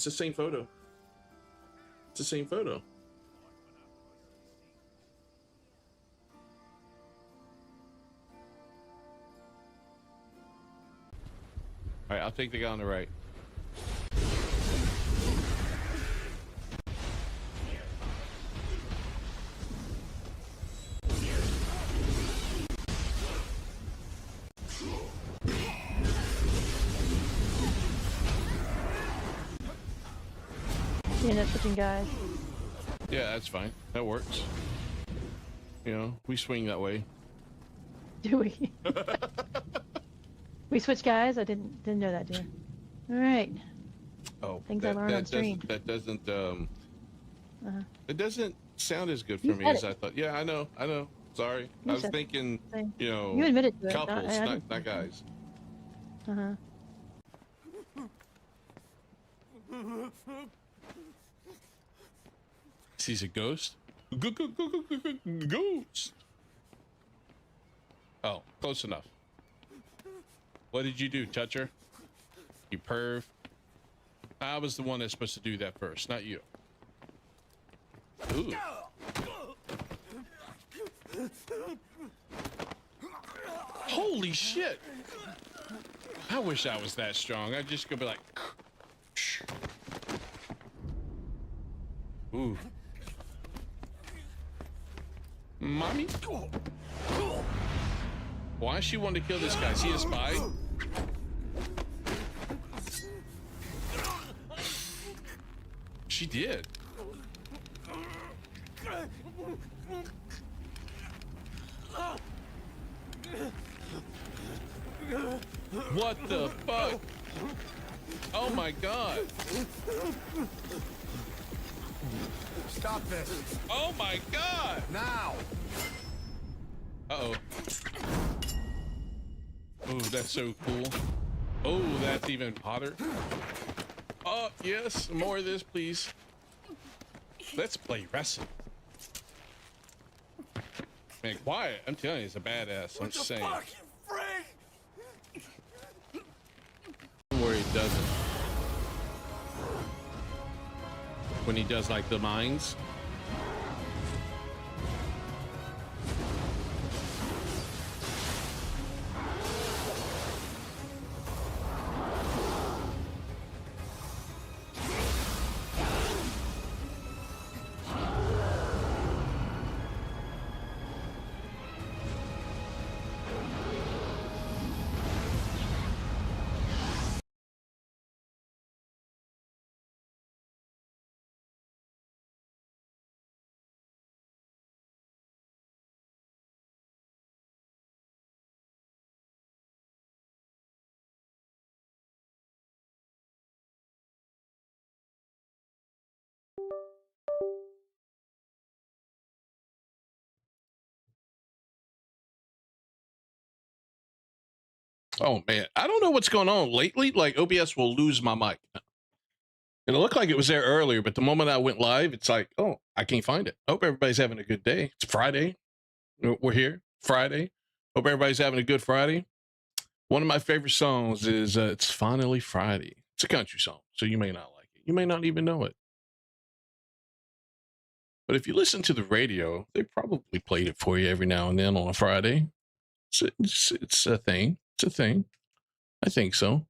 the same photo. It's the same photo. All right, I'll take the guy on the right. You end up switching guys. Yeah, that's fine. That works. You know, we swing that way. Do we? We switch guys? I didn't know that, dear. All right. Oh, Things I learned on stream. That doesn't it doesn't sound as good for me said as it. I thought. Yeah, I know. Sorry. You I was said thinking, Same. you know, You admitted to it. couples, I didn't not say guys. Sees a ghost? Ghost! Oh, close enough. What did you do, Toucher? You perv. I was the one that's supposed to do that first, not you. Ooh. Holy shit! I wish I was that strong. I'd just go be like... Ooh. Mommy? Why she wanted to kill this guy? Is he a spy? She did. What the fuck? Oh my god. Stop this. Oh my god. Now. Uh-oh. Oh, that's so cool. Oh, that's even hotter. Oh, yes. More of this, please. Let's play wrestling. Man, quiet. I'm telling you, he's a badass. I'm just saying. Don't worry, it doesn't. When he does, like, the mines. Oh man, I don't know what's going on lately. Like OBS will lose my mic. It looked like it was there earlier, but the moment I went live, it's like, oh, I can't find it. Hope everybody's having a good day. It's Friday. We're here, Friday. Hope everybody's having a good Friday. One of my favorite songs is It's Finally Friday. It's a country song, so you may not like it. You may not even know it. But if you listen to the radio, they probably played it for you every now and then on a Friday. It's a thing. It's a thing. I think so. All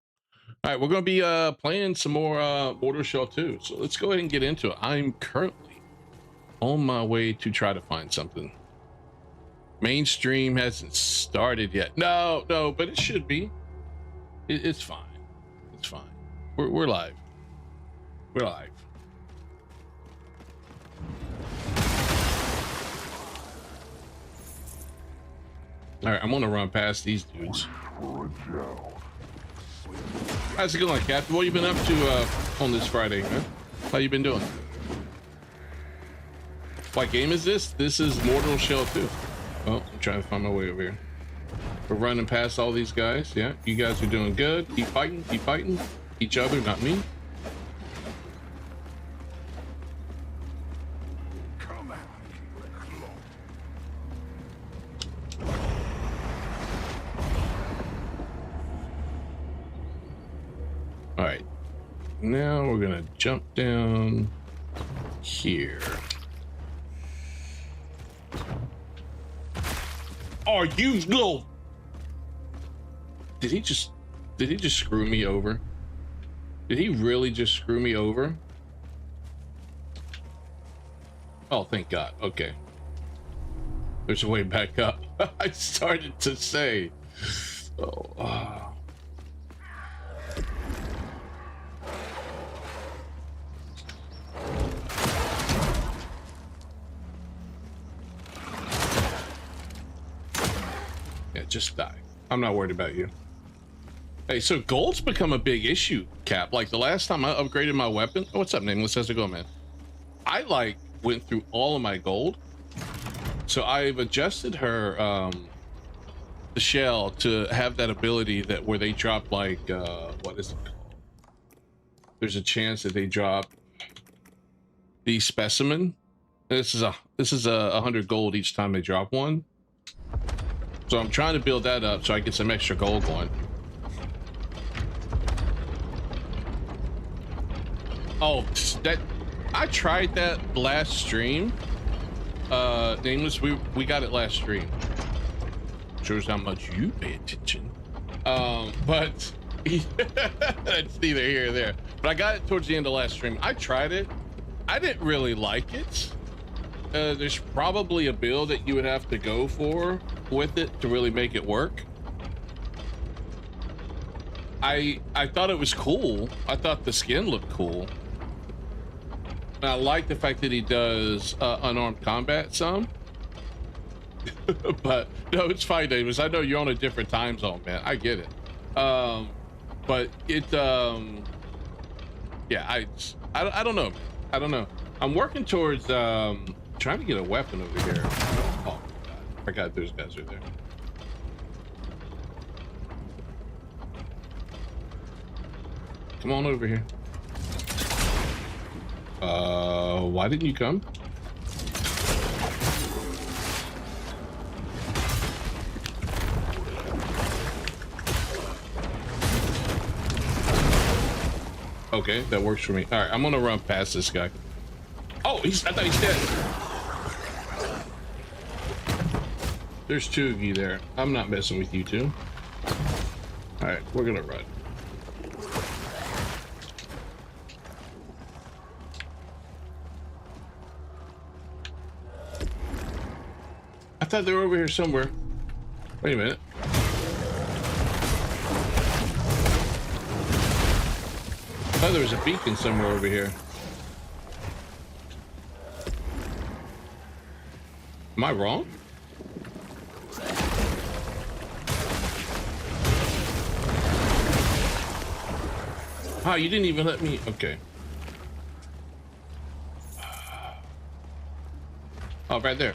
right, we're going to be playing some more Mortal Shell 2. So let's go ahead and get into it. I'm currently on my way to try to find something. Mainstream hasn't started yet. No, but it should be. It's fine. It's fine. We're live. We're live. All right, I'm going to run past these dudes. How's it going, Captain? What have you been up to on this Friday, huh? How you been doing? What game is this? This is Mortal Shell 2. Oh, I'm trying to find my way over here. We're running past all these guys. Yeah, you guys are doing good. Keep fighting each other, not me. now we're gonna jump down here. Are you little? Did he just screw me over? Did he really just screw me over? Oh, thank God. Okay. There's a way back up. I started to say. Oh. Yeah, just die. I'm not worried about you. Hey, so gold's become a big issue, Cap. Like the last time I upgraded my weapon. Oh, what's up, Nameless? How's it going, man? I like went through all of my gold. So I've adjusted her the shell to have that ability that where they drop like what is it? There's a chance that they drop the specimen. This is a 100 gold each time they drop one. So I'm trying to build that up so I get some extra gold going. Oh, that I tried that last stream. Nameless, we got it last stream. Shows how much you pay attention. But it's neither here or there. But I got it towards the end of last stream. I tried it. I didn't really like it. There's probably a build that you would have to go for with it to really make it work. I thought it was cool. I thought the skin looked cool. And I like the fact that he does unarmed combat some. But no, it's fine, Davis. I know you're on a different time zone, man. I get it. But it yeah, I don't know, man. I don't know. I'm working towards trying to get a weapon over here. Oh my God, I forgot those guys are there. Come on over here. Why didn't you come? Okay, that works for me. All right, I'm gonna run past this guy. Oh, I thought he's dead. There's two of you there. I'm not messing with you two. All right, we're gonna run. I thought they were over here somewhere. Wait a minute. I thought there was a beacon somewhere over here. Am I wrong? Oh, you didn't even let me. Okay. Oh, right there.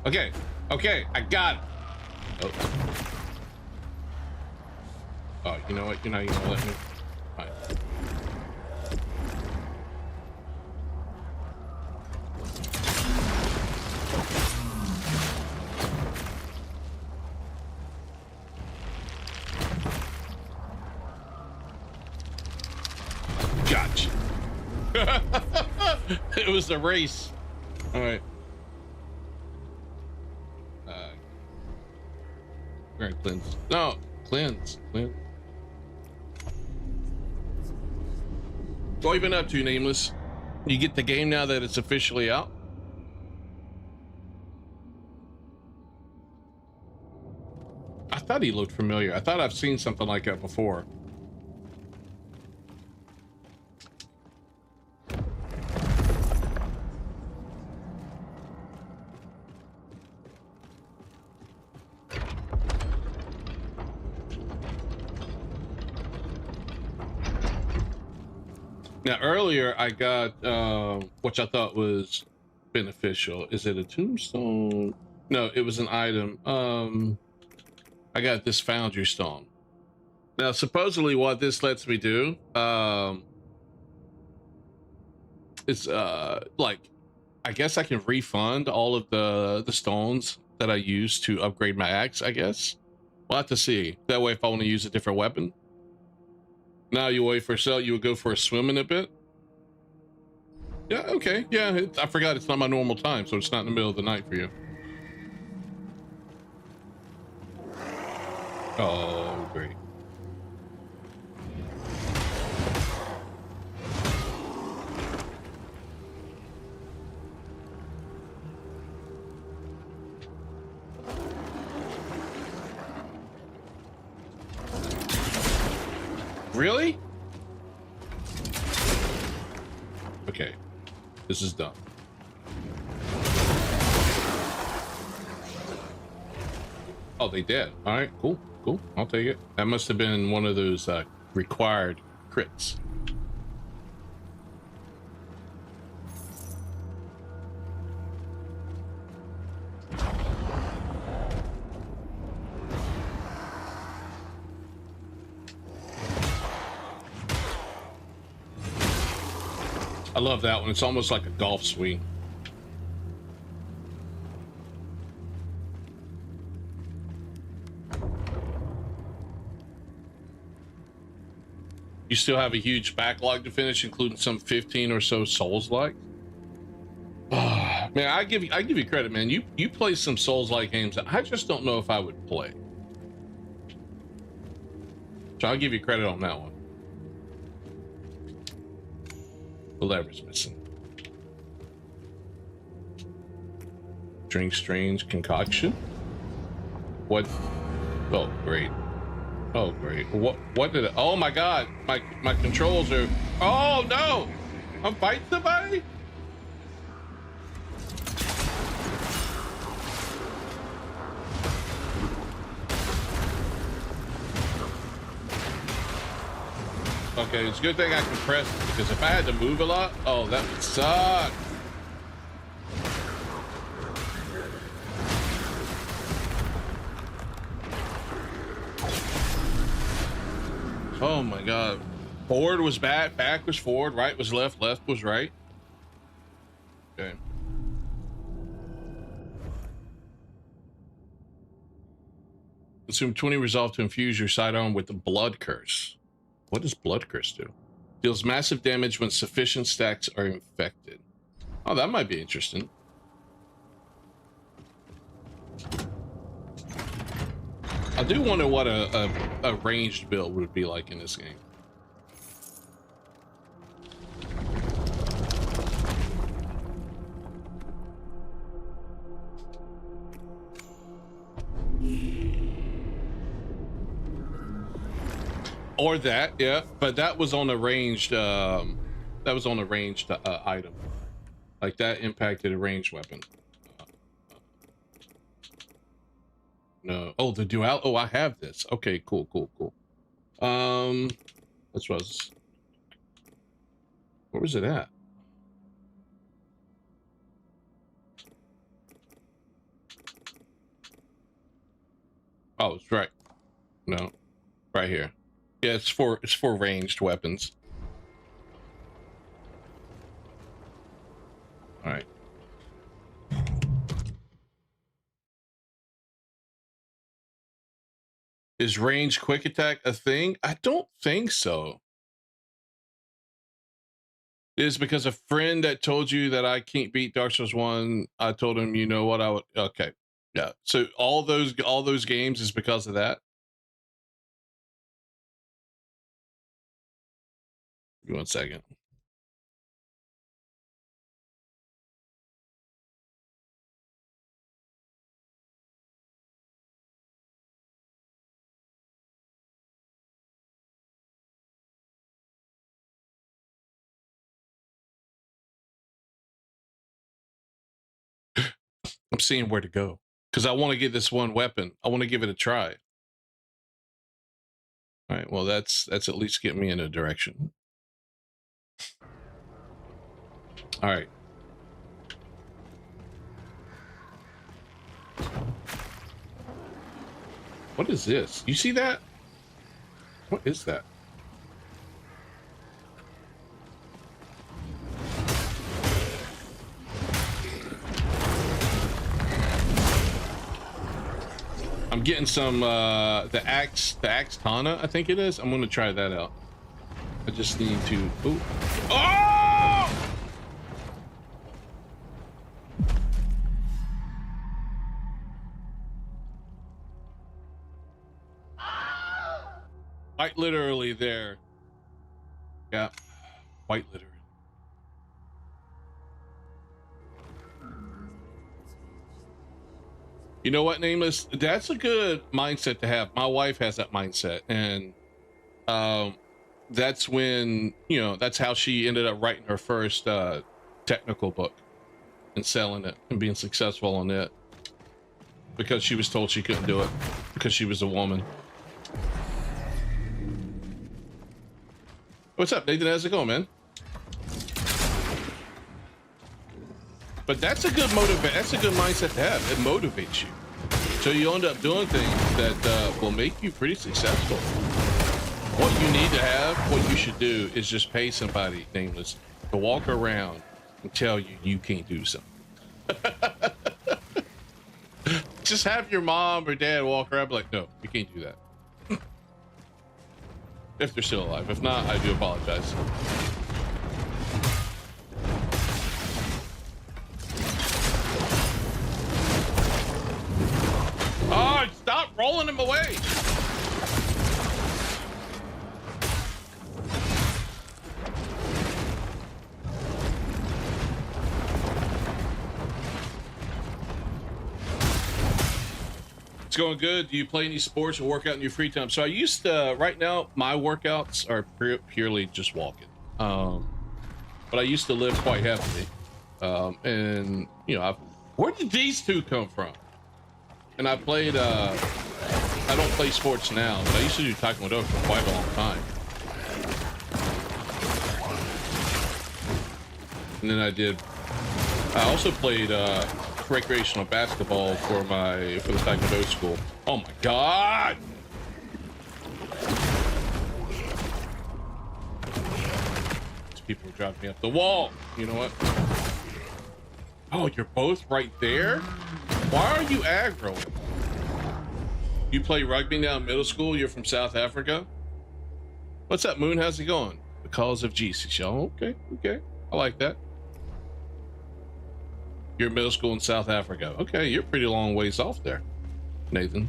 Okay. Okay, I got it. Oh. Oh, you know what? You're not even gonna let me. All right. Gotcha. It was a race. All right. We're gonna cleanse. No, cleanse. Cleanse. What have you been up to, Nameless? You get the game now that it's officially out? I thought he looked familiar. I thought I've seen something like that before. Now earlier I got which I thought was beneficial. Is it a tombstone? No, it was an item. I got this foundry stone. Now supposedly what this lets me do is like I guess I can refund all of the stones that I used to upgrade my axe, I guess. We'll have to see. That way, if I want to use a different weapon. Now you wait for a sale, you would go for a swim in a bit. Yeah, okay. Yeah, I forgot it's not my normal time, so it's not in the middle of the night for you. Oh, great. Really? Okay, this is done. Oh, they did. All right, cool, cool. I'll take it. That must have been one of those required crits. I love that one. It's almost like a golf swing. You still have a huge backlog to finish, including some 15 or so Souls-like. Oh, man, I give you credit, man. You play some Souls-like games that I just don't know if I would play. So I'll give you credit on that one. The lever's missing. Drink strange concoction. What? Oh, great. Oh, great. What did it? Oh my God. My controls are. Oh no! I'm fighting somebody? Okay, it's a good thing I can press it, because if I had to move a lot, oh, that would suck. Oh my God. Forward was back, back was forward, right was left, left was right. Okay. Consume 20 resolve to infuse your sidearm with the blood curse. What does blood curse do? Deals massive damage when sufficient stacks are infected. Oh, that might be interesting. I do wonder what a ranged build would be like in this game. Or that, yeah, but that was on a ranged item. Like that impacted a ranged weapon. No. Oh, the dual. Oh, I have this. Okay, cool, cool, cool. This was. Where was it at? Oh, it's right. No, right here. Yeah, it's for ranged weapons. All right. Is range quick attack a thing? I don't think so. It is because a friend that told you that I can't beat Dark Souls 1, I told him, you know what, I would. Okay. Yeah. So all those games is because of that. Give me 1 second. I'm seeing where to go because I want to get this one weapon. I want to give it a try. All right. Well, that's at least get me in a direction. All right. What is this? You see that? What is that? I'm getting some the axe Tana, I think it is. I'm gonna try that out. I just need to. Ooh. Oh! Quite literally there. Yeah, quite literally. You know what, Nameless? That's a good mindset to have. My wife has that mindset, and that's when, you know, that's how she ended up writing her first technical book and selling it and being successful on it, because she was told she couldn't do it because she was a woman. What's up, Nathan? How's it going, man? But that's a good that's a good mindset to have. It motivates you, so you end up doing things that will make you pretty successful. What you need to have, what you should do, is just pay somebody, Nameless, to walk around and tell you you can't do something. Just have your mom or dad walk around and be like, no, you can't do that. If they're still alive. If not, I do apologize. Oh, stop rolling him away. It's going good. Do you play any sports or work out in your free time? So I used to, right now, my workouts are purely just walking. But I used to lift quite heavily. And, you know, where did these two come from? And I played, I don't play sports now, but I used to do Taekwondo for quite a long time. And then I also played recreational basketball for the Taekwondo school. Oh my God! These people are dropping me up the wall. You know what? Oh, you're both right there? Why are you aggroing? You play rugby now in middle school? You're from South Africa? What's up, Moon? How's it going? The Calls of Jesus, y'all. Okay, okay. I like that. You're middle school in South Africa. Okay, you're pretty long ways off there, Nathan.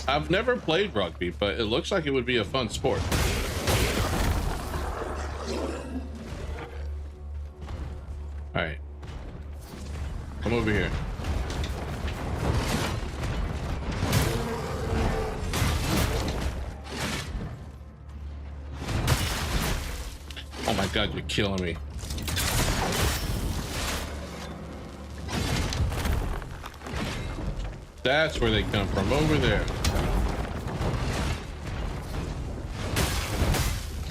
I've never played rugby, but it looks like it would be a fun sport. All right. Come over here. Oh my God, you're killing me. That's where they come from, over there.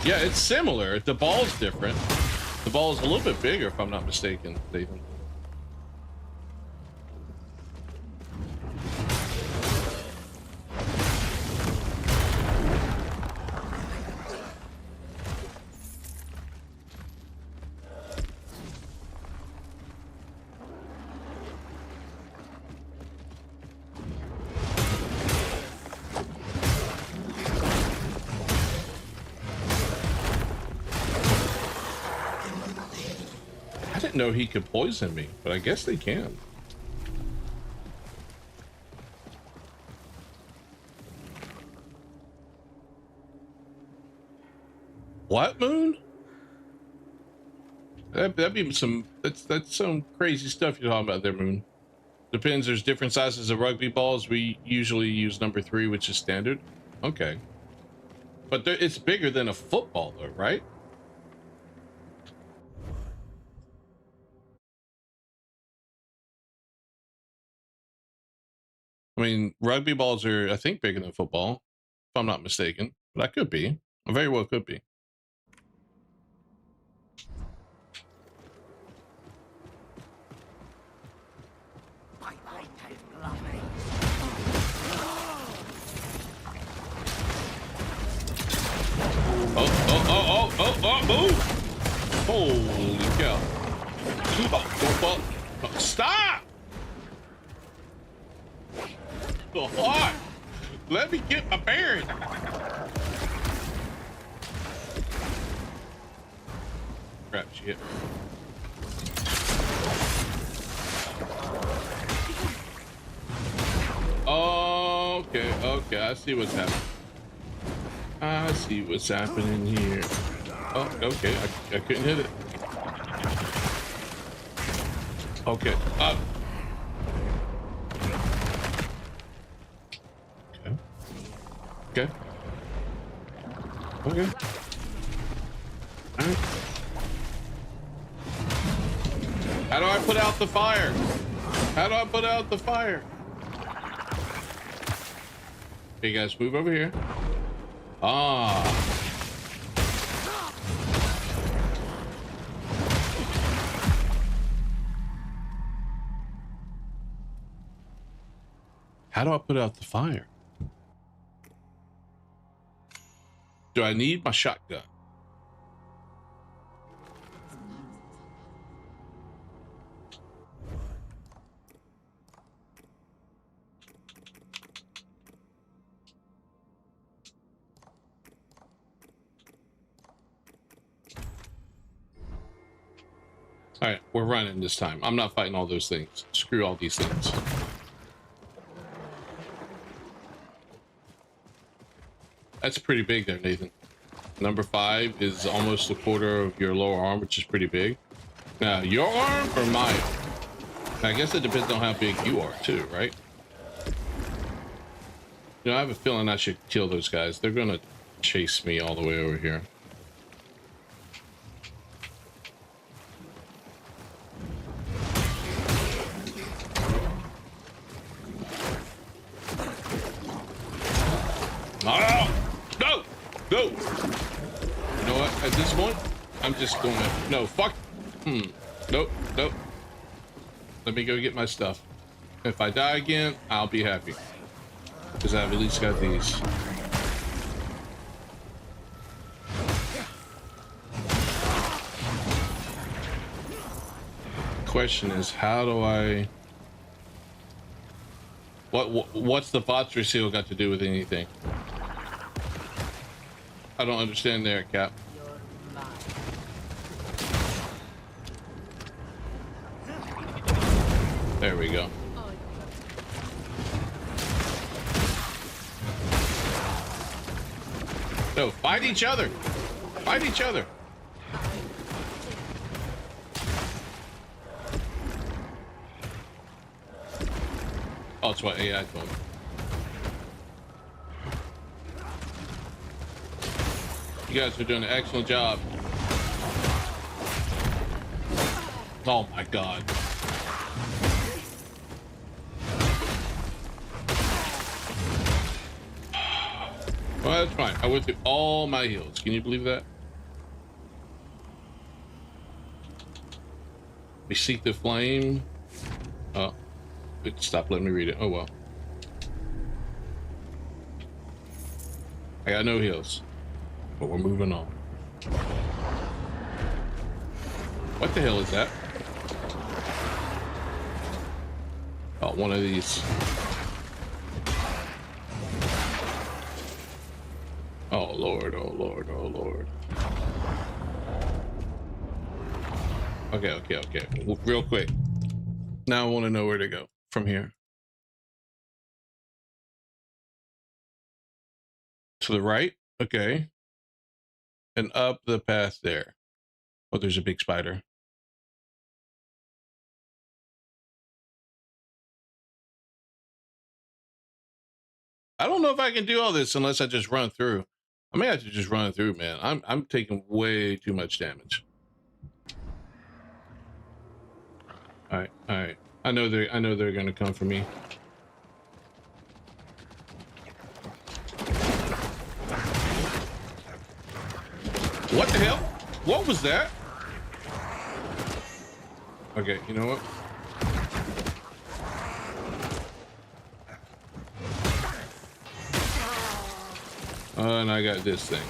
Yeah, it's similar. The ball's different. The ball is a little bit bigger, if I'm not mistaken, Nathan. I didn't know he could poison me, but I guess they can. What, Moon? That'd be some, that's some crazy stuff you're talking about there, Moon. Depends, there's different sizes of rugby balls. We usually use number 3, which is standard. Okay. But it's bigger than a football though, right? I mean, rugby balls are, I think, bigger than football, if I'm not mistaken. But I could be. I very well could be. Oh, move! Holy cow. Oh, don't fall. Oh, stop! hot. Let me get my bearings. Crap, she hit me. Okay, okay, I see what's happening. I see what's happening here. Oh, okay, I couldn't hit it. Okay, up. Okay. Okay. All right. How do I put out the fire? How do I put out the fire? Okay, guys, move over here. Ah. How do I put out the fire? Do I need my shotgun? All right, we're running this time. I'm not fighting all those things. Screw all these things. That's pretty big there, Nathan. Number 5 is almost a quarter of your lower arm, which is pretty big. Now, your arm or my arm? I guess it depends on how big you are too, right? You know, I have a feeling I should kill those guys. They're gonna chase me all the way over here. No! Go! You know what? At this point, I'm just gonna... No, fuck! Nope, nope. Let me go get my stuff. If I die again, I'll be happy. Because I've at least got these. Question is, how do I... What's the Voxer seal got to do with anything? I don't understand there, Cap. There we go. No, fight each other. Fight each other. Oh, that's what AI told me. You guys are doing an excellent job. Oh my god. Well, that's fine. I went through all my heals. Can you believe that? We seek the flame. Oh, it stopped letting me read it. Oh well. I got no heals. But we're moving on. What the hell is that? Oh, one of these. Oh Lord, oh Lord, oh Lord. Okay, okay, okay. Real quick. Now I want to know where to go from here. To the right? Okay. And up the path there. Oh, there's a big spider. I don't know if I can do all this unless I just run through. I may have to just run through, man. I'm taking way too much damage. All right, all right. I know they're gonna come for me. What the hell? What was that? Okay, you know what? And I got this thing.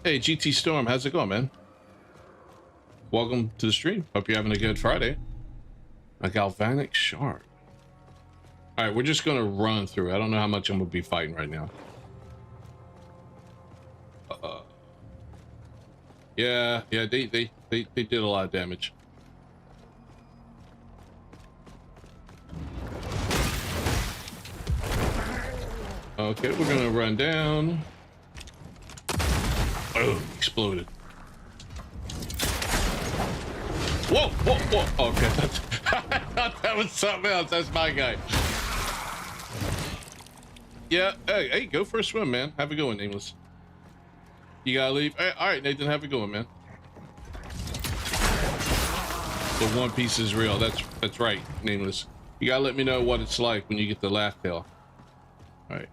Hey, GT Storm, how's it going, man? Welcome to the stream. Hope you're having a good Friday. A galvanic shard. All right, we're just gonna run through. I don't know how much I'm gonna be fighting right now. Yeah, they did a lot of damage. Okay, we're gonna run down. Oh, exploded. Whoa, whoa, whoa. Okay, I thought that was something else. That's my guy. Yeah, hey, go for a swim, man. Have a good one, Nameless. You gotta leave. Hey, all right, Nathan, have a good one, man. The One Piece is real. That's right, Nameless. You gotta let me know what it's like when you get the laugh tail. All right.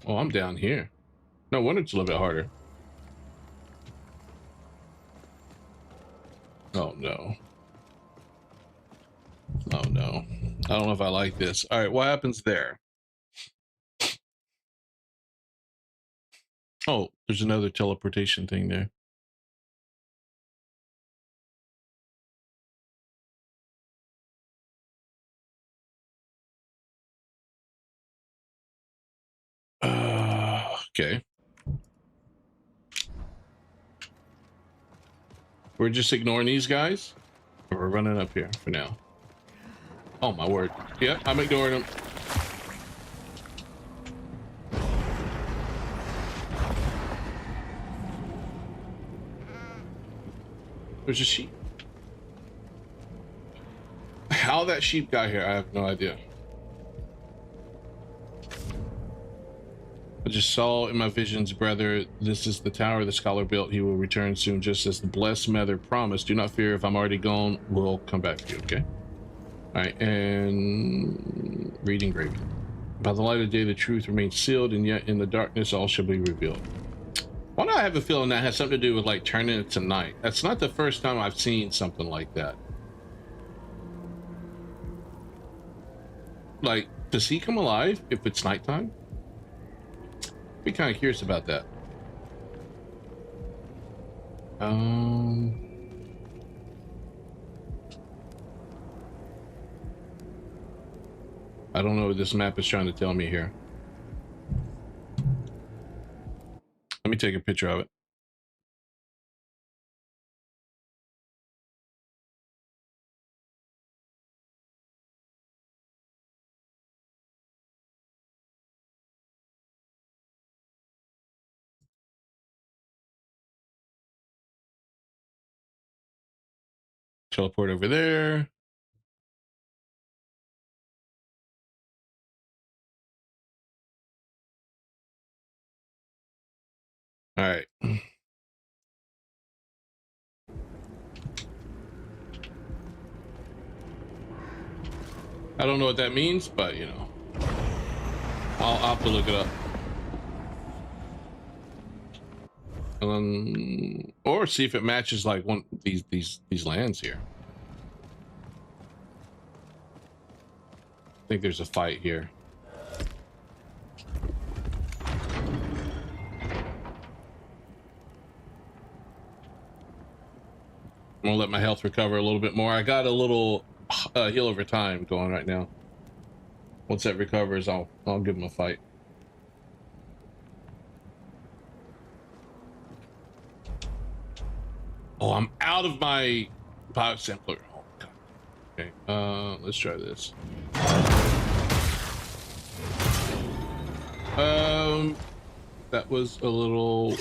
Oh, I'm down here. No wonder it's a little bit harder. Oh no. Oh no. I don't know if I like this. All right, what happens there? Oh, there's another teleportation thing there. Okay. We're just ignoring these guys. We're running up here for now. Oh my word. Yeah, I'm ignoring them. There's a sheep. How that sheep got here, I have no idea. I just saw in my visions, brother, this is the tower the scholar built. He will return soon, just as the blessed mother promised. Do not fear, if I'm already gone, we'll come back to you, okay? All right, and reading engraving. By the light of day, the truth remains sealed, and yet in the darkness, all shall be revealed. Why do I have a feeling that has something to do with like turning it to night? That's not the first time I've seen something like that. Like, does he come alive if it's nighttime? Be kind of curious about that. I don't know what this map is trying to tell me here. Let me take a picture of it. Teleport over there. All right. I don't know what that means, but you know, I'll have to look it up. Or see if it matches like one these lands here. I think there's a fight here. I'm gonna let my health recover a little bit more. I got a little heal over time going right now. Once that recovers, I'll give him a fight. Oh, I'm out of my biosampler. Oh god. Okay, let's try this. That was a little.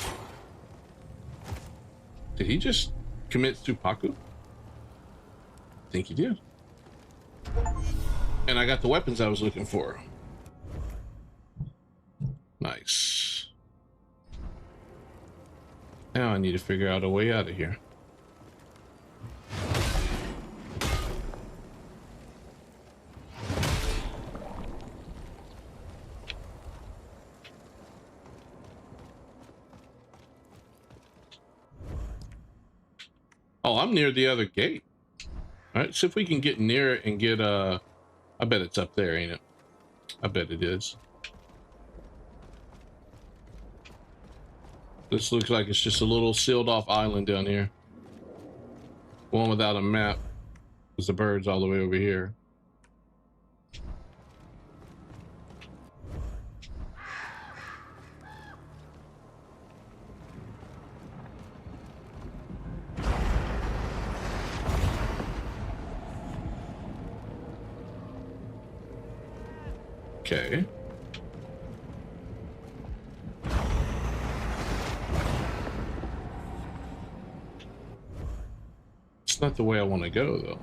Did he just commit Supaku? I think he did. And I got the weapons I was looking for. Nice. Now I need to figure out a way out of here. Oh, I'm near the other gate. All right, see if we can get near it and get I bet it's up there, ain't it? I bet it is. This looks like it's just a little sealed off island down here. One without a map. There's the birds all the way over here. Okay. It's not the way I want to go, though.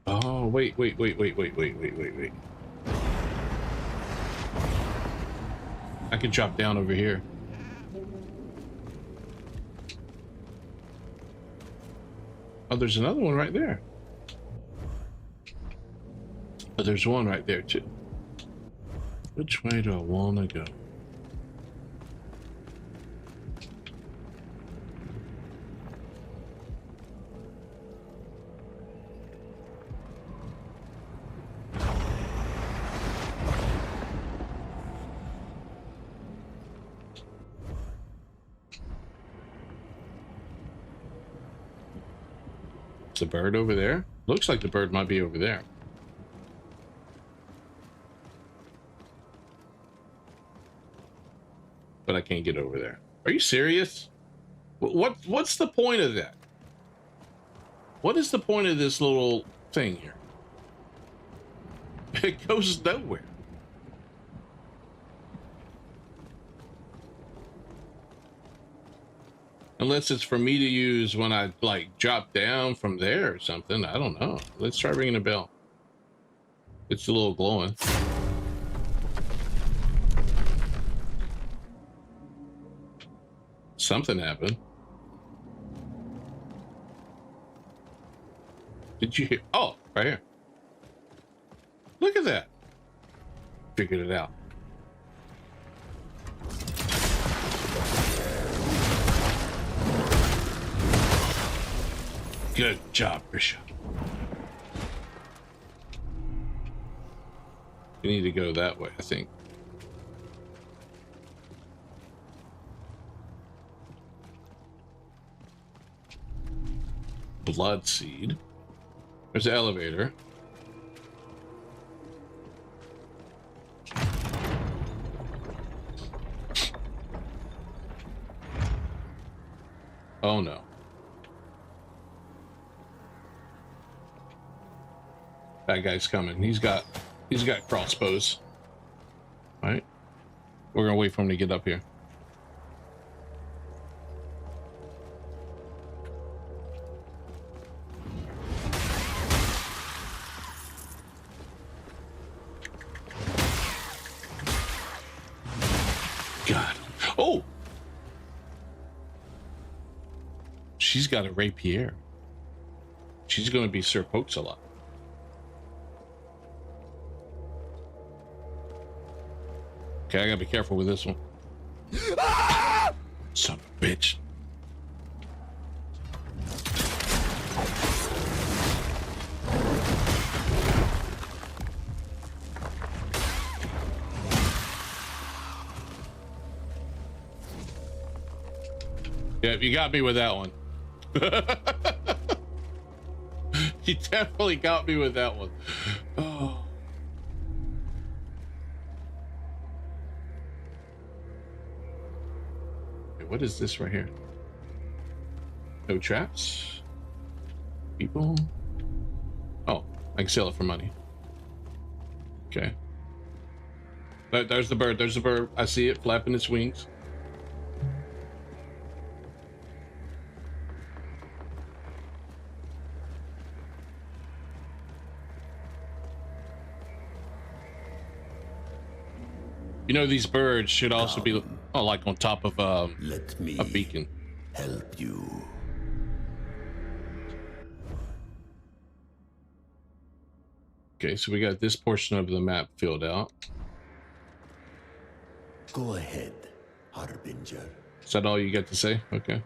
Oh, wait. I could drop down over here. Oh, there's another one right there. Oh, there's one right there, too. Which way do I want to go? The bird over there? Looks like the bird might be over there. But I can't get over there. Are you serious? What's the point of that? What is the point of this little thing here? It goes nowhere. Unless it's for me to use when I, like, drop down from there or something. I don't know. Let's try ringing a bell. It's a little glowing. Something happened. Did you hear? Oh, right here. Look at that. Figured it out. Good job, Bishop. We need to go that way, I think. Blood seed. There's the elevator. Oh no. That guy's coming. He's got crossbows. All right. We're gonna wait for him to get up here. God. Oh! She's got a rapier. She's gonna be Sir Pokes-a-Lot. Okay, I gotta be careful with this one. Son of a bitch. Yeah, you got me with that one. You definitely got me with that one. Oh. What is this right here? No traps? People? Oh, I can sell it for money. Okay. There's the bird. There's the bird. I see it flapping its wings. You know, these birds should also be like on top of Let me a beacon. help you. Okay, so we got this portion of the map filled out. Go ahead, Harbinger. Is that all you got to say? Okay.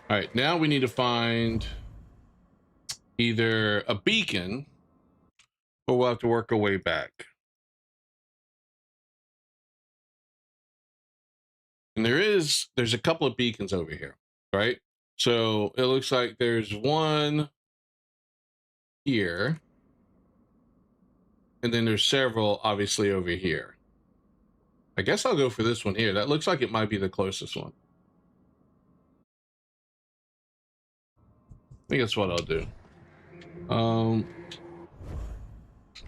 All right, now we need to find either a beacon or we'll have to work our way back. And there's a couple of beacons over here, right? So it looks like there's one here. And then there's several obviously over here. I guess I'll go for this one here. That looks like it might be the closest one. I think that's what I'll do.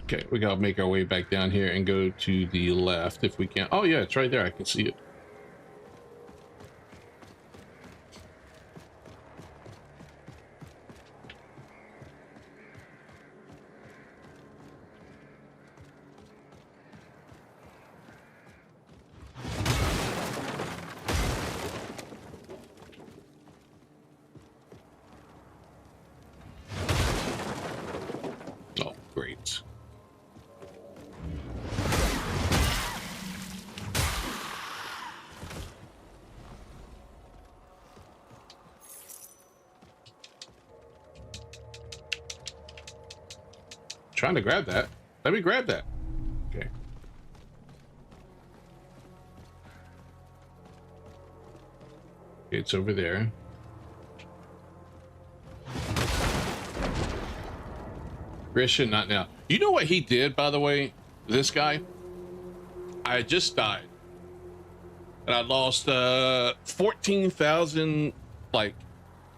Okay, we gotta make our way back down here and go to the left if we can. Oh yeah, it's right there. I can see it. Oh, great. Trying to grab that. Let me grab that. Okay. It's over there. Grisha, not now. You know what he did, by the way? This guy? I just died. And I lost 14,000 like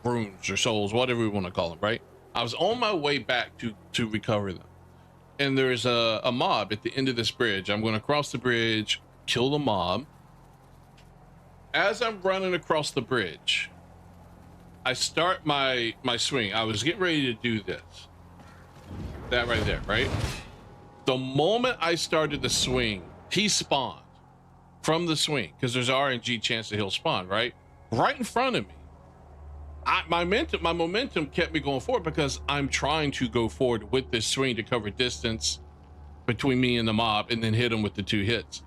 runes or souls, whatever we want to call them, right? I was on my way back to recover them. And there's a mob at the end of this bridge. I'm going to cross the bridge, kill the mob. As I'm running across the bridge, I start my swing. I was getting ready to do this. That right there, right? The moment I started the swing, he spawned from the swing because there's an RNG chance that he'll spawn, right? Right in front of me. My momentum kept me going forward because I'm trying to go forward with this swing to cover distance between me and the mob and then hit him with the 2 hits.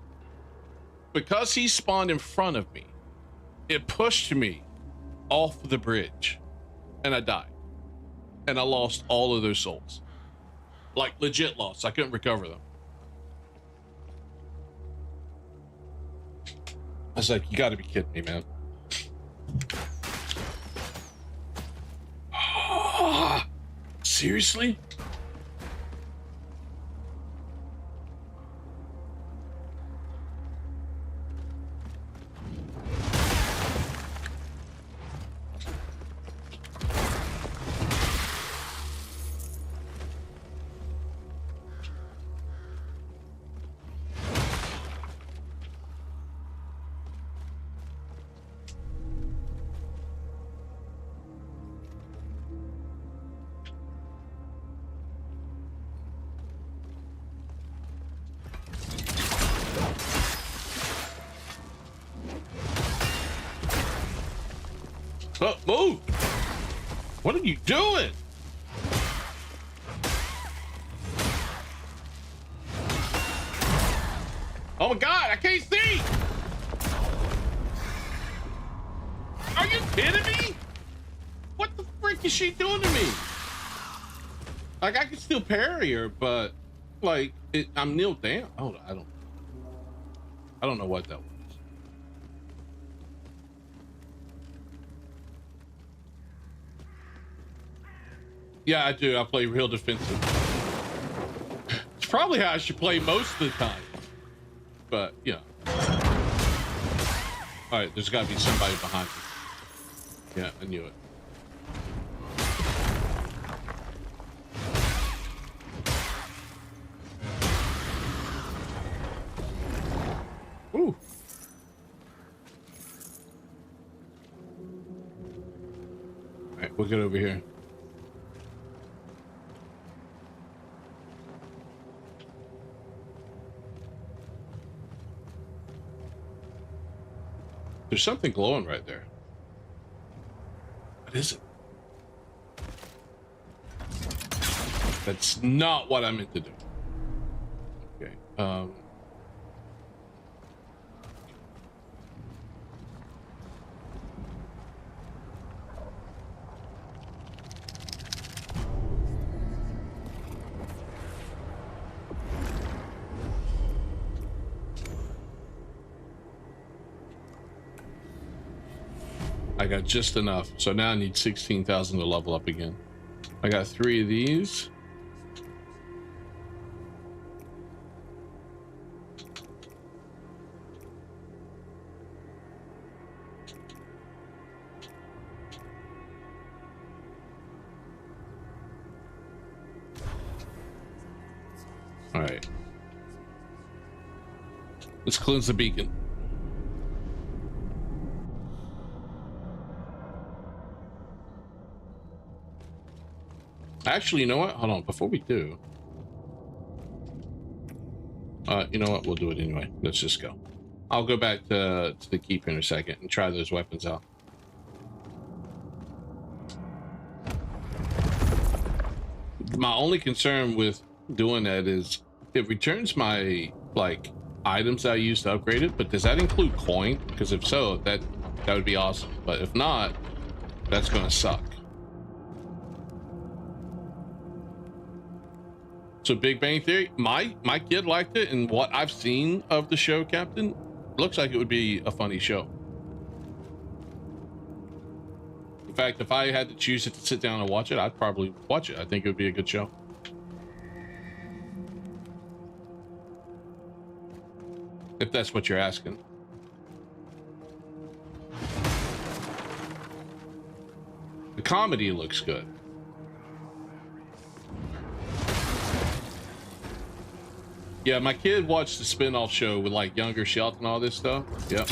Because he spawned in front of me, it pushed me off the bridge and I died. And I lost all of those souls. Like legit lost. I couldn't recover them. I was like, you gotta be kidding me, man. Seriously? Oh, move! What are you doing? Oh my God, I can't see! Are you kidding me? What the frick is she doing to me? Like, I can still parry her, but like, I'm kneeled down. Hold on, I don't know what that was. Yeah, I do. I play real defensive. It's probably how I should play most of the time. But, yeah. All right, there's got to be somebody behind me. Yeah, I knew it. Ooh. All right, we'll get over here. There's something glowing right there. What is it? That's not what I meant to do. Okay. I got just enough. So now I need 16,000 to level up again. I got 3 of these. All right. Let's cleanse the beacon. Actually, you know what? Hold on. Before we do, you know what? We'll do it anyway. Let's just go. I'll go back to the keeper in a second and try those weapons out. My only concern with doing that is it returns my like items that I used to upgrade it, but does that include coin? Because if so, that would be awesome. But if not, that's gonna suck. So Big Bang Theory, my kid liked it, and what I've seen of the show, Captain, looks like it would be a funny show. In fact, if I had to choose it to sit down and watch it, I'd probably watch it. I think it would be a good show. If that's what you're asking. The comedy looks good. Yeah, my kid watched the spin-off show with like younger Shelton and all this stuff. Yep.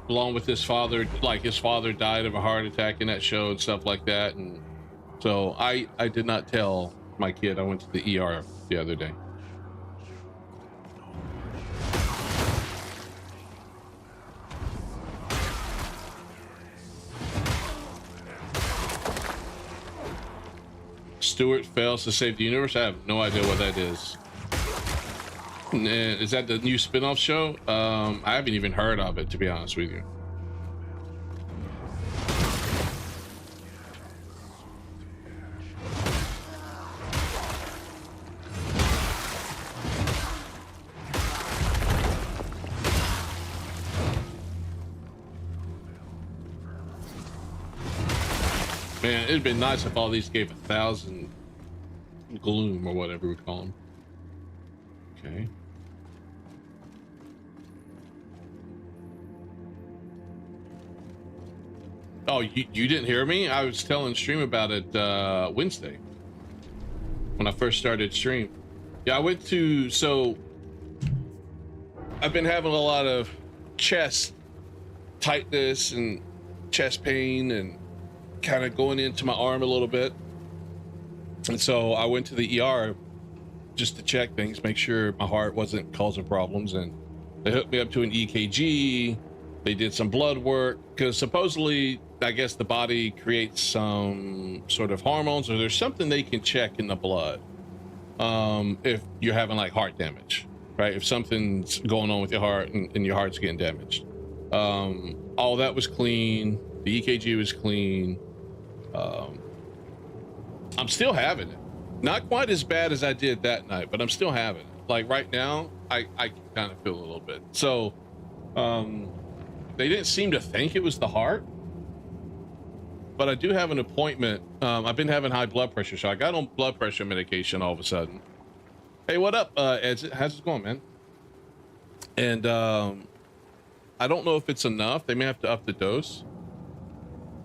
Along with his father, like his father died of a heart attack in that show and stuff like that. And so I did not tell my kid. I went to the ER the other day. Stewart fails to save the universe. I have no idea what that is. Is that the new spin-off show? I haven't even heard of it, to be honest with you. Man, it'd been nice if all these gave 1,000 gloom or whatever we call them. Okay. Oh, you didn't hear me? I was telling stream about it Wednesday when I first started stream. Yeah, I went to, so I've been having a lot of chest tightness and chest pain and kind of going into my arm a little bit. And so I went to the ER just to check things, make sure my heart wasn't causing problems. And they hooked me up to an EKG. They did some blood work because supposedly, I guess the body creates some sort of hormones, or there's something they can check in the blood if you're having like heart damage, right? If something's going on with your heart and your heart's getting damaged. All that was clean. The EKG was clean. I'm still having it. Not quite as bad as I did that night, but I'm still having it. Like right now, I can kind of feel a little bit. So they didn't seem to think it was the heart, but I do have an appointment. I've been having high blood pressure, so I got on blood pressure medication all of a sudden. Hey, what up, Ed? How's it going, man? And I don't know if it's enough. They may have to up the dose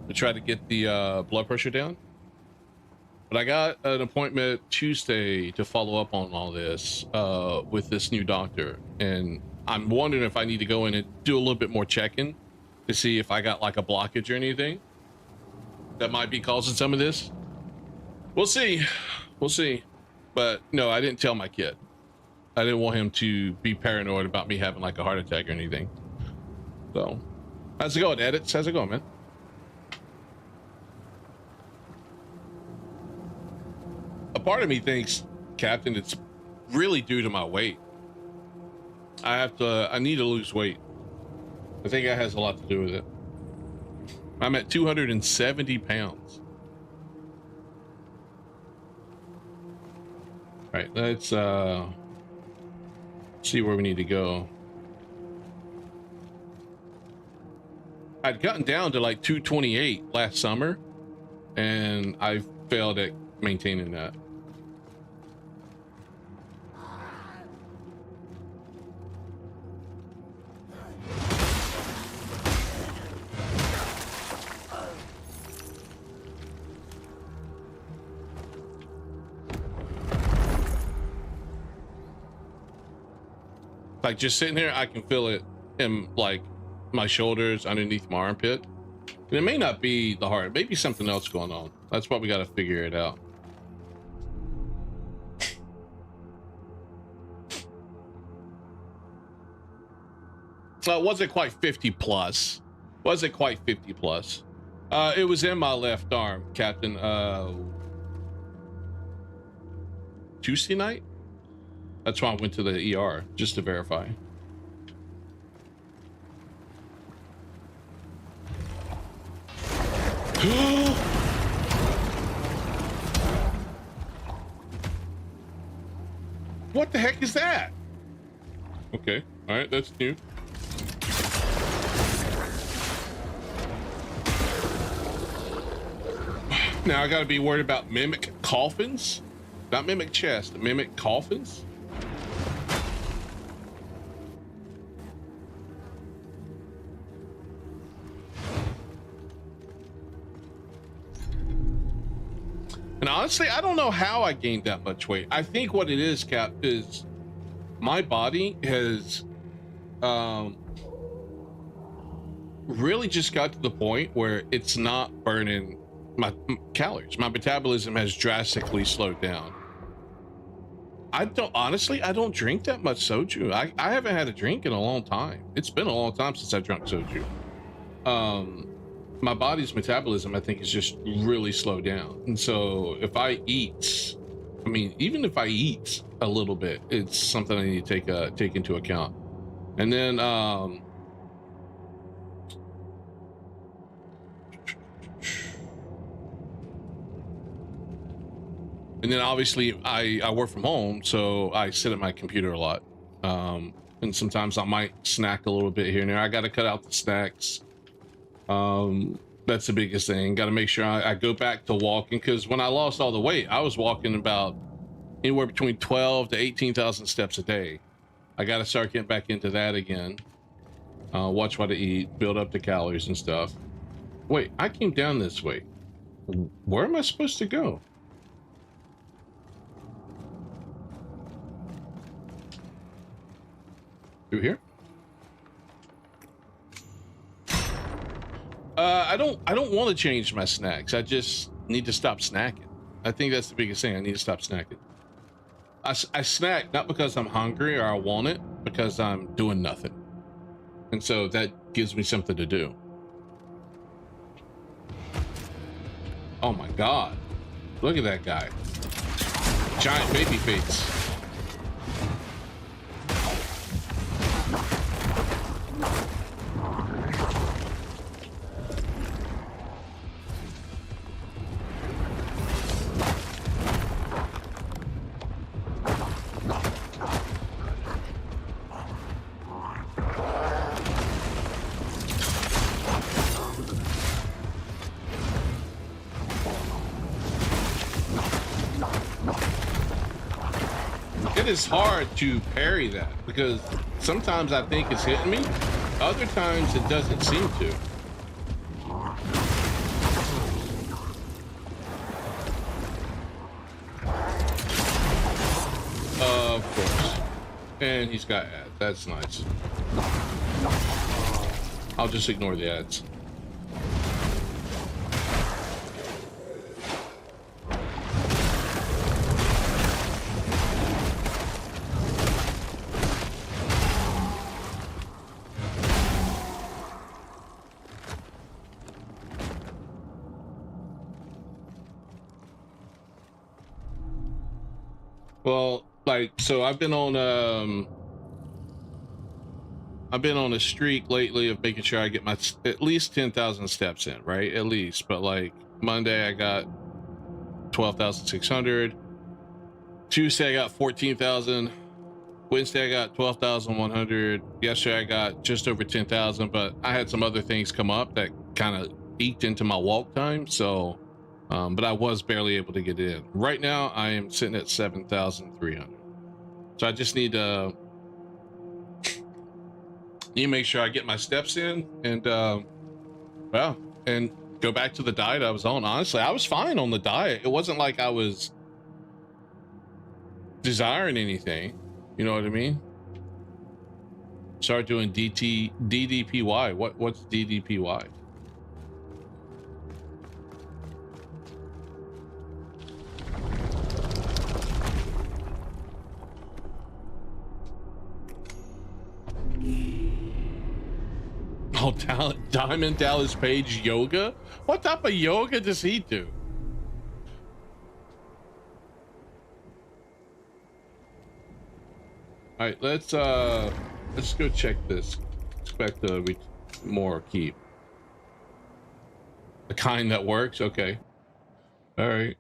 to try to get the blood pressure down. But I got an appointment Tuesday to follow up on all this with this new doctor. And I'm wondering if I need to go in and do a little bit more checking to see if I got like a blockage or anything that might be causing some of this. We'll see. We'll see. But no, I didn't tell my kid. I didn't want him to be paranoid about me having like a heart attack or anything. So, how's it going, Edits? How's it going, man? A part of me thinks, Captain, it's really due to my weight. I need to lose weight. I think that has a lot to do with it. I'm at 270 pounds. All right, let's see where we need to go. I'd gotten down to like 228 last summer, and I failed at maintaining that. Like just sitting here, I can feel it in like my shoulders, underneath my armpit. And it may not be the heart, maybe something else going on. That's why we got to figure it out. It wasn't quite 50 plus. Wasn't quite 50 plus. It was in my left arm, Captain. Tuesday night? That's why I went to the ER, just to verify. What the heck is that? Okay, all right, that's new. Now I gotta be worried about mimic coffins? Not mimic chest, mimic coffins? And honestly, I don't know how I gained that much weight. I think what it is, Cap, is my body has really just got to the point where it's not burning my calories. My metabolism has drastically slowed down. I don't drink that much soju. I haven't had a drink in a long time. It's been a long time since I drank soju. My body's metabolism, I think, is just really slowed down. And so if I eat, I mean, even if I eat a little bit, it's something I need to take into account. And then obviously I work from home, so I sit at my computer a lot. And sometimes I might snack a little bit here and there. I got to cut out the snacks. That's the biggest thing. Got to make sure I go back to walking, because when I lost all the weight, I was walking about anywhere between 12 to 18,000 steps a day. I got to start getting back into that again. Watch what I eat, build up the calories and stuff. Wait, I came down this way. Where am I supposed to go? Through here? I don't want to change my snacks. I just need to stop snacking. I think that's the biggest thing. I need to stop snacking. I snack not because I'm hungry or I want it, because I'm doing nothing. And so that gives me something to do. Oh my God. Look at that guy. Giant baby face. It is hard to parry that, because sometimes I think it's hitting me, other times it doesn't seem to. Of course. And he's got ads. That's nice. I'll just ignore the ads. Well, like, so I've been on a streak lately of making sure I get my at least 10,000 steps in, right? At least. But like Monday I got 12,600. Tuesday I got 14,000. Wednesday I got 12,100. Yesterday I got just over 10,000, but I had some other things come up that kind of eked into my walk time. So, but I was barely able to get it in. Right now I am sitting at 7,300. So I just need to make sure I get my steps in and, well, and go back to the diet I was on. Honestly, I was fine on the diet. It wasn't like I was desiring anything. You know what I mean? Start doing DDPY. What's DDPY? Oh, Diamond Dallas Page yoga? What type of yoga does he do? All right, let's go check this. Expect more keep. The kind that works. Okay. All right.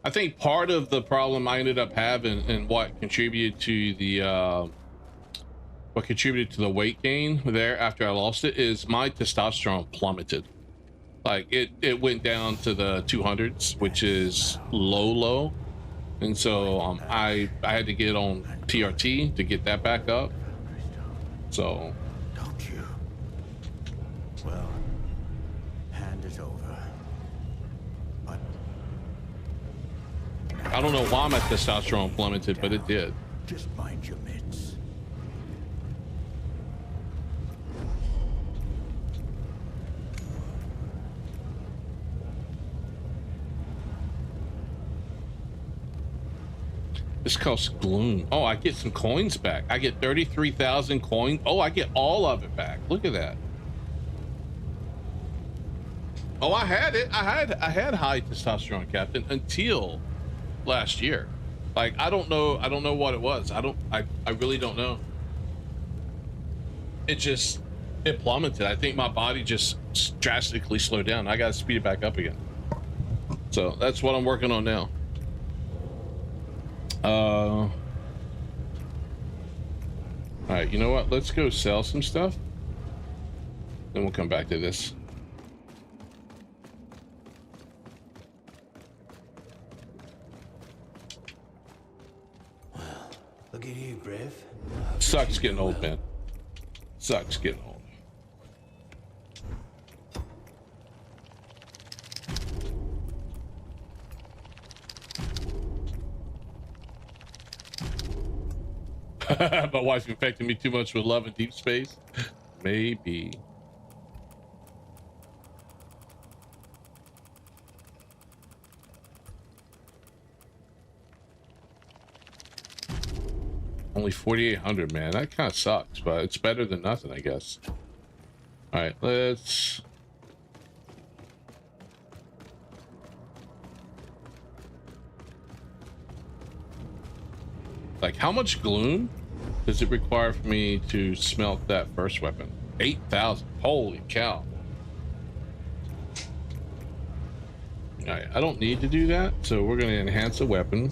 I think part of the problem I ended up having and what contributed to the weight gain there after I lost it is my testosterone plummeted. Like it went down to the 200s, which is low. And so I had to get on TRT to get that back up. So Don't you? Well, hand it over. But I don't know why my testosterone plummeted, but it did. just mind your mitts. This costs gloom. Oh, I get some coins back. I get 33,000 coins. Oh, I get all of it back. Look at that. Oh, I had it. I had high testosterone, Captain, until last year. Like, I don't know what it was. I really don't know. It plummeted. I think my body just drastically slowed down. I gotta speed it back up again. So that's what I'm working on now. All right, you know what? Let's go sell some stuff. Then we'll come back to this. Look at you, Brev. Sucks getting old, man. Sucks getting old. My wife infected me too much with love and deep space. Maybe. Only 4,800, man. That kind of sucks, but it's better than nothing, I guess. All right, let's. Like, how much gloom does it require for me to smelt that first weapon? 8,000. Holy cow. All right, I don't need to do that, so we're going to enhance a weapon.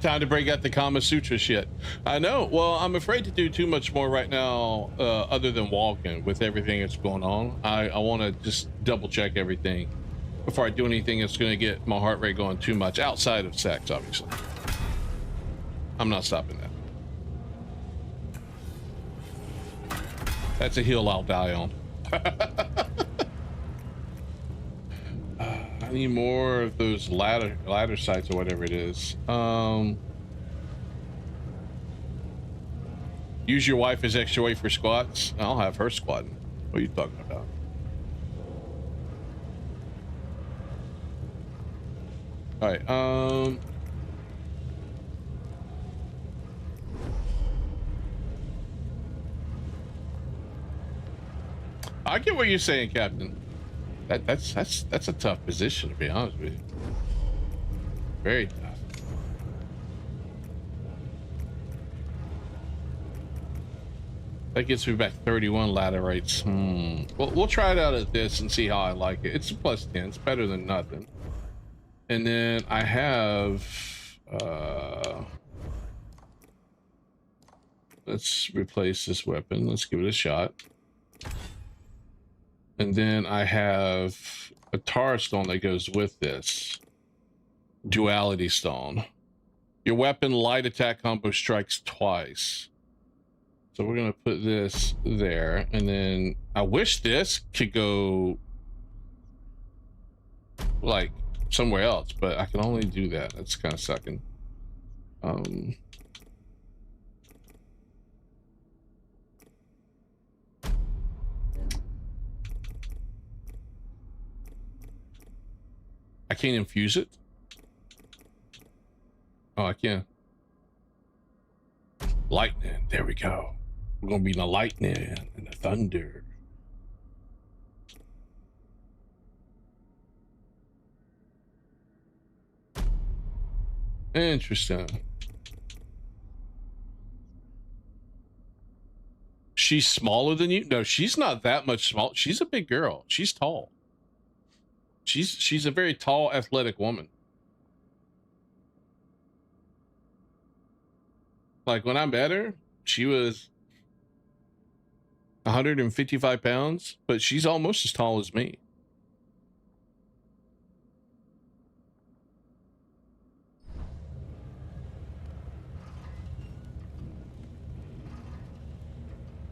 Time to break out the Kama Sutra shit. I know. Well, I'm afraid to do too much more right now, other than walking with everything that's going on. I want to just double check everything before I do anything that's going to get my heart rate going too much outside of sex, obviously. I'm not stopping that. That's a hill I'll die on. I need more of those ladder sites or whatever it is. Use your wife as extra weight for squats. I'll have her squatting. What are you talking about? All right. I get what you're saying, Captain. That's a tough position, to be honest with you. Very tough. That gets me back 31 laterites. We'll try it out at this and see how I like it. It's a +10. It's better than nothing. And then I have let's replace this weapon. Let's give it a shot. And then I have a Tara stone that goes with this. Duality stone. Your weapon light attack combo strikes twice. So we're gonna put this there, and then I wish this could go like somewhere else, but I can only do that. That's kind of sucking. I can't infuse it. Oh, I can. Lightning. There we go. We're gonna be in the lightning and the thunder. Interesting. She's smaller than you? No, she's not that much small. She's a big girl. She's tall. She's a very tall, athletic woman. Like when I met her, she was 155 pounds, but she's almost as tall as me.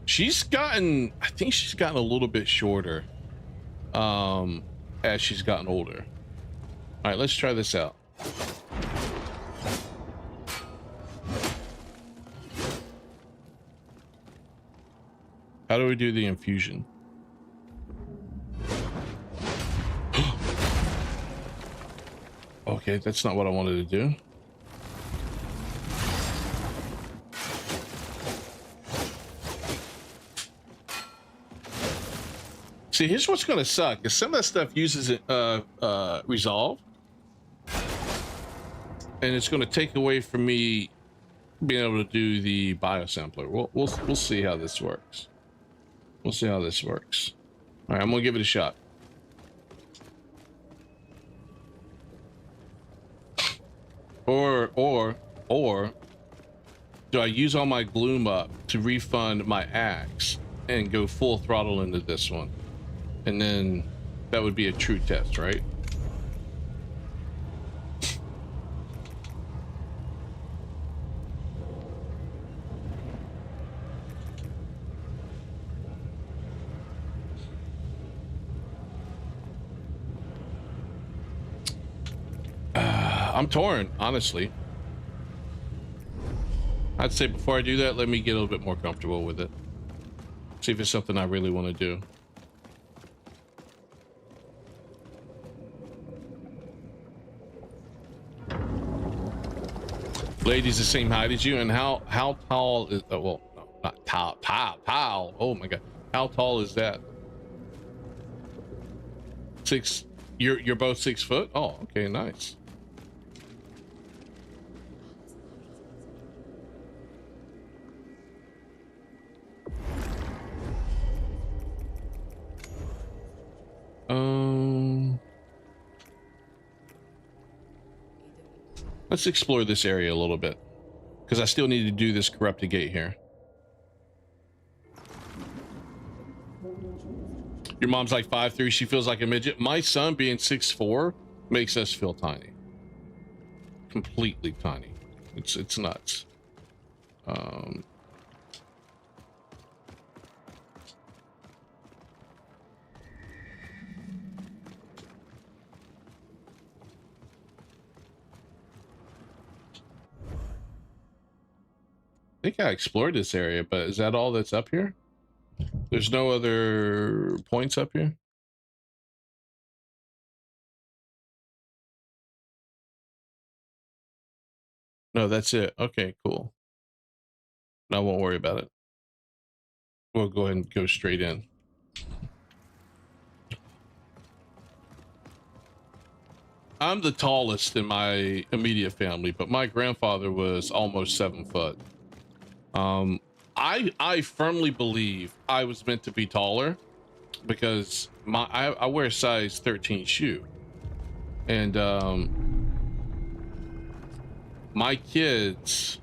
I think she's gotten a little bit shorter as she's gotten older. All right, let's try this out. How do we do the infusion? Okay, that's not what I wanted to do. See, here's what's gonna suck is some of that stuff uses resolve, and it's gonna take away from me being able to do the biosampler. We'll see how this works. We'll see how this works. All right, I'm gonna give it a shot. Or do I use all my gloom up to refund my axe and go full throttle into this one? And then that would be a true test, right? I'm torn, honestly. I'd say before I do that, let me get a little bit more comfortable with it. See if it's something I really want to do. Lady's the same height as you, and how tall is? Oh, well, no, not tall. Oh my god, how tall is that? 6. You're both 6 foot. Oh, okay, nice. Let's explore this area a little bit, because I still need to do this corrupted gate here. Your mom's like 5'3". She feels like a midget. My son being 6'4" makes us feel tiny. Completely tiny. It's nuts. I think I explored this area, but is that all that's up here? There's no other points up here? No, that's it. Okay, cool. I won't worry about it. We'll go ahead and go straight in. I'm the tallest in my immediate family, but my grandfather was almost 7 foot. I firmly believe I was meant to be taller because I wear a size 13 shoe, and my kids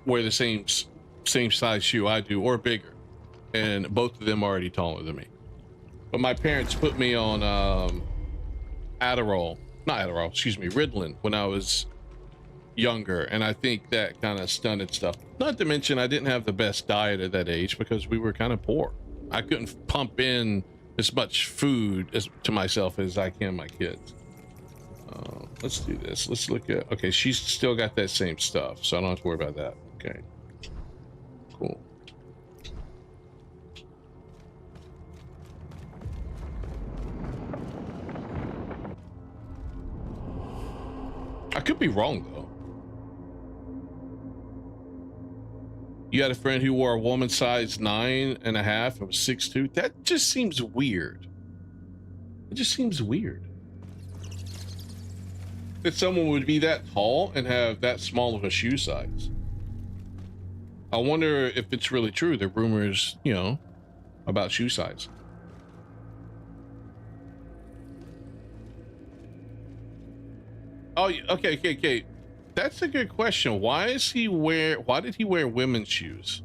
wear the same size shoe I do or bigger, and both of them are already taller than me. But my parents put me on Ritalin when I was younger, and I think that kind of stunted stuff. Not to mention I didn't have the best diet at that age because we were kind of poor. I couldn't pump in as much food to myself as I can my kids. Let's do this. Let's look at, okay, she's still got that same stuff, so I don't have to worry about that. Okay, cool. I could be wrong though. You had a friend who wore a woman size 9.5 and was 6'2". That just seems weird. It just seems weird that someone would be that tall and have that small of a shoe size. I wonder if it's really true, the rumors, you know, about shoe size. Oh, okay. That's a good question. Why did he wear women's shoes?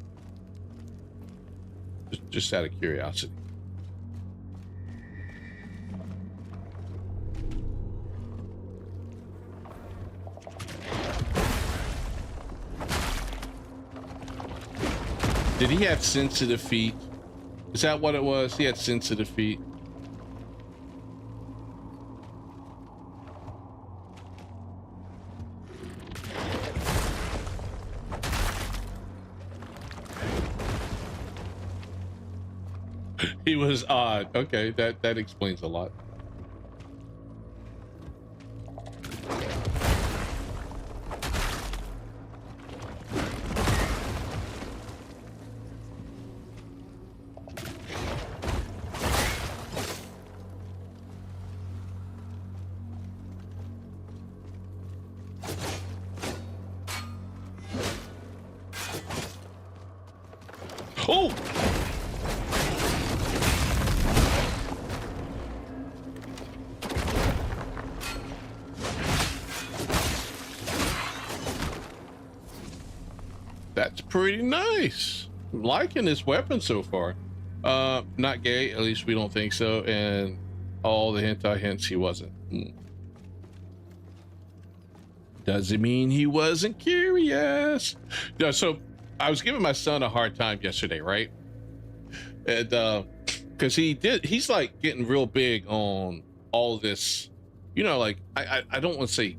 Just out of curiosity. Did he have sensitive feet? Is that what it was? He had sensitive feet. He was odd. Okay, that explains a lot. Oh! That's pretty nice. I'm liking this weapon so far. Not gay, at least we don't think so, and all the hentai hints he wasn't. Doesn't mean he wasn't curious. No, so I was giving my son a hard time yesterday, right? And because he's like getting real big on all this, you know, like I don't want to say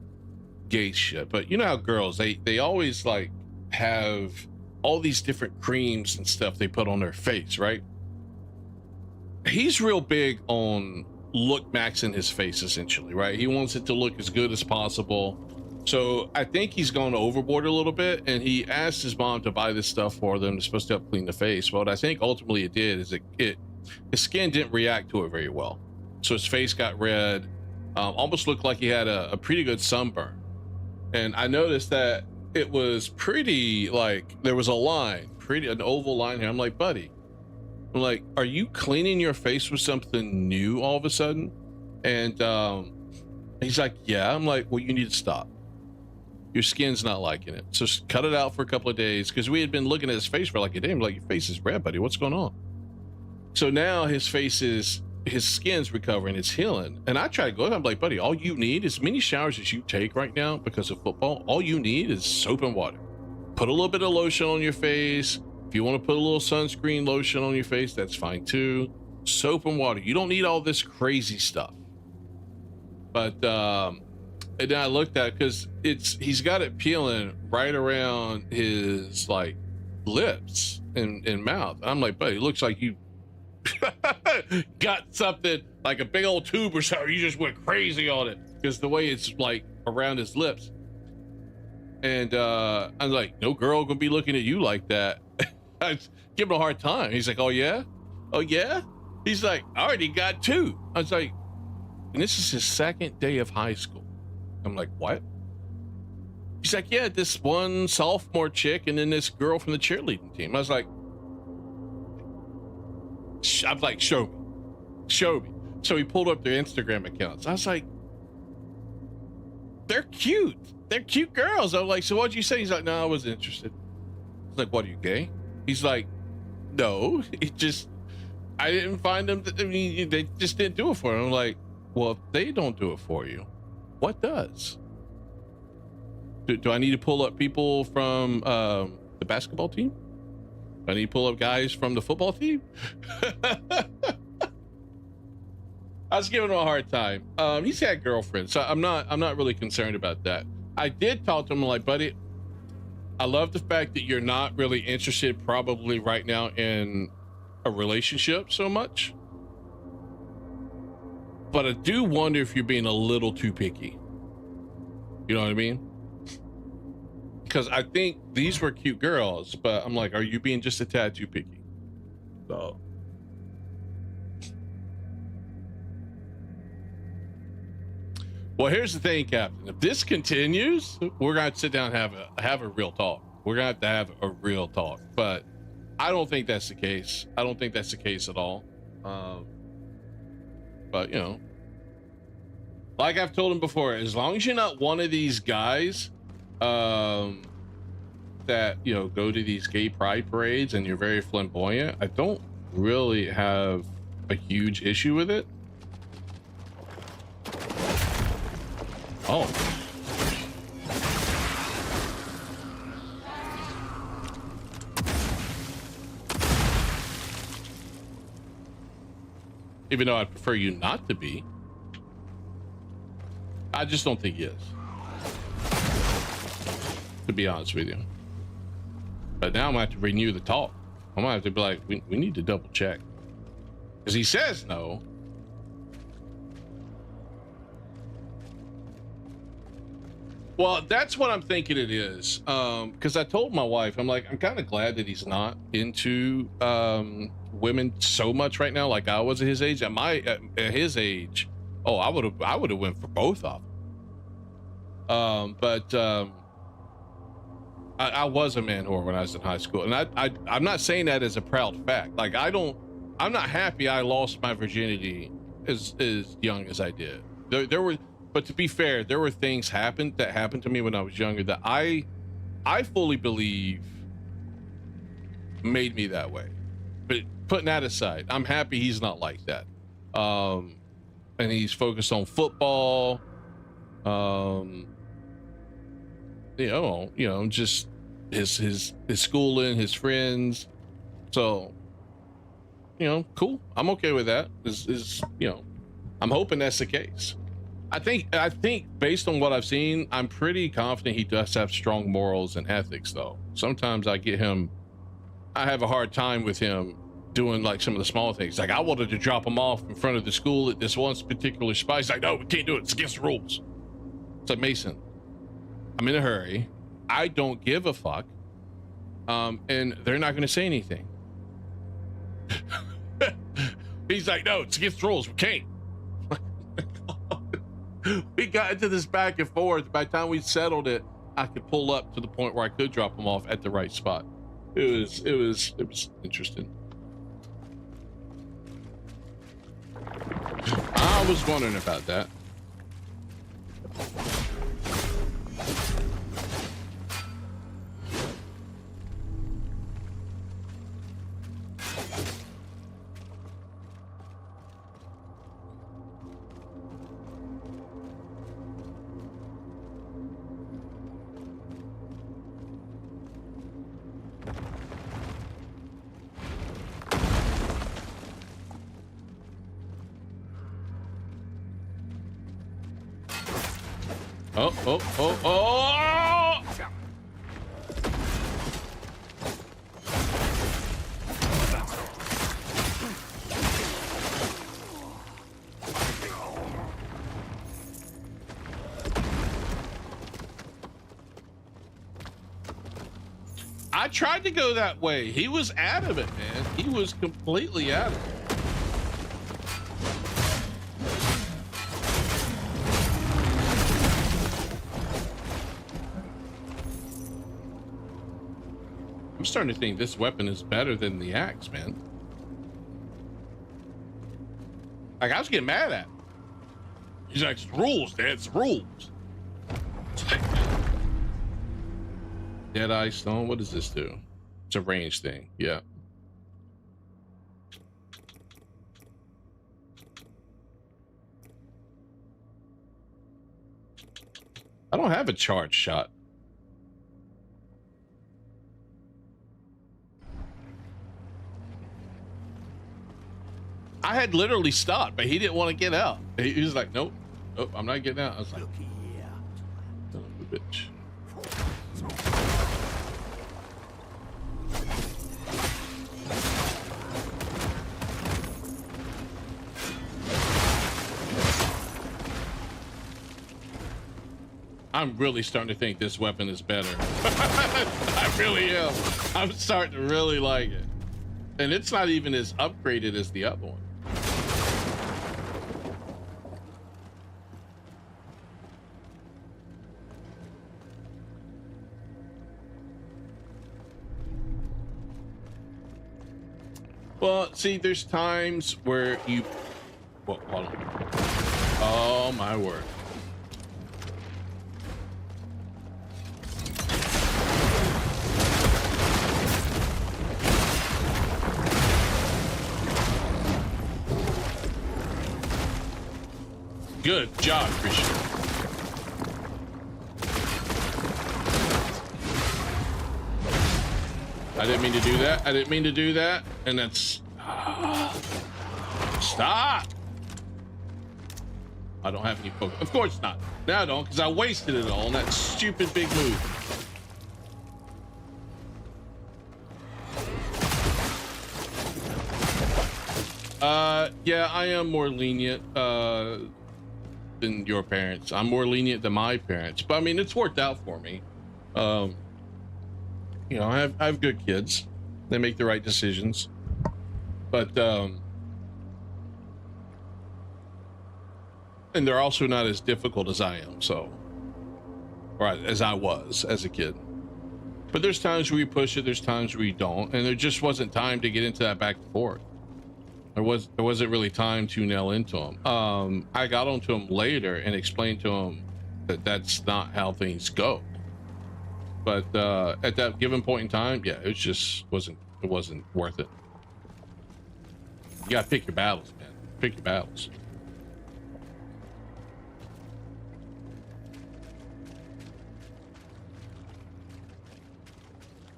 gay shit, but you know how girls they always like have all these different creams and stuff they put on their face, right? He's real big on look maxing his face, essentially, right? He wants it to look as good as possible. So I think he's gone overboard a little bit, and he asked his mom to buy this stuff for them. It's supposed to help clean the face. What I think ultimately it did is his skin didn't react to it very well. So his face got red, almost looked like he had a pretty good sunburn. And I noticed that it was pretty, like, there was a line, an oval line here. I'm like, buddy, I'm like, are you cleaning your face with something new all of a sudden? And he's like, yeah. I'm like, well, you need to stop. Your skin's not liking it. So cut it out for a couple of days, because we had been looking at his face for like a day. I'm like, your face is red, buddy. What's going on? So now his skin's recovering. It's healing. And I try to go, I'm like, buddy, all you need, as many showers as you take right now because of football, all you need is soap and water. Put a little bit of lotion on your face. If you want to put a little sunscreen lotion on your face, that's fine too. Soap and water. You don't need all this crazy stuff. But and then I looked at it, because he's got it peeling right around his like lips and mouth. I'm like, buddy, it looks like you got something like a big old tube or something. You just went crazy on it, because the way it's like around his lips. And I'm like, no girl gonna be looking at you like that. I give him a hard time. He's like, oh yeah? He's like, I already got 2. I was like, and this is his second day of high school. I'm like, what? He's like, yeah, this one sophomore chick and then this girl from the cheerleading team. I was like, I'm like, show me. Show me. So he pulled up their Instagram accounts. I was like, they're cute. They're cute girls. I was like, so what'd you say? He's like, no, I wasn't interested. I was like, what, are you gay? He's like, no, it just, I didn't find them. I mean, they just didn't do it for him. I'm like, well, if they don't do it for you, what does? Do I need to pull up people from the basketball team? Do I need to pull up guys from the football team? I was giving him a hard time. He's had girlfriends, so I'm not really concerned about that. I did talk to him like, buddy, I love the fact that you're not really interested probably right now in a relationship so much. But I do wonder if you're being a little too picky. You know what I mean? Because I think these were cute girls, but I'm like, are you being just a tad too picky? So. Well, here's the thing, Captain. If this continues, we're gonna have to sit down and have a real talk. We're gonna have to have a real talk. But I don't think that's the case. I don't think that's the case at all. But you know, like I've told him before, as long as you're not one of these guys that, you know, go to these gay pride parades and you're very flamboyant, I don't really have a huge issue with it. Oh. Even though I'd prefer you not to be. I just don't think he is. To be honest with you. But now I'm gonna have to renew the talk. I'm gonna have to be like, we need to double check. Because he says no. Well, that's what I'm thinking it is. Because I told my wife, I'm like, I'm kind of glad that he's not into women so much right now, like I was at his age. At his age, oh, I would have went for both of them. But I was a man whore when I was in high school, and I'm not saying that as a proud fact. Like I'm not happy I lost my virginity as young as I did. There were. But to be fair, there were things that happened to me when I was younger that I fully believe made me that way. But putting that aside, I'm happy he's not like that. And he's focused on football. You know, just his schooling, his friends. So, you know, cool. I'm okay with that. You know, I'm hoping that's the case. I think based on what I've seen, I'm pretty confident he does have strong morals and ethics, though. Sometimes I have a hard time with him doing like some of the small things. Like I wanted to drop him off in front of the school at this one particular spot. He's like, no, we can't do it. It's against the rules. It's like, Mason, I'm in a hurry. I don't give a fuck. And they're not going to say anything. He's like, no, it's against the rules. We can't. We got into this back and forth. By the time we settled it, I could pull up to the point where I could drop him off at the right spot. It was interesting. I was wondering about that. Oh! I tried to go that way. He was adamant, man. He was completely adamant. I'm starting to think this weapon is better than the axe, man. Like, I was getting mad at him. He's like, it's rules, Dad, it's rules. It's like, Deadeye Stone, what does this do? It's a range thing, yeah. I don't have a charge shot. I had literally stopped, but he didn't want to get out. He was like, nope, nope, I'm not getting out. I was like, Looky here. son of a bitch. I'm really starting to think this weapon is better. I really am. I'm starting to really like it. And it's not even as upgraded as the other one. Well, see, there's times where you... Well, hold on. Oh, my word. Good job, Christian. I didn't mean to do that. I didn't mean to do that. And that's... Stop! I don't have any focus. Of course not. Now I don't, because I wasted it all on that stupid big move. Yeah, I am more lenient than your parents. I'm more lenient than my parents, but I mean, it's worked out for me. You know, I have good kids. They make the right decisions, but and they're also not as difficult as I am, so, or as I was as a kid. But there's times where we push it, there's times where we don't, and there just wasn't time to get into that back and forth. There wasn't really time to nail into him. I got onto him later and explained to him that that's not how things go. But at that given point in time, yeah, it just wasn't worth it. You gotta pick your battles, man. Pick your battles.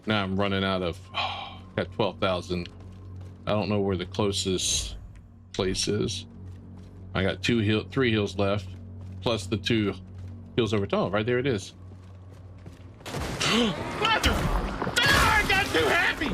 Now I'm running out of, got 12,000. I don't know where the closest place is. I got 3 heals left, plus the 2 heals over top. Right there it is. Mother! Ah, I got too happy!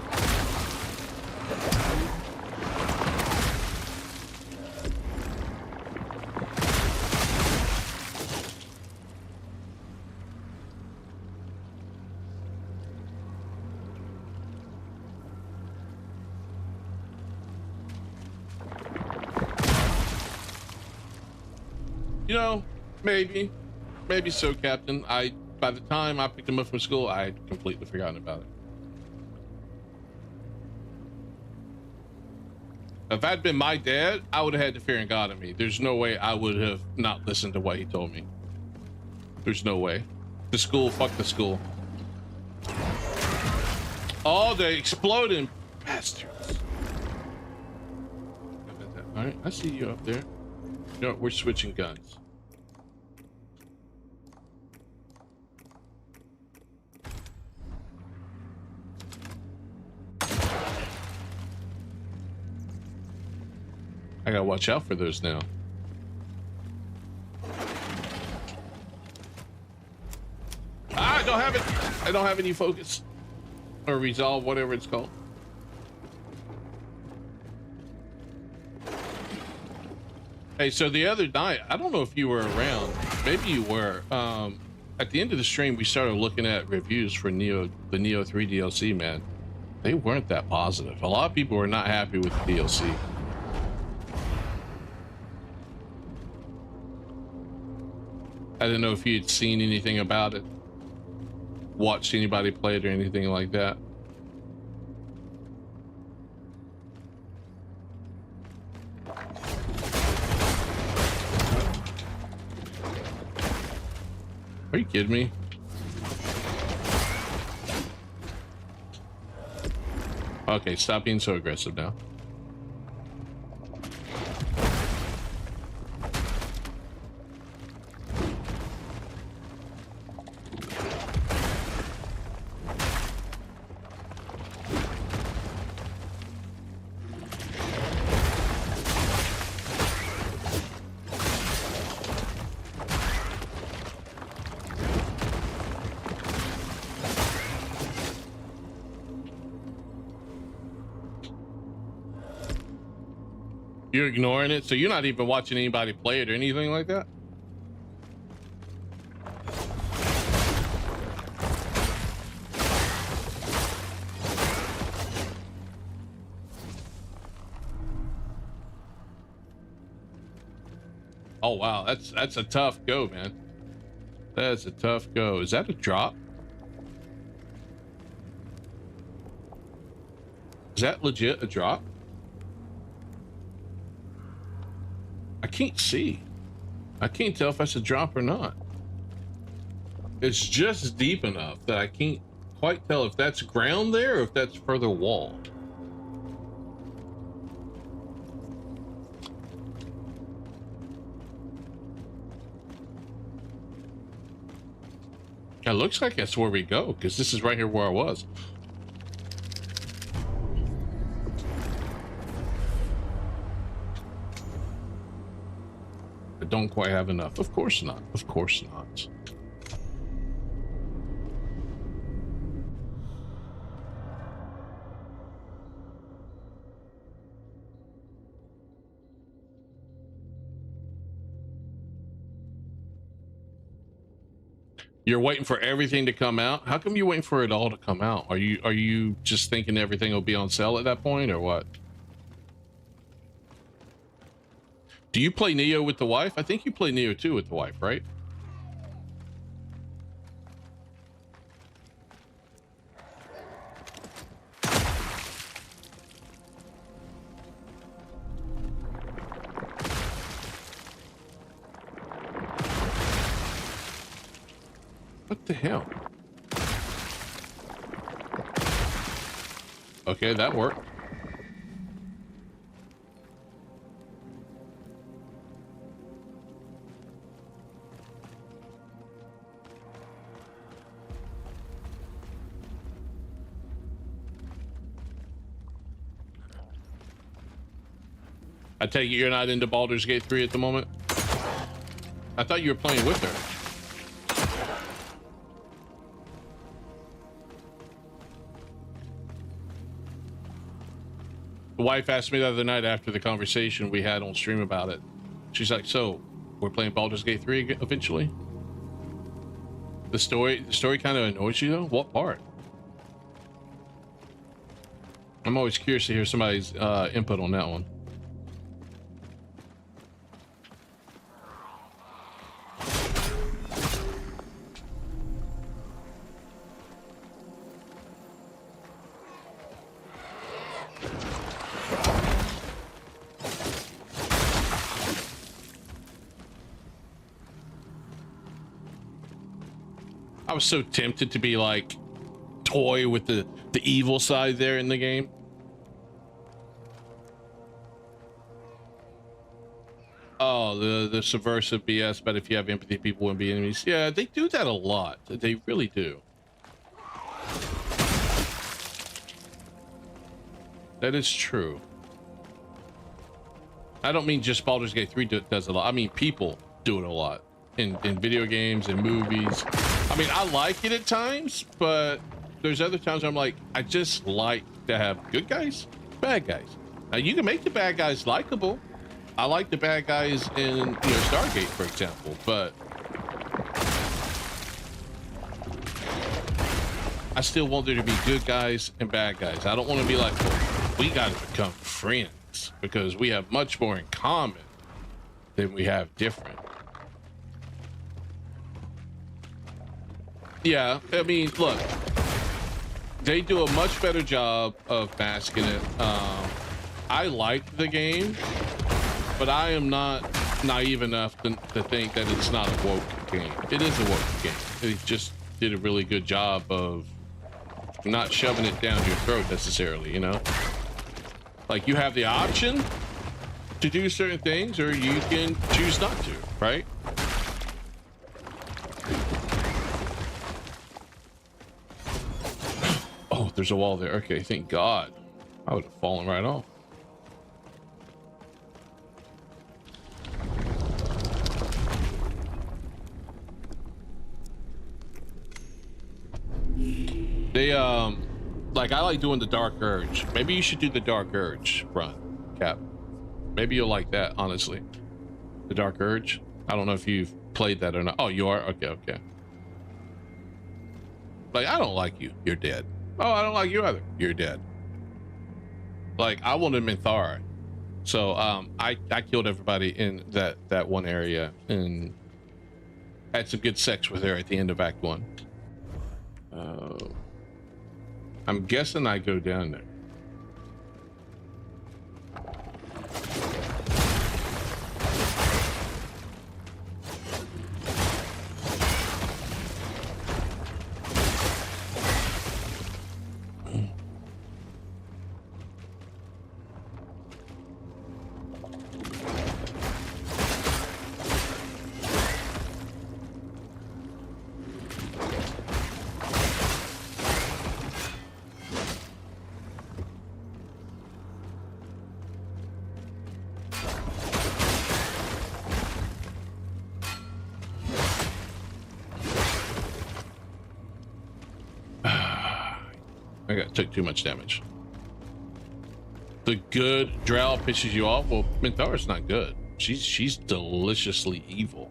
You know, maybe so, Captain. By the time I picked him up from school, I had completely forgotten about it. If I'd been my dad, I would have had the fear and God in me. There's no way I would have not listened to what he told me. There's no way. The school, fuck the school. Oh, they exploding bastards. All right, I see you up there. You know, we're switching guns. I gotta watch out for those now. Ah, I don't have it. I don't have any focus or resolve, whatever it's called. Hey, so the other night, I don't know if you were around. Maybe you were. At the end of the stream, we started looking at reviews for the Nioh 3 DLC, man. They weren't that positive. A lot of people were not happy with the DLC. I didn't know if you had seen anything about it, watched anybody play it or anything like that. Are you kidding me? Okay, stop being so aggressive now. You're ignoring it, so you're not even watching anybody play it or anything like that? Oh wow, that's a tough go, man. That's a tough go. Is that a drop? Is that legit a drop? I can't see. I can't tell if that's a drop or not. It's just deep enough that I can't quite tell if that's ground there or if that's further wall. It looks like that's where we go, because this is right here where I was. I don't quite have enough. Of course not. Of course not. You're waiting for everything to come out? How come you're waiting for it all to come out? Are you just thinking everything will be on sale at that point, or what? Do you play Neo with the wife? I think you play Neo 2 with the wife, right? What the hell? Okay, that worked. I take it you're not into Baldur's Gate 3 at the moment? I thought you were playing with her. The wife asked me the other night after the conversation we had on stream about it. She's like, so we're playing Baldur's Gate 3 eventually? The story kind of annoys you though? What part? I'm always curious to hear somebody's input on that one. I was so tempted to be like toy with the evil side there in the game. Oh, the subversive BS, but if you have empathy, people wouldn't be enemies. Yeah, they do that a lot. They really do. That is true. I don't mean just Baldur's Gate 3 does a lot. I mean people do it a lot in video games and movies. I mean, I like it at times, but there's other times I'm like, I just like to have good guys, bad guys. Now you can make the bad guys likable. I like the bad guys in, Stargate, for example, but I still want there to be good guys and bad guys. I don't want to be like, well, we got to become friends because we have much more in common than we have different. Yeah, I mean, look, they do a much better job of masking it. I liked the game, but I am not naive enough to think that it's not a woke game. It is a woke game. It just did a really good job of not shoving it down your throat necessarily, you know? Like, you have the option to do certain things, or you can choose not to, right? Oh, there's a wall there. Okay, thank God. I would have fallen right off. They, like, I like doing the Dark Urge. Maybe you should do the Dark Urge run, Cap. Maybe you'll like that, honestly. The Dark Urge. I don't know if you've played that or not. Oh, you are? Okay, okay. Like, I don't like you. You're dead. Oh, I don't like you either. You're dead. Like, I wanted Minthara. So, I killed everybody in that one area and had some good sex with her at the end of Act 1. I'm guessing I go down there. Took too much damage. The good drow pisses you off. Well, Minthara's not good. She's deliciously evil.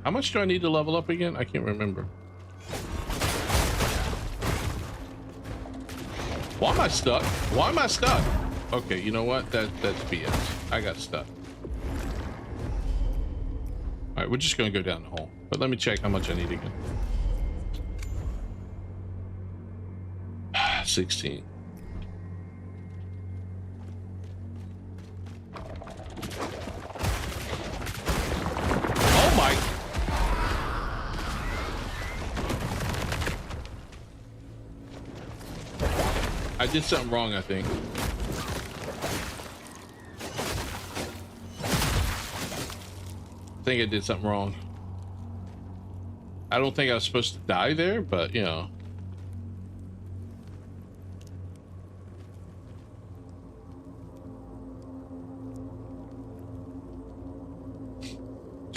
How much do I need to level up again? I can't remember. Why am I stuck? Why am I stuck? Okay, you know what? That's BS. I got stuck. All right, we're just gonna go down the hole. But let me check how much I need again. 16. Oh my! I did something wrong, I think. I think I did something wrong. I don't think I was supposed to die there, but you know.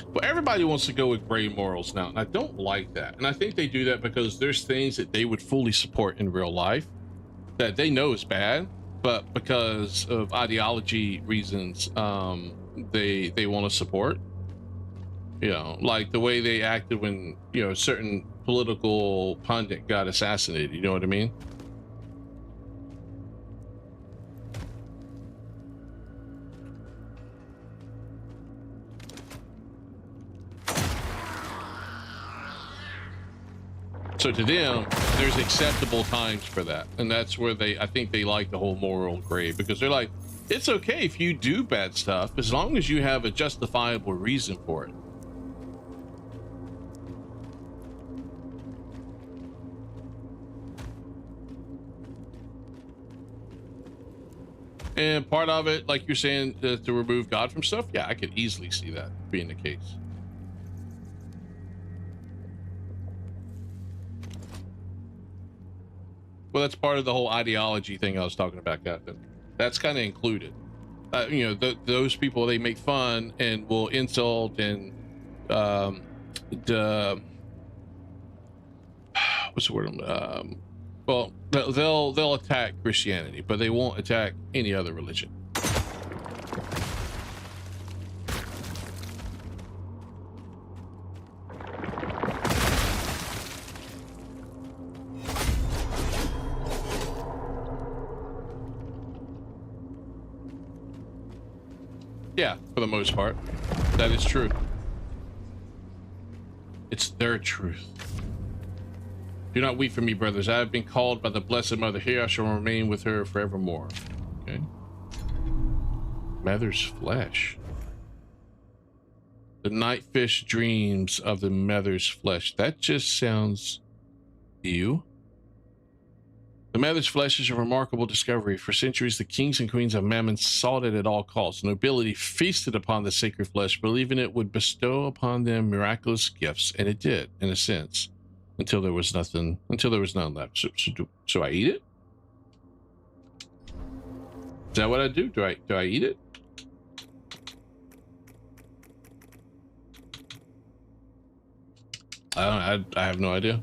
Well, everybody wants to go with gray morals now, and I don't like that. And I think they do that because there's things that they would fully support in real life that they know is bad, but because of ideology reasons, they want to support. You know, like the way they acted when, you know, a certain political pundit got assassinated. You know what I mean? So to them, there's acceptable times for that. And that's where I think they like the whole moral gray, because they're like, it's okay if you do bad stuff as long as you have a justifiable reason for it. And part of it, like you're saying, to remove God from stuff, yeah, I could easily see that being the case. Well, that's part of the whole ideology thing I was talking about, Captain. That's kind of included. You know, those people, they make fun and will insult and what's the word? Well, they'll attack Christianity, but they won't attack any other religion. Yeah, for the most part, that is true. It's their truth. Do not weep for me, brothers. I have been called by the Blessed Mother. Here I shall remain with her forevermore. Okay. Mother's flesh. The nightfish dreams of the mother's flesh. That just sounds ew. The mother's flesh is a remarkable discovery. For centuries, the kings and queens of Mammon sought it at all costs. Nobility feasted upon the sacred flesh, believing it would bestow upon them miraculous gifts, and it did, in a sense, until there was none left. So I eat it? Is that what I do? Do I eat it? I have no idea.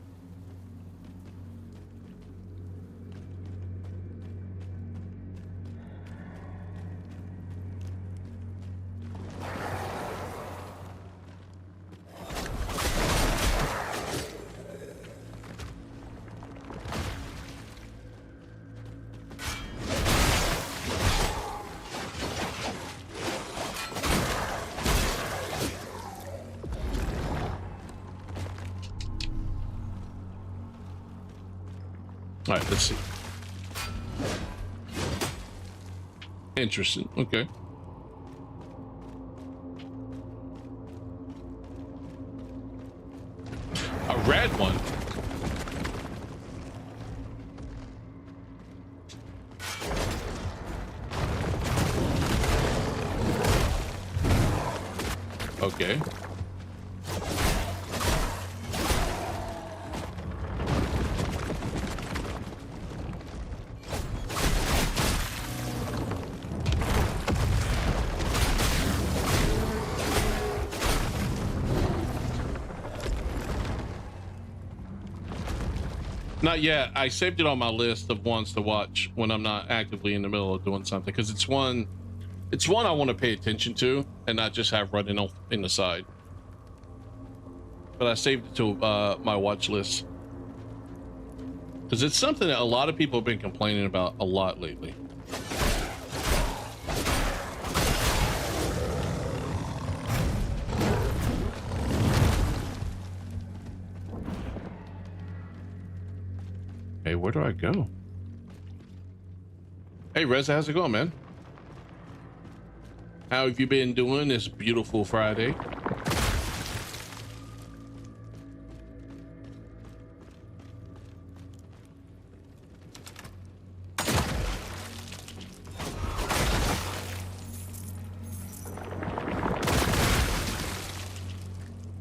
All right, let's see. Interesting. Okay. A red one. Okay. Not yet. I saved it on my list of ones to watch when I'm not actively in the middle of doing something, because it's one I want to pay attention to and not just have running off in the side. But I saved it to my watch list because it's something that a lot of people have been complaining about a lot lately. Hey, where do I go? Hey, Reza, how's it going, man? How have you been doing this beautiful Friday?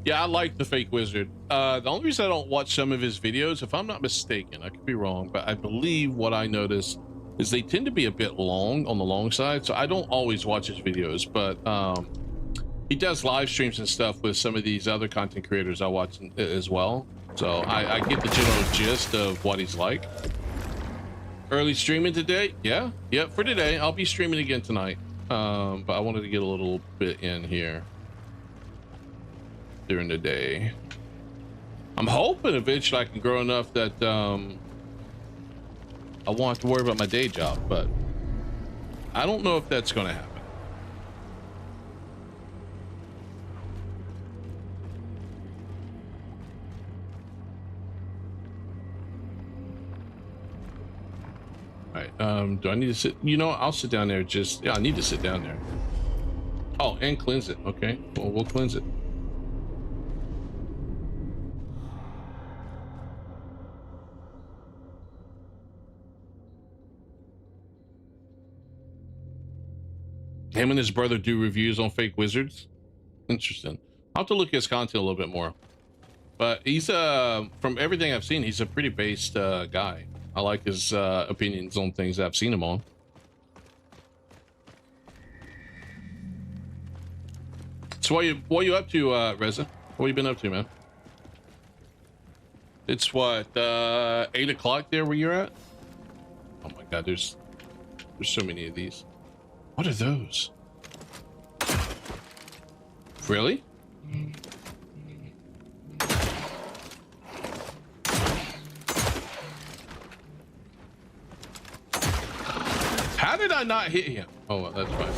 Yeah, I like the fake wizard. The only reason I don't watch some of his videos, if I'm not mistaken, I could be wrong, but I believe what I noticed is they tend to be a bit long on the long side. So I don't always watch his videos, but he does live streams and stuff with some of these other content creators I watch as well. So I get the general gist of what he's like. Early streaming today? Yeah, yep, for today. I'll be streaming again tonight. But I wanted to get a little bit in here during the day. I'm hoping eventually I can grow enough that I won't have to worry about my day job, but I don't know if that's going to happen. All right, do I need to sit? You know, I'll sit down there. Yeah, I need to sit down there. Oh, and cleanse it. Okay, well, we'll cleanse it. Him and his brother do reviews on fake wizards. Interesting. I'll have to look at his content a little bit more. But he's from everything I've seen, he's a pretty based guy. I like his opinions on things I've seen him on. So what you up to, Reza? What you been up to, man? It's what 8 o'clock there where you're at? Oh my god, there's so many of these. What are those? Really? How did I not hit him? Oh, well, that's fine.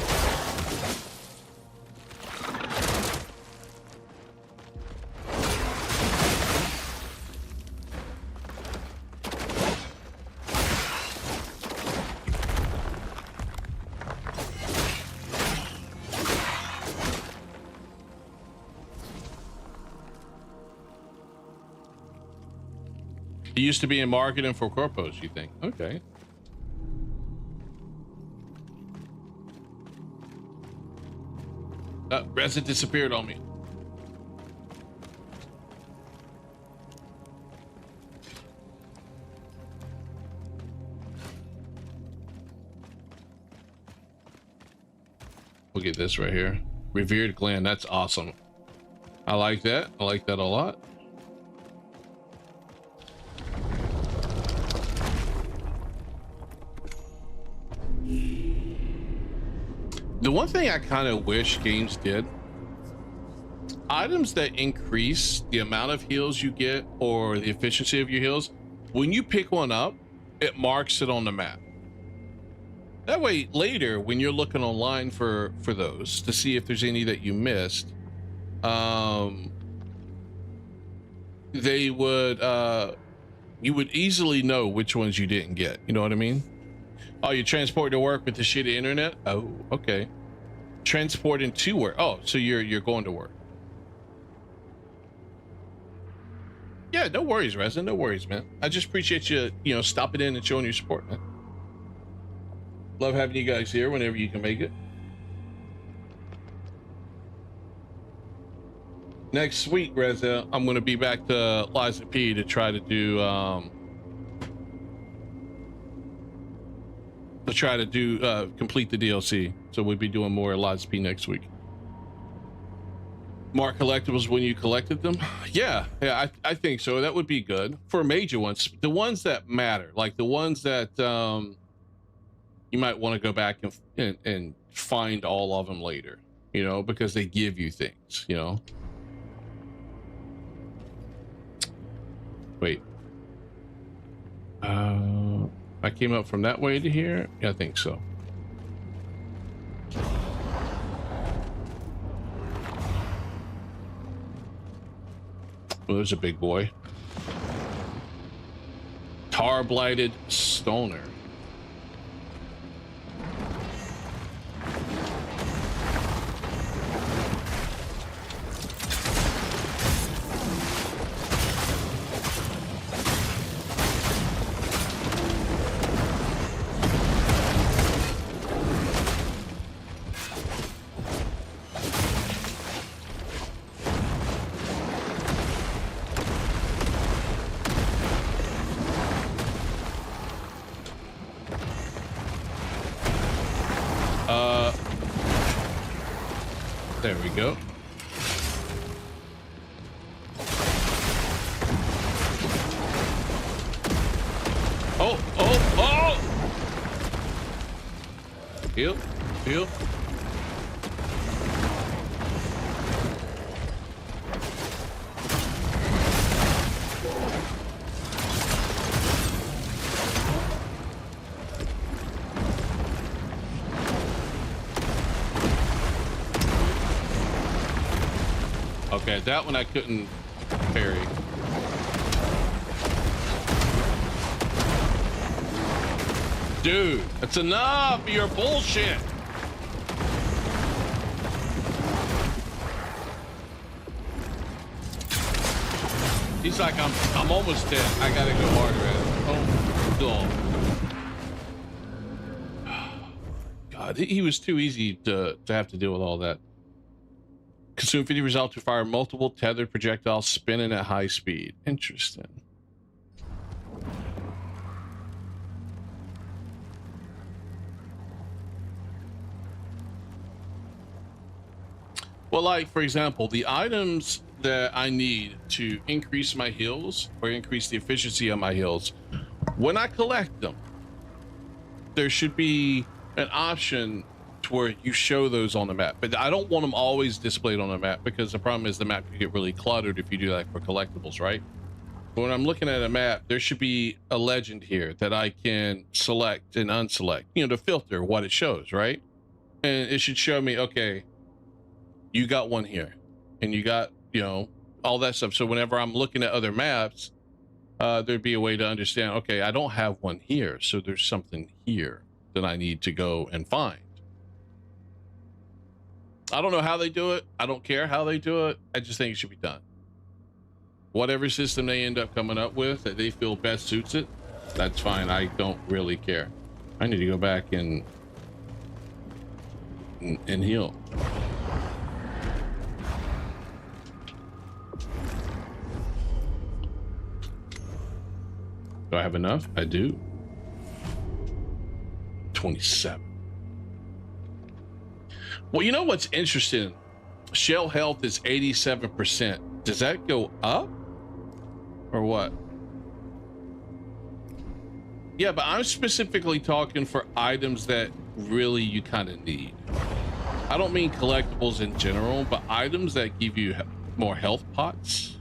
He used to be in marketing for Corpos, you think? Okay. Resin disappeared on me. Look at this right here. Revered gland. That's awesome. I like that. I like that a lot. The one thing I kind of wish games did, items that increase the amount of heals you get or the efficiency of your heals, when you pick one up, it marks it on the map. That way later when you're looking online for those to see if there's any that you missed, they would you would easily know which ones you didn't get. You know what I mean? Oh, you transport to work with the shitty internet? Oh, okay. Transporting to work. Oh, so you're going to work. Yeah, no worries, Resin. No worries, man. I just appreciate you, stopping in and showing your support, man. Love having you guys here whenever you can make it. Next week, Reza, I'm going to be back to Liza P to try to do complete the DLC. So we'll be doing more Liza P next week. Mark collectibles when you collected them. Yeah, I think so. That would be good for major ones, the ones that matter, like the ones that you might want to go back and find all of them later, because they give you things, Wait. I came up from that way to here? Yeah, I think so. Well, there's a big boy. Tar blighted stoner. There we go. Oh! Heal. Okay, that one I couldn't parry. Dude, that's enough of your bullshit. He's like, I'm almost dead. I gotta go harder at it. Oh, God, he was too easy to have to deal with all that. Consume 50 resolve to fire multiple tethered projectiles spinning at high speed. Interesting. Well, like, for example, the items that I need to increase my heals or increase the efficiency of my heals, when I collect them, there should be an option to where you show those on the map. But I don't want them always displayed on the map, because the problem is the map can get really cluttered if you do that for collectibles, right? But when I'm looking at a map, there should be a legend here that I can select and unselect, to filter what it shows, right? And it should show me, okay, you got one here and you got, all that stuff. So whenever I'm looking at other maps, there'd be a way to understand, okay, I don't have one here, so there's something here that I need to go and find. I don't know how they do it. I don't care how they do it. I just think it should be done. whatever system they end up coming up with that they feel best suits it, that's fine. I don't really care. I need to go back and heal. Do I have enough? I do. 27. Well, you know what's interesting? Shell health is 87%. Does that go up or what? Yeah, but I'm specifically talking for items that really you kind of need. I don't mean collectibles in general, but items that give you more health pots,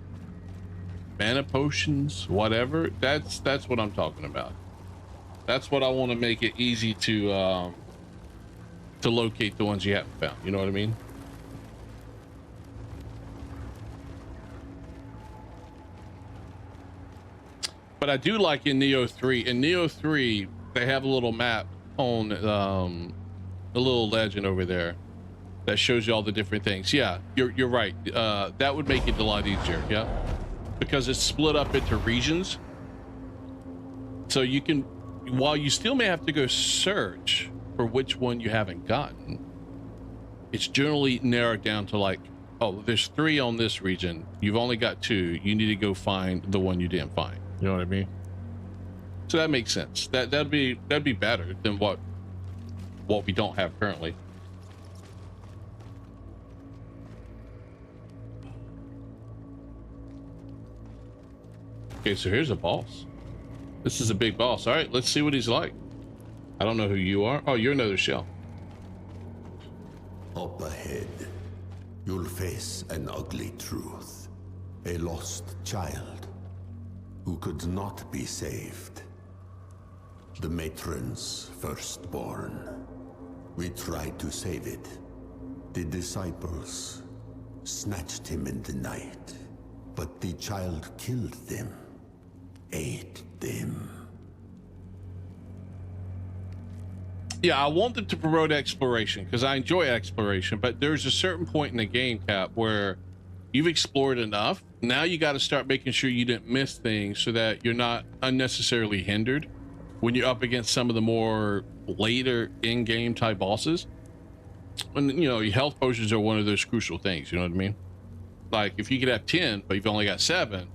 mana potions, whatever. That's what I'm talking about. That's what I want to make it easy to locate the ones you haven't found. You know what I mean? But I do like in Neo 3. In Neo 3, they have a little map on a little legend over there that shows you all the different things. Yeah, you're right. That would make it a lot easier. Yeah, because it's split up into regions. So you can, while you still may have to go search for which one you haven't gotten, it's generally narrowed down to like, oh, there's 3 on this region. You've only got 2. You need to go find the one you didn't find. You know what I mean? So that makes sense. That'd be better than what we don't have currently. Okay, so here's a boss. This is a big boss. All right, let's see what he's like. I don't know who you are. Oh, you're another shell. Up ahead, you'll face an ugly truth. A lost child who could not be saved. The matron's firstborn. We tried to save it. The disciples snatched him in the night, but the child killed them, ate them. Yeah, I want them to promote exploration because I enjoy exploration, but there's a certain point in the game, Cap, where you've explored enough. Now you got to start making sure you didn't miss things so that you're not unnecessarily hindered when you're up against some of the more later in-game type bosses. And you know, your health potions are one of those crucial things. You know what I mean? Like if you could have 10, but you've only got 7,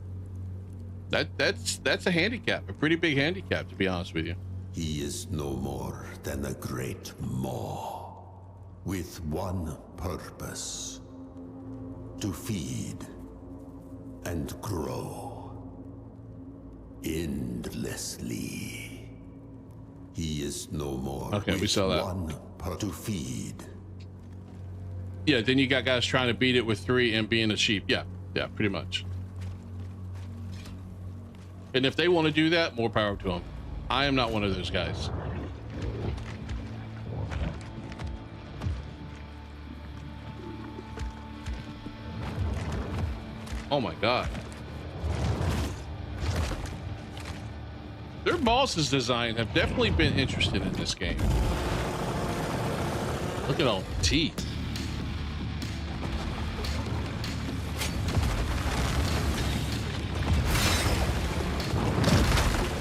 that's a handicap, a pretty big handicap, to be honest with you. He is no more than a great maw with one purpose: to feed and grow endlessly. He is no more. Okay, we saw that. One to feed. Yeah, then you got guys trying to beat it with 3 and being a sheep. Yeah, pretty much. And if they want to do that, more power to them. I am not one of those guys. Oh my god. Their bosses design have definitely been interested in this game. Look at all the teeth.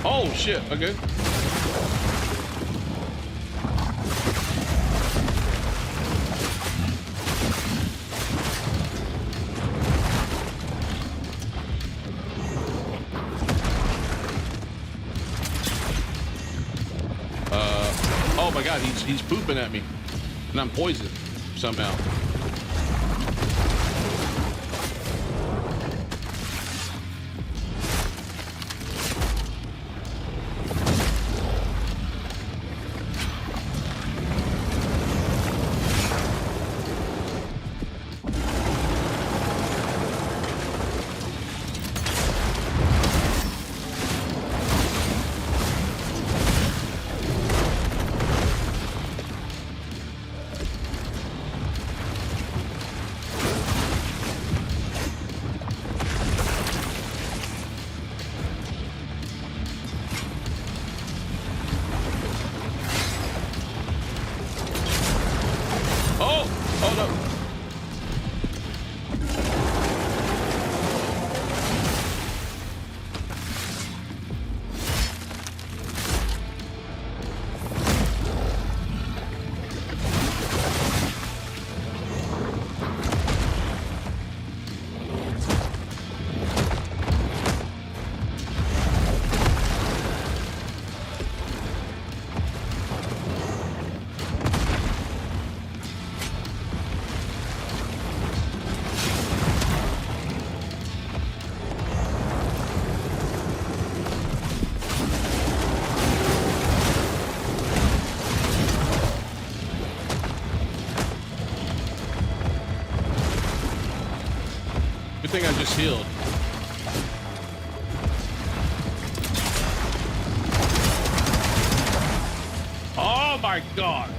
Oh shit, okay. Oh my god, he's pooping at me. And I'm poisoned somehow. Good thing I just healed. Oh my god.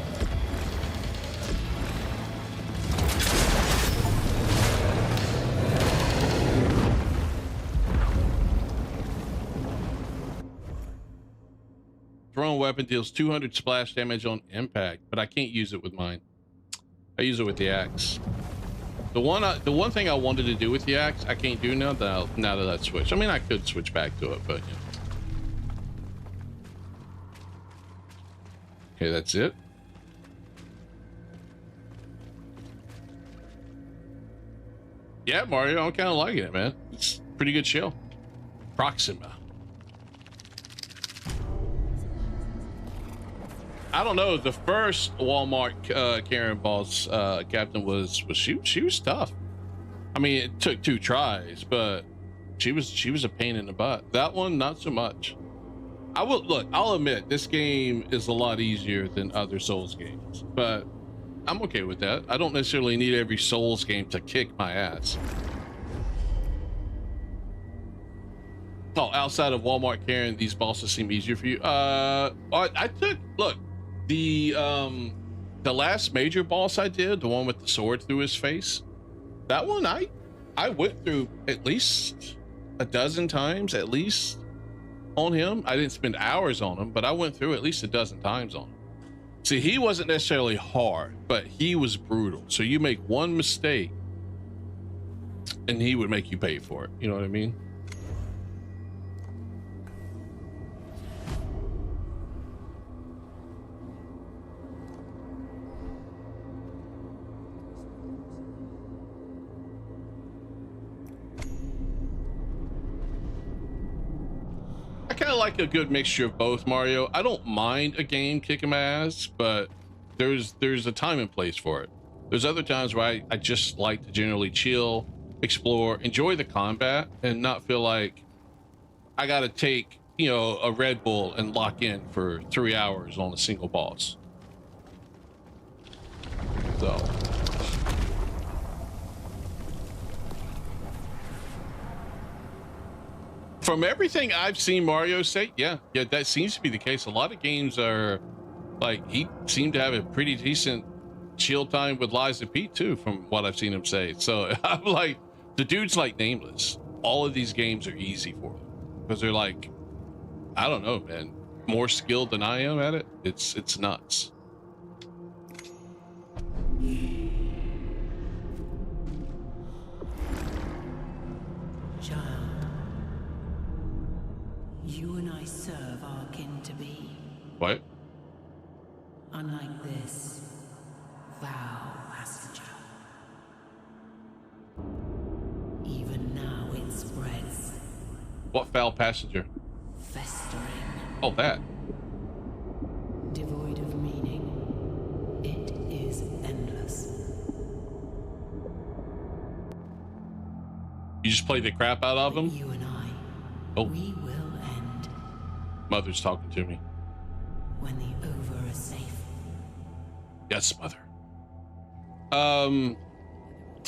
Thrown weapon deals 200 splash damage on impact, but I can't use it with mine. I use it with the axe. The one thing I wanted to do with the axe, I can't do now that I switched. I mean, I could switch back to it, but yeah. Okay, that's it. Yeah, Mario, I'm kind of liking it, man. It's pretty good show. Proxima. I don't know. The first Walmart Karen boss captain was she was tough. I mean, it took 2 tries, but she was a pain in the butt. That one, not so much. I'll admit this game is a lot easier than other Souls games, but I'm okay with that. I don't necessarily need every Souls game to kick my ass. Oh, outside of Walmart Karen, these bosses seem easier for you. The last major boss I did, the one with the sword through his face, that one I went through at least a dozen times at least on him. I didn't spend hours on him, but I went through at least a dozen times on him. See, he wasn't necessarily hard, but he was brutal. So you make one mistake and he would make you pay for it. You know what I mean? I kind of like a good mixture of both, Mario. I don't mind a game kicking my ass, but there's a time and place for it. There's other times where I just like to generally chill, explore, enjoy the combat, and not feel like I gotta take, you know, a Red Bull and lock in for 3 hours on a single boss. So from everything I've seen Mario say, yeah, that seems to be the case. A lot of games are like, he seemed to have a pretty decent chill time with Liza P too, from what I've seen him say. So I'm like, the dude's like Nameless. All of these games are easy for him because they're like, I don't know, man, more skilled than I am at it. It's nuts. You and I serve our kin to be. What? Unlike this foul passenger. Even now it spreads. What foul passenger? Festering. Oh, that. Devoid of meaning. It is endless. You just play the crap out of him? You and I, Oh. we will end Mother's talking to me. when the over is safe. Yes, Mother.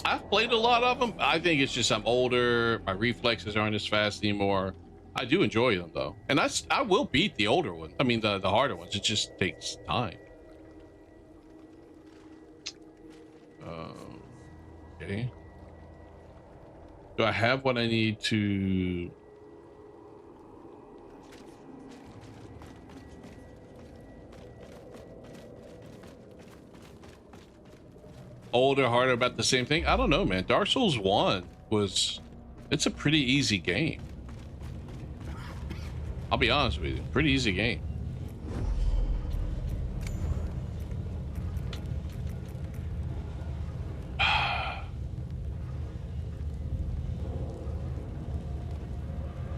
I've played a lot of them. I think it's just I'm older. My reflexes aren't as fast anymore. I do enjoy them though, and I will beat the older ones. I mean the harder ones. It just takes time. Okay. Do I have what I need to? Older, harder, about the same thing? I don't know, man. Dark Souls 1 it's a pretty easy game. I'll be honest with you, pretty easy game.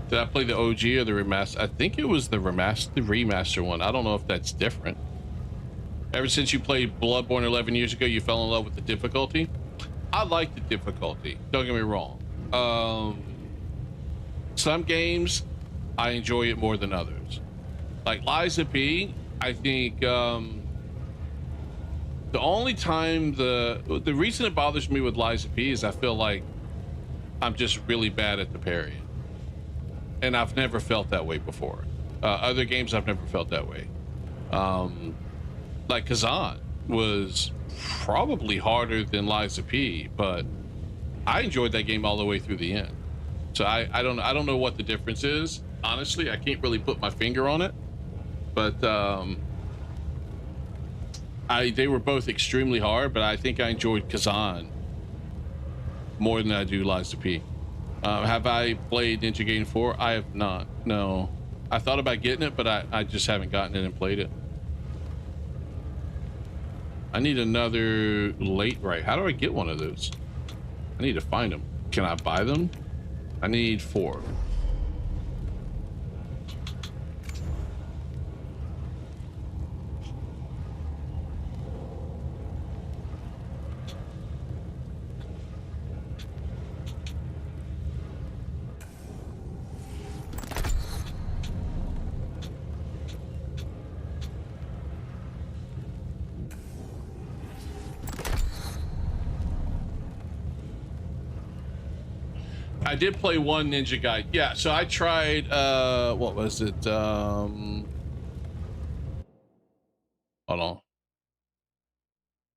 Did I play the OG or the remaster? I think it was the remaster one. I don't know if that's different. Ever since you played Bloodborne 11 years ago, you fell in love with the difficulty? I like the difficulty, don't get me wrong. Some games, I enjoy it more than others. Like Liza P, I think the only time the reason it bothers me with Liza P is I feel like I'm just really bad at the parrying. And I've never felt that way before. Other games, I've never felt that way. Like Kazan was probably harder than Lies of P, but I enjoyed that game all the way through the end. So I don't know what the difference is. Honestly, I can't really put my finger on it, but they were both extremely hard, but I think I enjoyed Kazan more than I do Lies of P. Have I played Ninja Gaiden 4? I have not. No. I thought about getting it, but I just haven't gotten it and played it. I need another late right. How do I get one of those? I need to find them. Can I buy them? I need 4. I did play one Ninja Gaiden. Yeah, so I tried what was it? Hold on.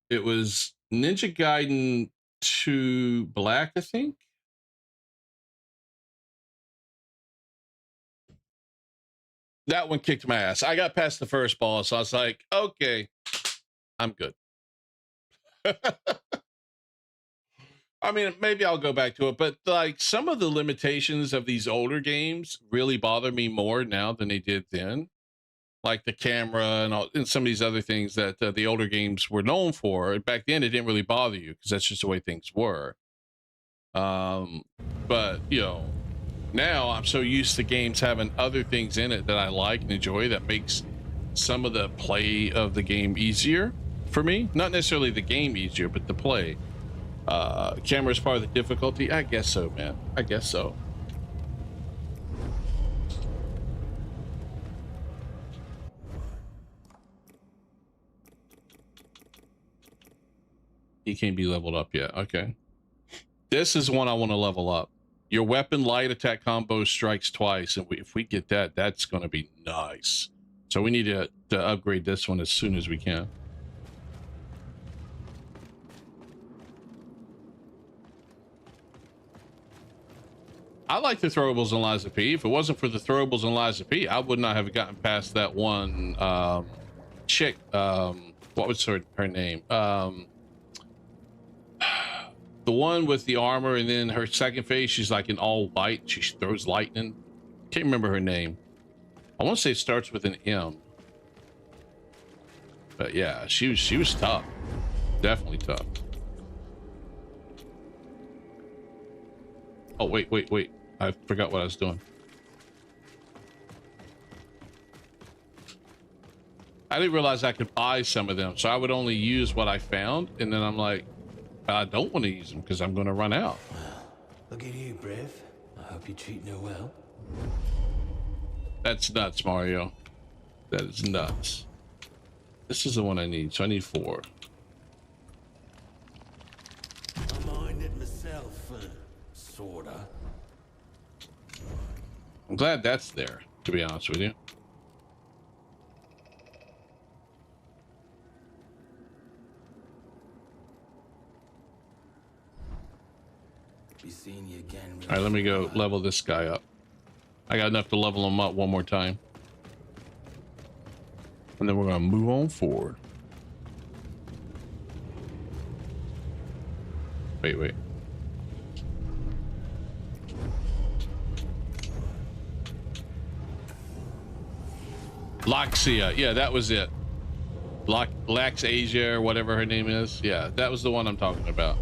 It was Ninja Gaiden 2 Black, I think. That one kicked my ass. I got past the first boss, so I was like, okay, I'm good. I mean, maybe I'll go back to it, but like some of the limitations of these older games really bother me more now than they did then. Like the camera and some of these other things that the older games were known for. Back then, it didn't really bother you because that's just the way things were. But, you know, now I'm so used to games having other things in it that I like and enjoy that makes some of the play of the game easier for me. Not necessarily the game easier, but the play. Camera is part of the difficulty. I guess so, man. I guess so. He can't be leveled up yet. Okay. This is one I want to level up. Your weapon light attack combo strikes twice, and if we get that, that's going to be nice. So we need to upgrade this one as soon as we can. I like the throwables in Lies of P. If it wasn't for the throwables in Lies of P, I would not have gotten past that one chick. What was her name? The one with the armor, and then her second phase, she's like in all white. She throws lightning. Can't remember her name. I want to say it starts with an M. But yeah, she was tough. Definitely tough. Oh, wait. I forgot what I was doing. I didn't realize I could buy some of them, so I would only use what I found, and then I'm like, I don't want to use them because I'm going to run out. Look at you, Briv. I hope you're treating her well. That's nuts, Mario. That is nuts. This is the one I need, so I need 4. I mind it myself, sorta. I'm glad that's there, to be honest with you. Be seeing you again. All right, let me go level this guy up. I got enough to level him up one more time. And then we're going to move on forward. Wait. Laxia. Yeah, that was it. Laxasia or whatever her name is. Yeah, that was the one I'm talking about.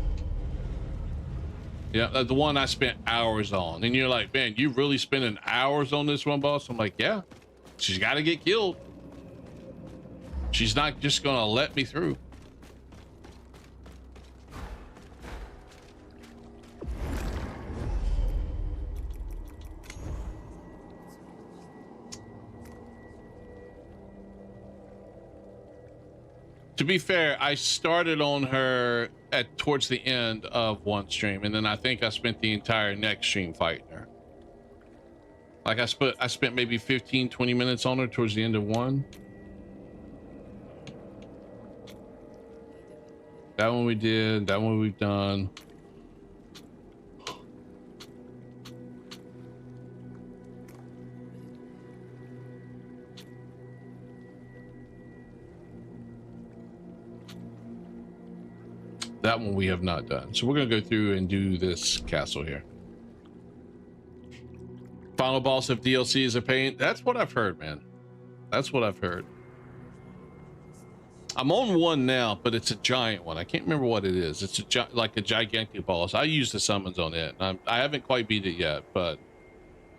Yeah, the one I spent hours on. And you're like, man, you really spending hours on this one, boss? I'm like, yeah. She's got to get killed. She's not just going to let me through. To be fair, I started on her towards the end of one stream, and then I think I spent the entire next stream fighting her. Like I spent maybe 15, 20 minutes on her towards the end of one. That one we did, that one we've done. That one we have not done. So we're gonna go through and do this castle here. Final boss of DLC is a pain. That's what I've heard, man. That's what I've heard. I'm on one now, but it's a giant one. I can't remember what it is. It's like a gigantic boss. I use the summons on it. I haven't quite beat it yet, but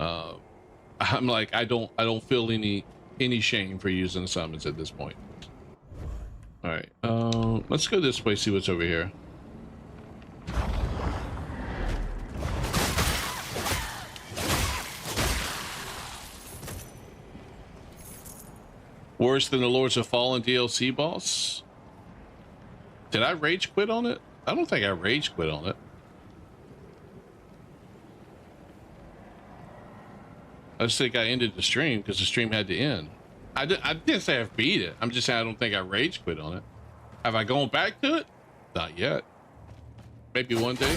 I'm like, I don't feel any shame for using the summons at this point. All right, let's go this way, see what's over here. Worse than the Lords of Fallen DLC boss? Did I rage quit on it? I don't think I rage quit on it. I just think I ended the stream because the stream had to end. I didn't say I've beat it. I'm just saying I don't think I rage quit on it. Have I gone back to it? Not yet. Maybe one day.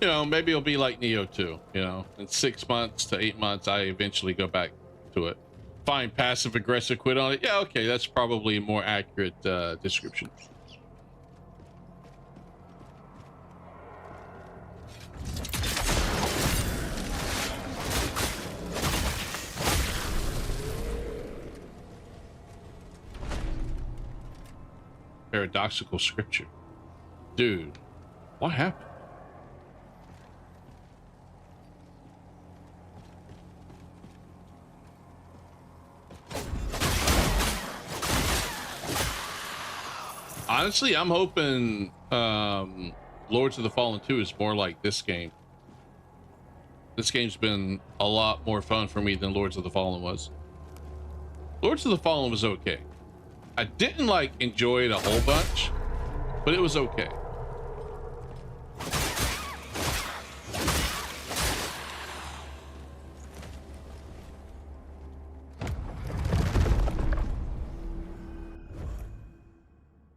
You know, maybe it'll be like Neo 2, you know, in 6 months to 8 months, I eventually go back to it. Find passive aggressive quit on it. Yeah, okay, that's probably a more accurate description. Paradoxical scripture. Dude, what happened? Honestly, I'm hoping Lords of the Fallen 2 is more like this game. This game's been a lot more fun for me than Lords of the Fallen was. Lords of the Fallen was okay. I didn't like enjoy it a whole bunch, but it was okay.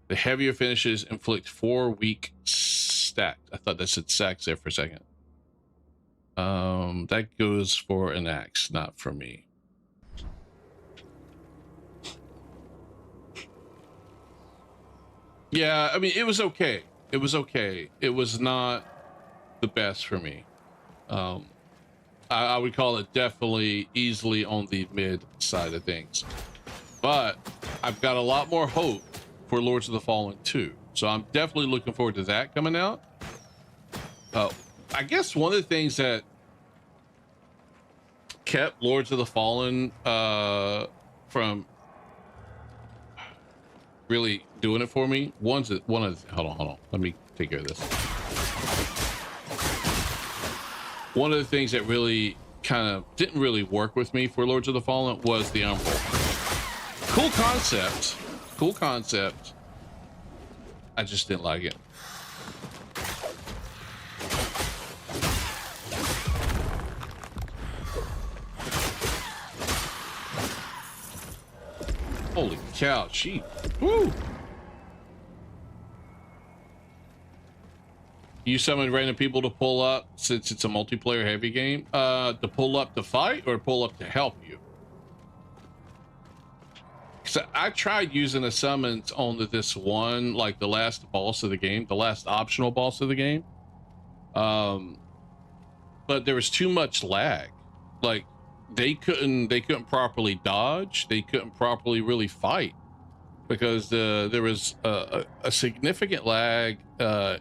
The heavier finishes inflict 4 weak stacked. I thought that said sacks there for a second. That goes for an axe, not for me. Yeah, I mean, it was okay. It was okay. It was not the best for me. I would call it definitely easily on the mid side of things. But I've got a lot more hope for Lords of the Fallen 2. So I'm definitely looking forward to that coming out. I guess one of the things that kept Lords of the Fallen from really doing it for me, hold on, let me take care of this. One of the things that really kind of didn't really work with me for Lords of the Fallen was the Umbral. Cool concept. I just didn't like it. Holy cow, woo! You summon random people to pull up since it's a multiplayer heavy game? To pull up to fight or pull up to help you? So I tried using the summons on this one, like the last boss of the game, the last optional boss of the game. But there was too much lag. Like they couldn't properly dodge. They couldn't properly really fight because there was a significant lag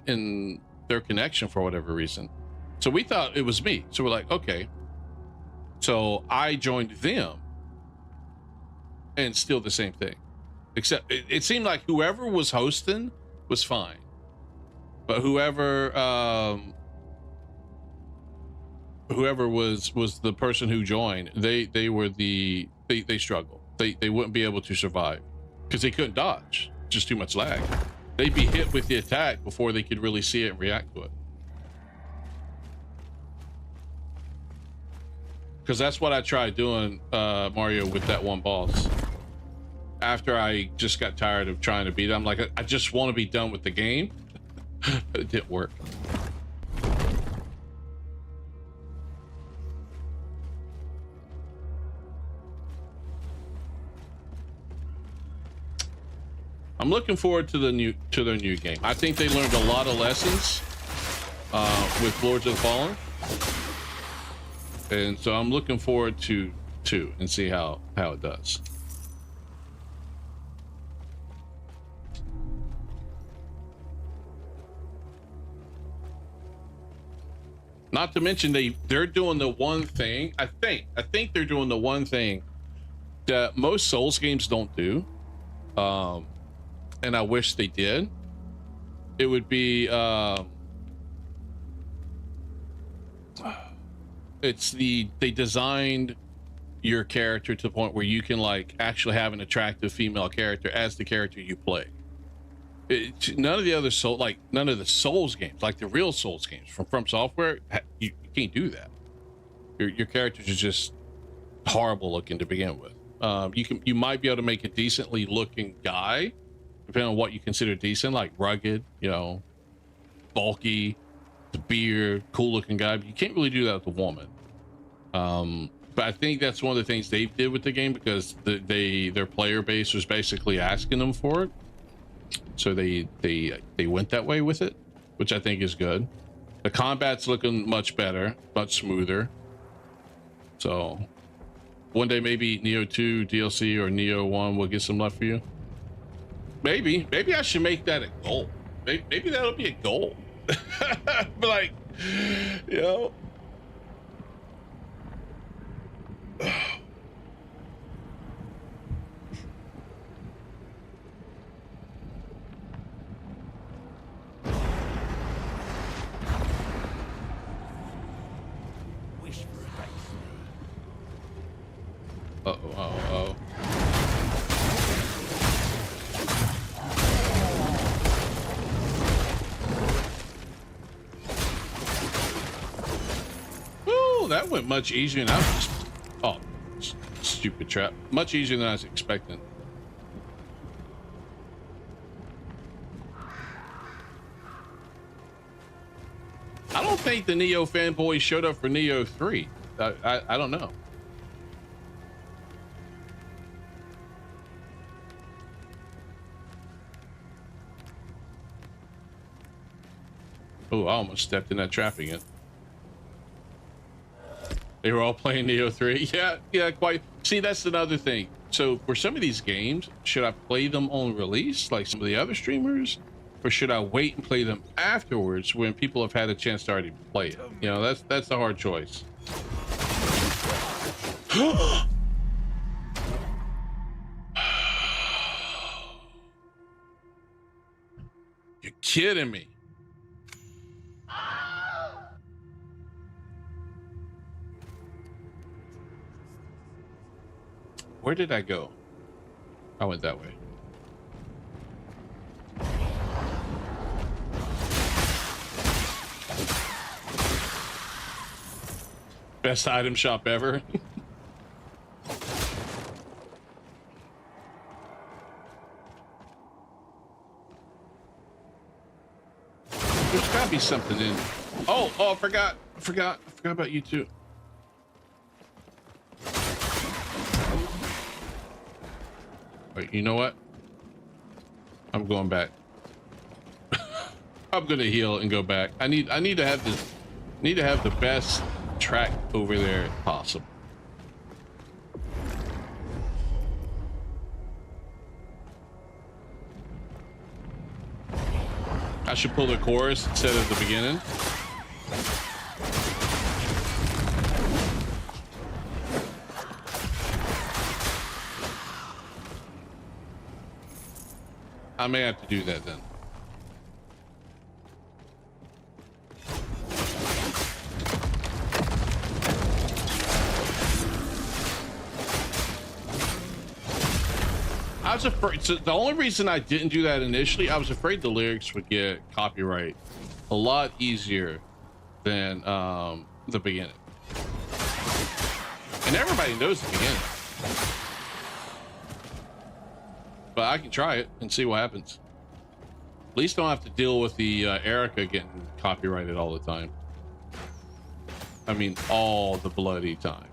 in their connection for whatever reason. So we thought it was me. So we're like, okay. So I joined them. And still the same thing. Except it seemed like whoever was hosting was fine, but whoever was the person who joined, they struggled. They wouldn't be able to survive because they couldn't dodge. Just too much lag. They'd be hit with the attack before they could really see it and react to it. Because that's what I tried doing, Mario, with that one boss. After I just got tired of trying to beat it, I'm like, I just want to be done with the game. But it didn't work. I'm looking forward to their new game. I think they learned a lot of lessons with Lords of the Fallen. And so I'm looking forward to 2 and see how it does. Not to mention they're doing the one thing, I think they're doing the one thing that most Souls games don't do. And I wish they did. It would be they designed your character to the point where you can like actually have an attractive female character as the character you play. None of the other none of the Souls games, like the real Souls games from Software, you can't do that. Your characters are just horrible looking to begin with. You might be able to make a decently looking guy, depending on what you consider decent, like rugged, bulky, the beard, cool looking guy. But you can't really do that with a woman. But I think that's one of the things they did with the game, because their player base was basically asking them for it. So they went that way with it, which I think is good. The combat's looking much better, much smoother. So one day maybe Neo 2 DLC or Neo 1 will get some love for you. Maybe I should make that a goal. Maybe that'll be a goal. But like, Uh-oh. Ooh, that went much easier than I was. Oh, stupid trap. Much easier than I was expecting. I don't think the Neo fanboys showed up for Neo 3. I don't know. Oh, I almost stepped in that trap again. They were all playing Neo 3. Yeah, quite. See, that's another thing. So for some of these games, should I play them on release like some of the other streamers? Or should I wait and play them afterwards when people have had a chance to already play it? That's the hard choice. You're kidding me. Where did I go? I went that way. Best item shop ever. There's gotta be something in. Oh, I forgot about you too. Wait, you know what? I'm going back. I'm gonna heal and go back. I need to have this. Need to have the best track over there possible. I should pull the chorus instead of the beginning. I may have to do that then. I was afraid. So the only reason I didn't do that initially, I was afraid the lyrics would get copyright a lot easier than the beginning. And everybody knows the beginning. But I can try it and see what happens. At least I don't have to deal with the Erica getting copyrighted all the time. I mean, all the bloody time.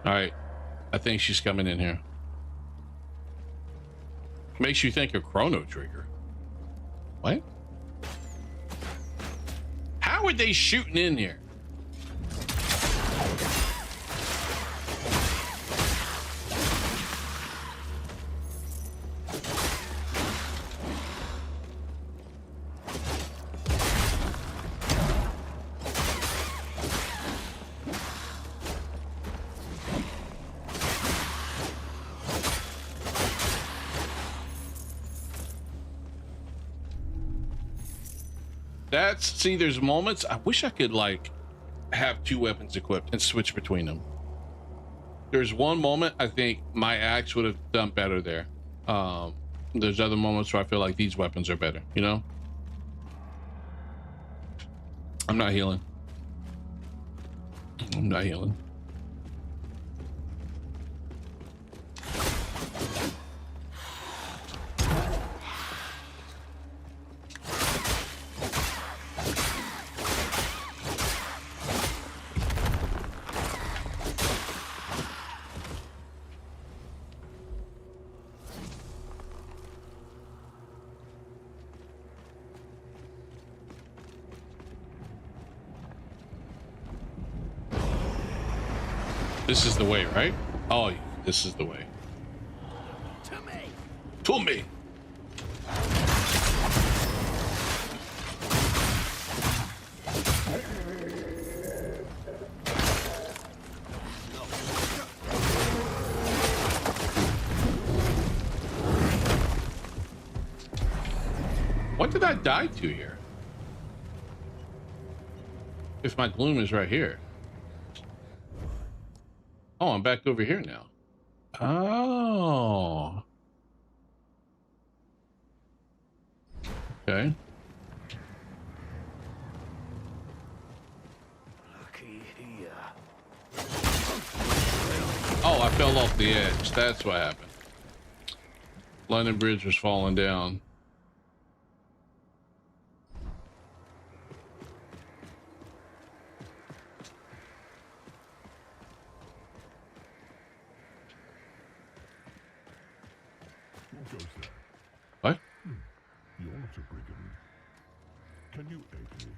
All right, I think she's coming in here. Makes you think of Chrono Trigger. What? How are they shooting in here? See, there's moments I wish I could like have two weapons equipped and switch between them. There's one moment I think my axe would have done better there. There's other moments where I feel like these weapons are better, you know? I'm not healing. I'm not healing. This is the way, right? Oh, this is the way. To me. To me. What did I die to here? If my gloom is right here. Oh, I'm back over here now. Oh. Okay. Lucky here. Oh, I fell off the edge. That's what happened. London Bridge was falling down. What? You're not a brigand. Can you aid me?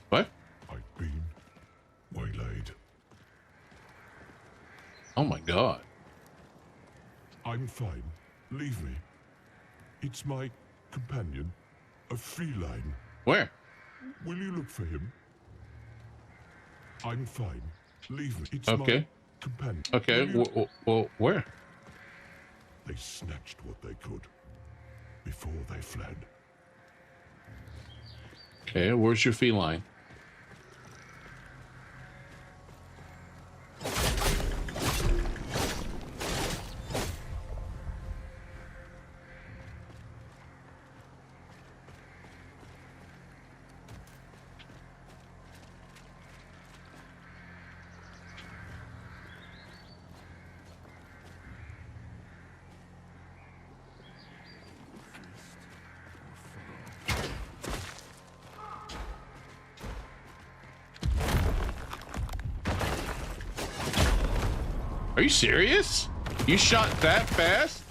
What? I've been waylaid. Oh my god. I'm fine. Leave me. It's my companion, a feline. Where? Will you look for him? I'm fine. Leave me. It's Okay. my companion. Okay, Will you- well, where? They snatched what they could before they fled. Okay, where's your feline? Are you serious? You shot that fast?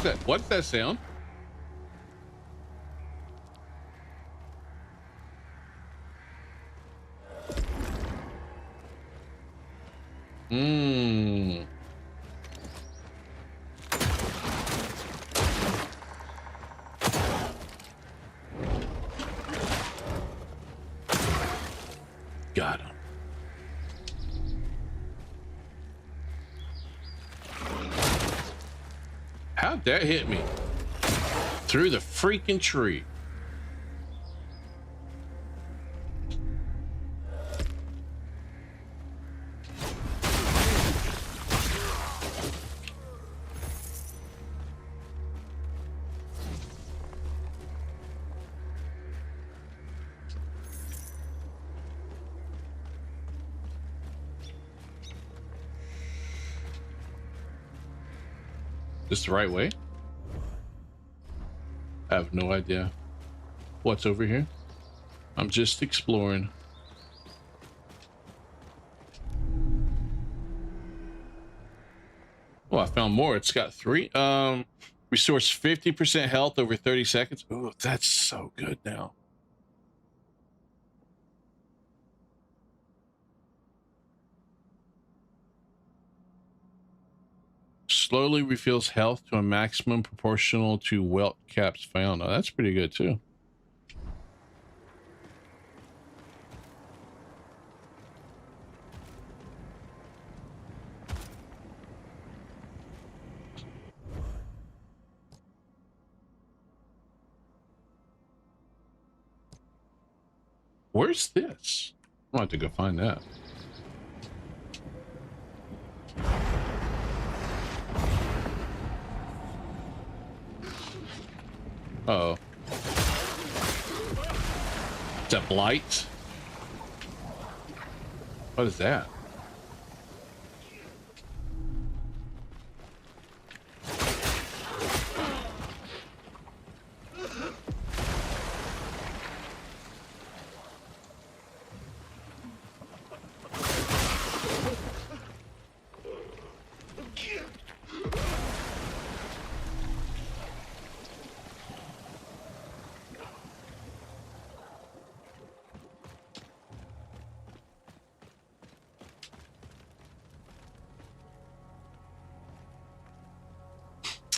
that? What's that sound? Mmm. Got him. How'd that hit me? Through the freaking tree. This the right way? I have no idea what's over here. I'm just exploring. Oh, I found more. It's got 3. Restores 50% health over 30 seconds. Oh, that's so good now. Slowly refills health to a maximum proportional to welt caps found. Oh, that's pretty good too. Where's this? I'm going to have to go find that. Uh-oh. Is that blight? What is that?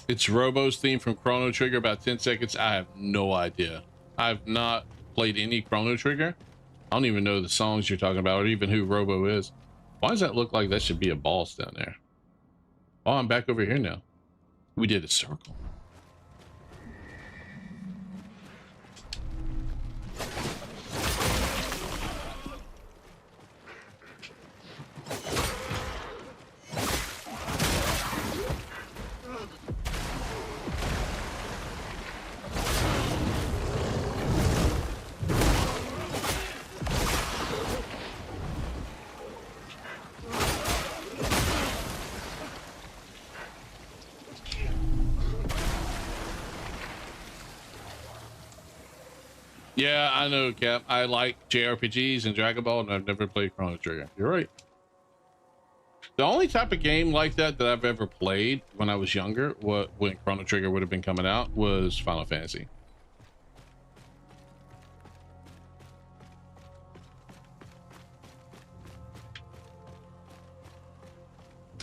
It's Robo's theme from Chrono Trigger, about 10 seconds. I have no idea. I've not played any Chrono Trigger. I don't even know the songs you're talking about or even who Robo is. Why does that look like that should be a boss down there? Oh, I'm back over here now. We did a circle. Yeah, I know, Cap. I like JRPGs and Dragon Ball, and I've never played Chrono Trigger. You're right. The only type of game like that that I've ever played when I was younger, when Chrono Trigger would have been coming out, was Final Fantasy.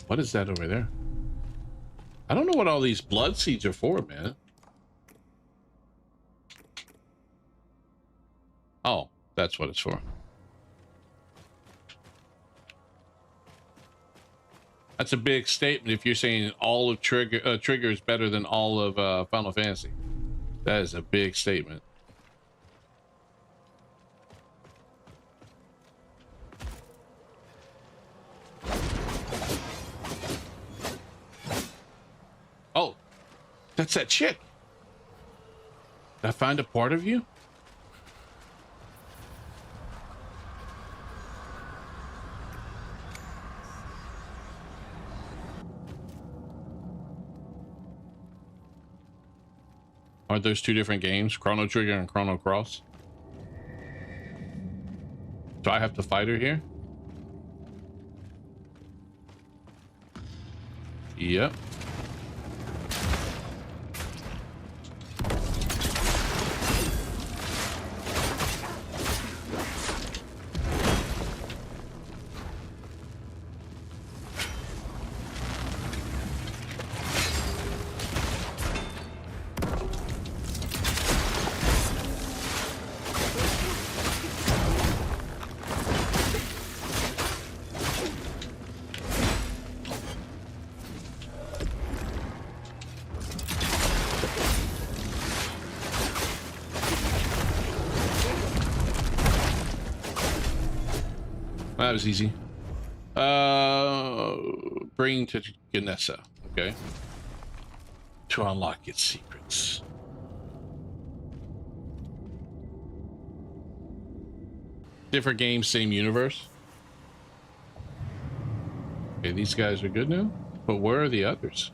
What is that over there? I don't know what all these blood seeds are for, man. Oh, that's what it's for. That's a big statement if you're saying all of Trigger is better than all of Final Fantasy. That is a big statement. Oh, that's that chick. Did I find a part of you? Aren't those two different games? Chrono Trigger and Chrono Cross? Do I have to fight her here? Yep. was easy. Bring to Ganessa. Okay. To unlock its secrets. Different games, same universe. Okay, these guys are good now. But where are the others?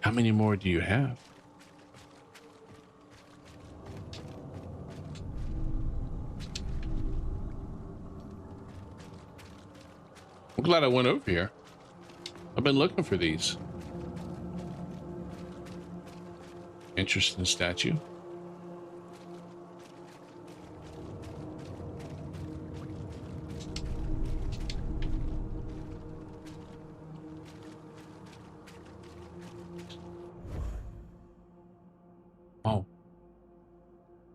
How many more do you have? I'm glad I went over here. I've been looking for these. Interesting statue. Oh.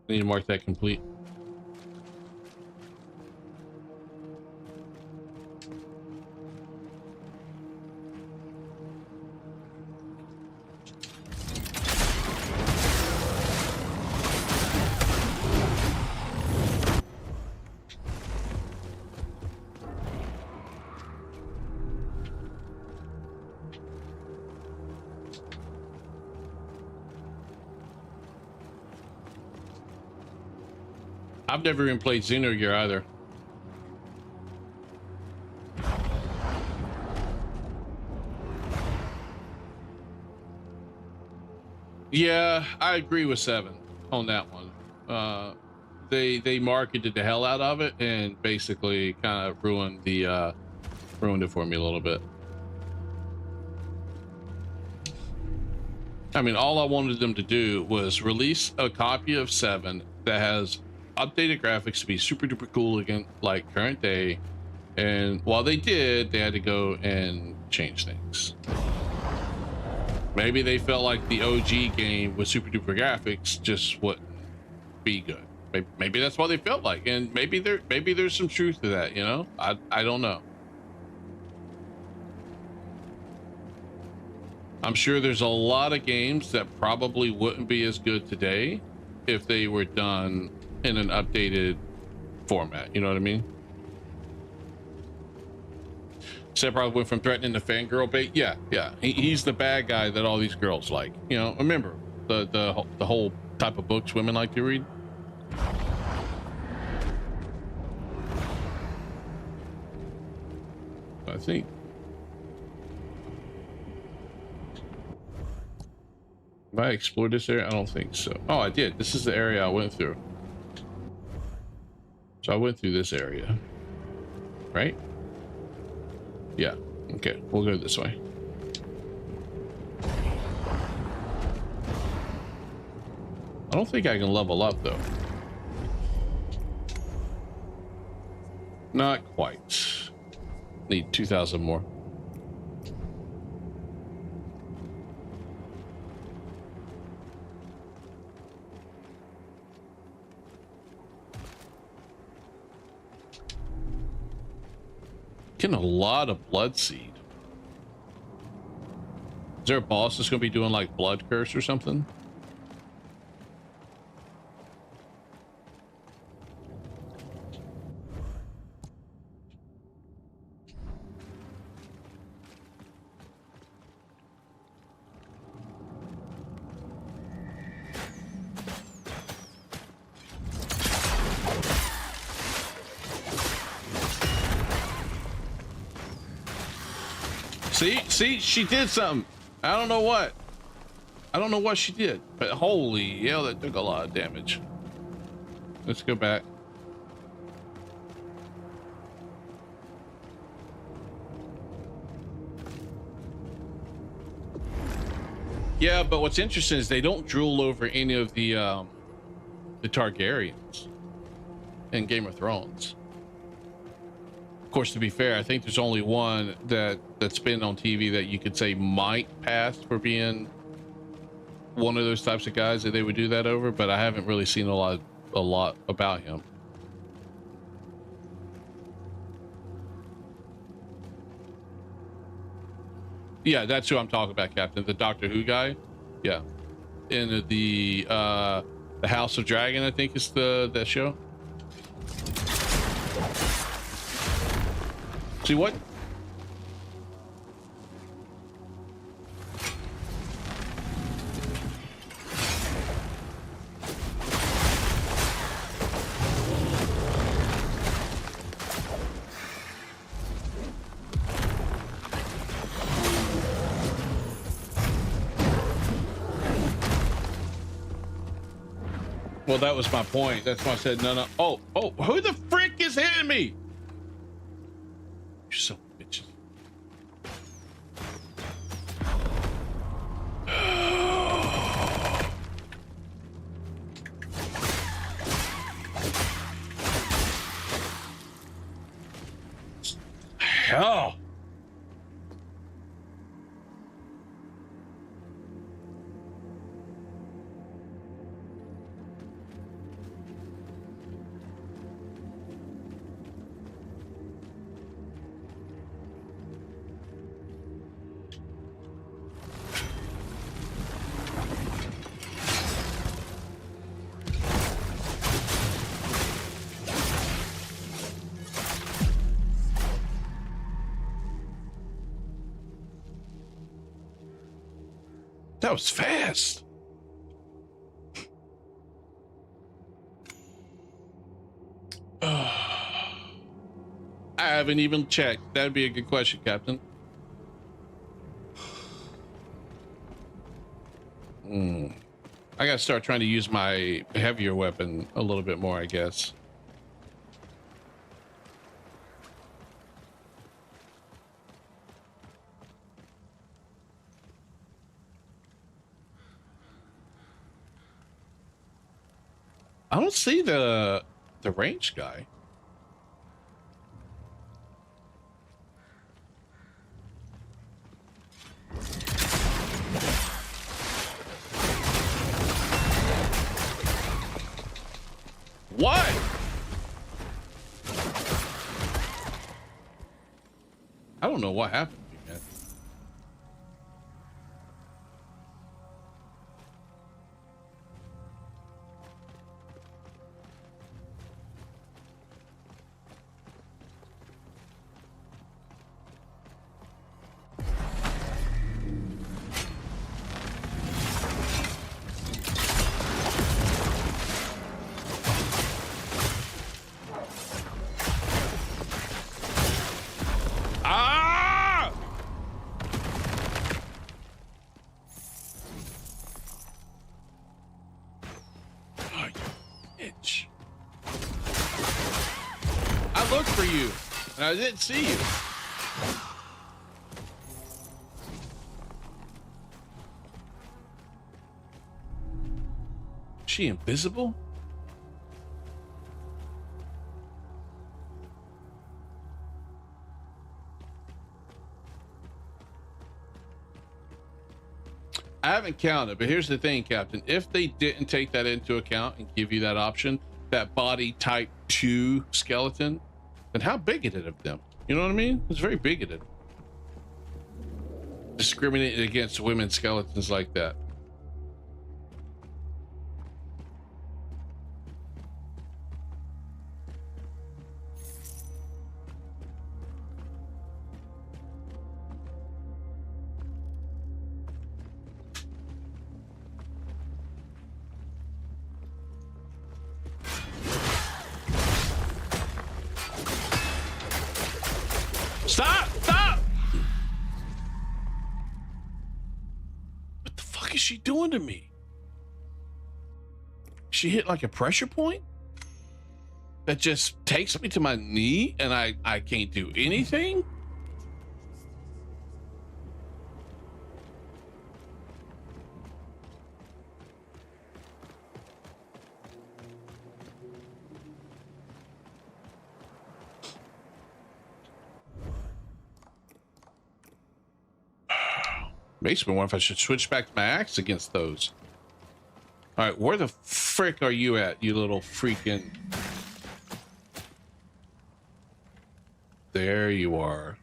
I need to mark that complete. I've never even played Xenogear either. Yeah, I agree with 7 on that one. They marketed the hell out of it and basically kind of ruined it for me a little bit. I mean, all I wanted them to do was release a copy of 7 that has updated graphics to be super duper cool again, like current day. And while they did, they had to go and change things. Maybe they felt like the OG game with super duper graphics just wouldn't be good. Maybe that's what they felt like, and maybe there's some truth to that. You know, I don't know. I'm sure there's a lot of games that probably wouldn't be as good today if they were done in an updated format. You know what I mean? Sephiroth went from threatening to fangirl bait. Yeah. He's the bad guy that all these girls like. You know, remember the whole type of books women like to read. I think. Have I explored this area? I don't think so. Oh, I did. This is the area I went through. So I went through this area, right? Yeah. Okay, we'll go this way. I don't think I can level up though. Not quite. Need 2,000 more. Getting a lot of blood seed. Is there a boss that's gonna be doing like blood curse or something? See, she did something. I don't know what. I don't know what she did, but holy hell, that took a lot of damage. Let's go back. Yeah, but what's interesting is they don't drool over any of the Targaryens in Game of Thrones. Of course, to be fair, I think there's only one that's been on TV that you could say might pass for being one of those types of guys that they would do that over, but I haven't really seen a lot about him. Yeah, that's who I'm talking about, Captain. The Doctor Who guy. Yeah, in the House of Dragon, I think is that show. See what? Well, that was my point. That's why I said no, no. Oh, oh, who the frick is hitting me? You son of a bitch. Hell. That was fast. I haven't even checked. That'd be a good question, Captain. I gotta start trying to use my heavier weapon a little bit more, I guess. I don't see the range guy. What? I don't know what happened to me, man. Ah! Oh, you bitch. I looked for you, and I didn't see you. Is she invisible? I haven't counted, but here's the thing, Captain. If they didn't take that into account and give you that option, that body type 2 skeleton, then how bigoted of them? You know what I mean? It's very bigoted. Discriminating against women skeletons like that. Stop! Stop! What the fuck is she doing to me? She hit like a pressure point that just takes me to my knee and I can't do anything? Makes me wonder if I should switch back to my axe against those. All right, where the frick are you at, you little freaking... There you are.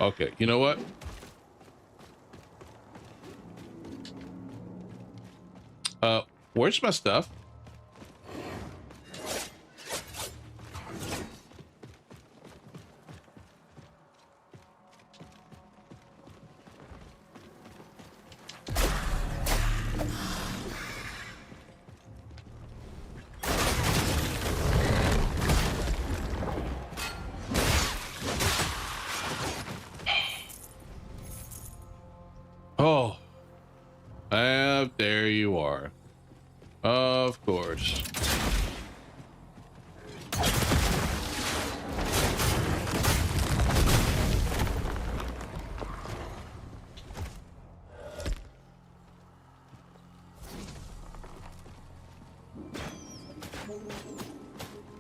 Okay, you know what? Where's my stuff? Oh, there you are. Of course.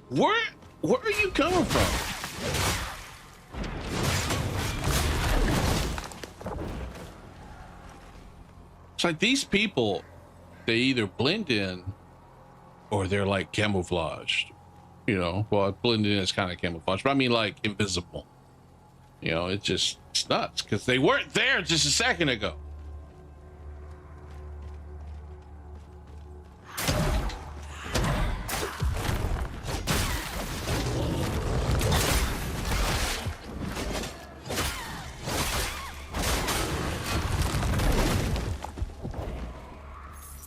Where are you coming from? It's like these people, they either blend in or they're like camouflaged, you know. Well, blending in is kind of camouflage, but I mean like invisible. You know, it's nuts because they weren't there just a second ago.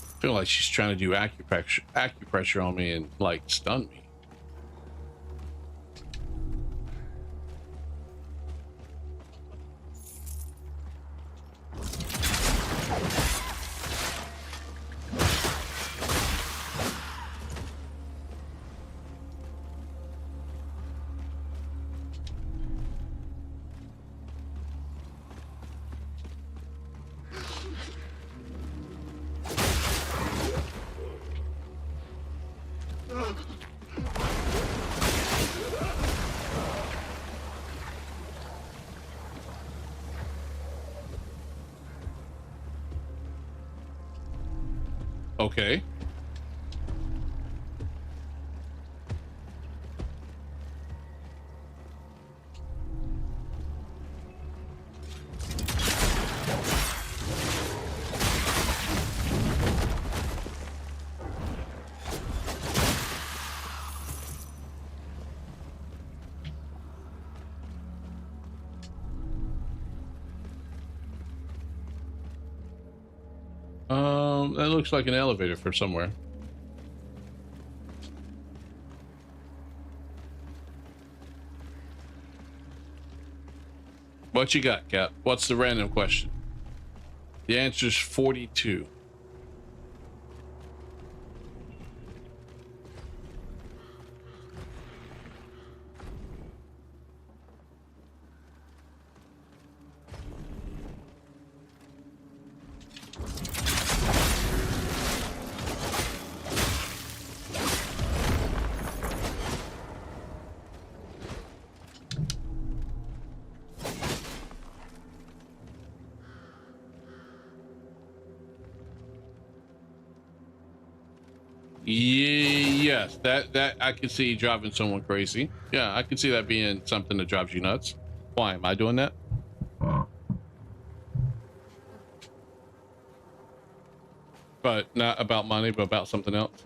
I feel like she's trying to do acupressure on me and like stun me. Okay. That looks like an elevator for somewhere. What you got, Cap? What's the random question? The answer's 42. Yes, that I can see driving someone crazy. Yeah, I can see that being something that drives you nuts. Why am I doing that? But not about money, but about something else.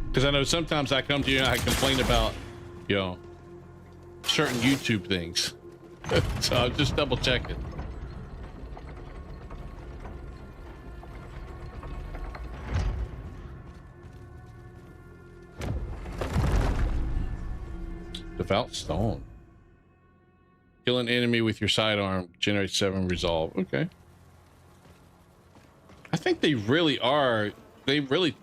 Because I know sometimes I come to you and I complain about, you know, certain YouTube things. So I'm just double checking. Devout Stone. Kill an enemy with your sidearm. Generates 7 resolve. Okay. I think they really are. They really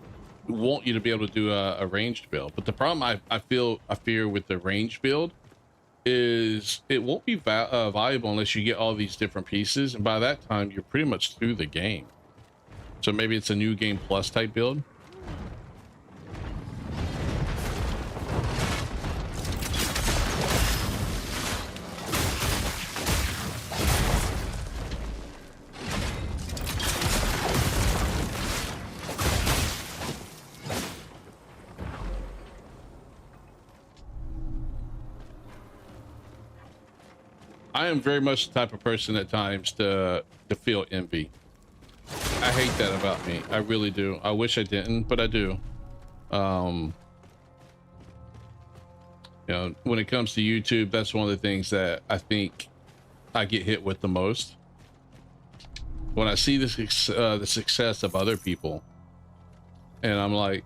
want you to be able to do a ranged build, but the problem I fear with the ranged build is it won't be viable unless you get all these different pieces, and by that time you're pretty much through the game. So maybe it's a new game plus type build. I am very much the type of person at times to feel envy. I hate that about me. I really do. I wish I didn't, but I do. You know, when it comes to YouTube, that's one of the things that I think I get hit with the most. When I see the success of other people, and I'm like,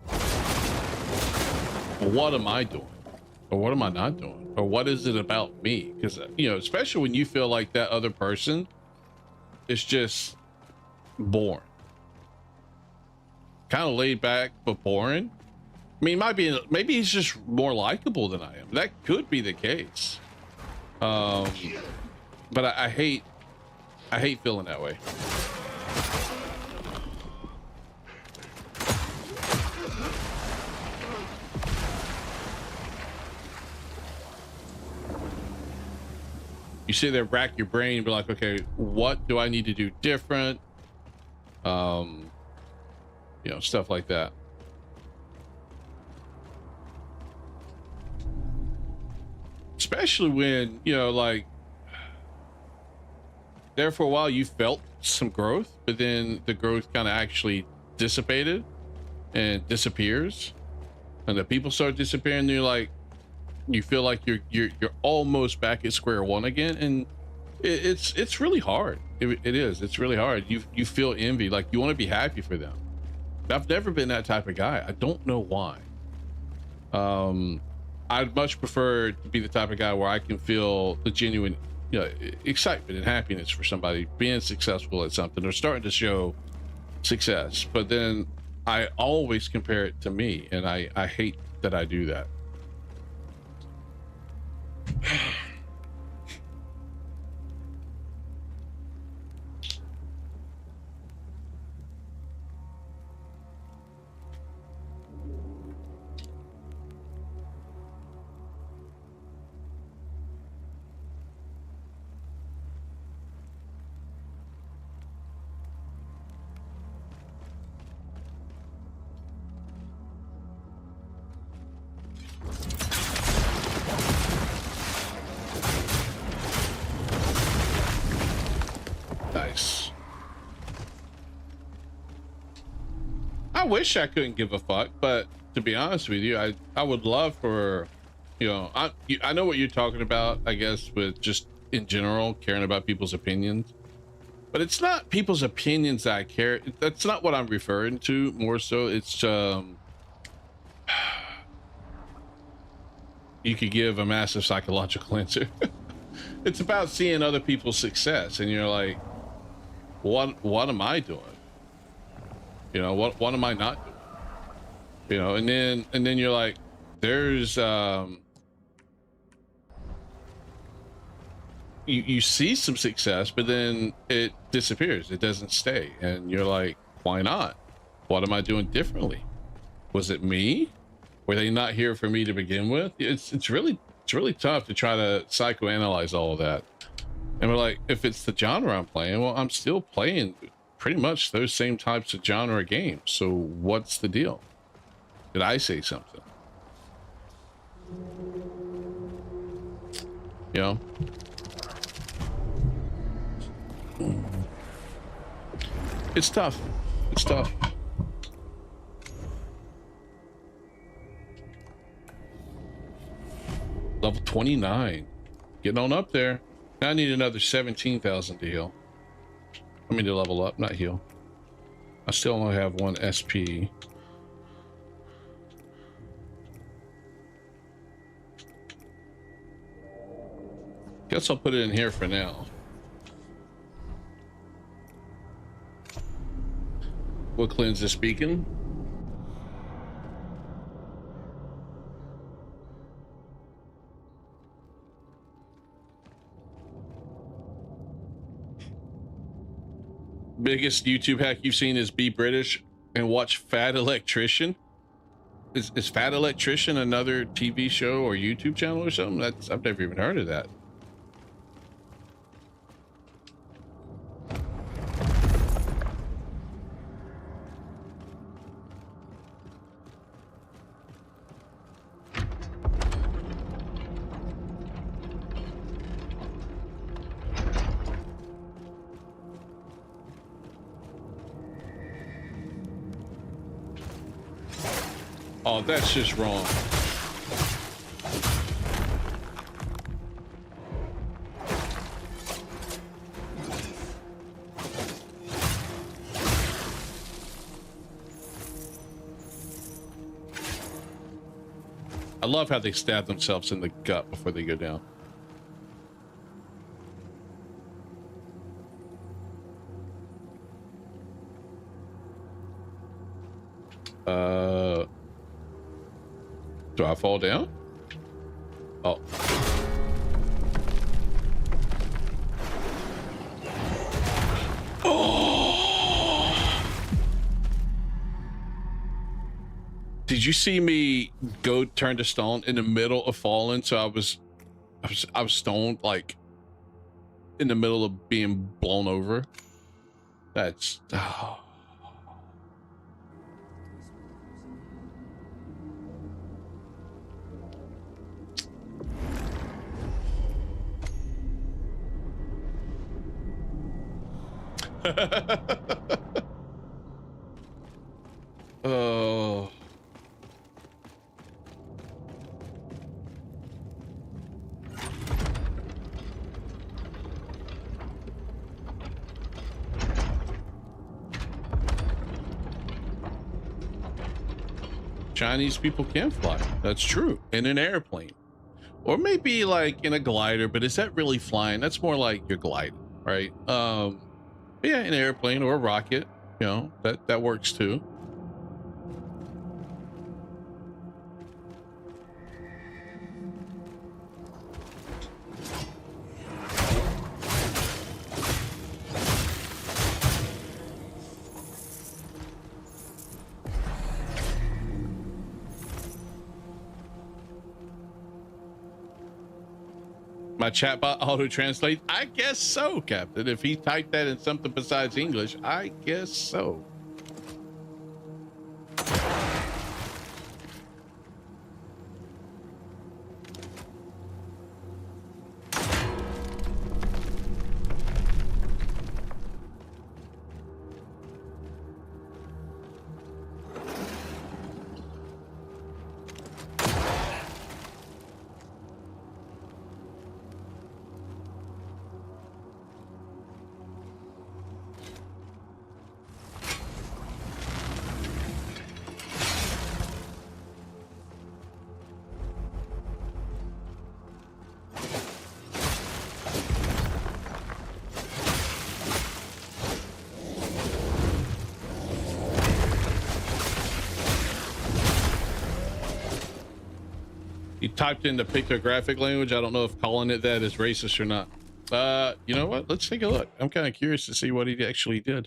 well, what am I doing? Or what am I not doing? Or what is it about me? Because, you know, especially when you feel like that other person is just boring. Kind of laid back, but boring. I mean, maybe he's just more likable than I am. That could be the case. But I hate feeling that way. You sit there, rack your brain, be like, okay, what do I need to do different? You know, stuff like that. Especially when, you know, like, there for a while you felt some growth, but then the growth kind of actually dissipated and disappears, and the people start disappearing, and you're like, you feel like you're almost back at square one again, and it's really hard. It's really hard. You feel envy, like you want to be happy for them. I've never been that type of guy. I don't know why. I'd much prefer to be the type of guy where I can feel the genuine, you know, excitement and happiness for somebody being successful at something or starting to show success. But then I always compare it to me, and I hate that I do that. Nice. I wish I couldn't give a fuck, but to be honest with you, I would love for, you know, I know what you're talking about, I guess, with just in general caring about people's opinions, but it's not people's opinions that I care. That's not what I'm referring to. More so, it's you could give a massive psychological answer. It's about seeing other people's success, and you're like, what am I doing? You know, what am I not doing? You know, and then you're like, there's you see some success, but then it disappears. It doesn't stay, and you're like, why not? What am I doing differently? Was it me? Were they not here for me to begin with? It's really tough to try to psychoanalyze all of that. And we're like, if it's the genre I'm playing, well, I'm still playing pretty much those same types of genre games. So what's the deal? Did I say something? You know? It's tough. It's tough. Level 29. Getting on up there. Now I need another 17,000 to heal. I mean to level up, not heal. I still only have 1 SP. Guess I'll put it in here for now. What cleanse this beacon? Biggest YouTube hack you've seen is be British and watch Fat Electrician. Is Fat Electrician another TV show or YouTube channel or something? I've never even heard of that. Oh, that's just wrong. I love how they stab themselves in the gut before they go down. Do I fall down? Oh. Oh. Did you see me go turn to stone in the middle of falling? So I was stoned, like in the middle of being blown over. That's oh. Oh. Chinese people can fly. That's true. In an airplane. Or maybe like in a glider, but is that really flying? That's more like you're gliding, right? Yeah, an airplane or a rocket, you know, that works too. My chatbot auto-translate? I guess so, Captain. If he typed that in something besides English, I guess so. He typed in the pictographic language. I don't know if calling it that is racist or not. You know what? Let's take a look. I'm kind of curious to see what he actually did.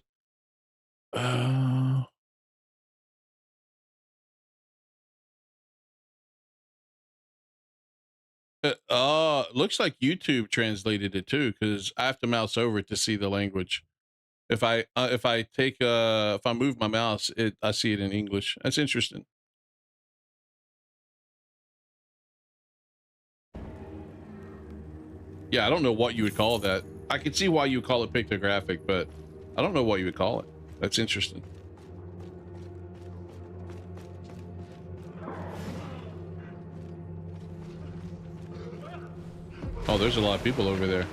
Looks like YouTube translated it too, because I have to mouse over it to see the language. If I move my mouse, I see it in English. That's interesting. Yeah, I don't know what you would call that. I can see why you would call it pictographic, but I don't know what you would call it. That's interesting. Oh, there's a lot of people over there.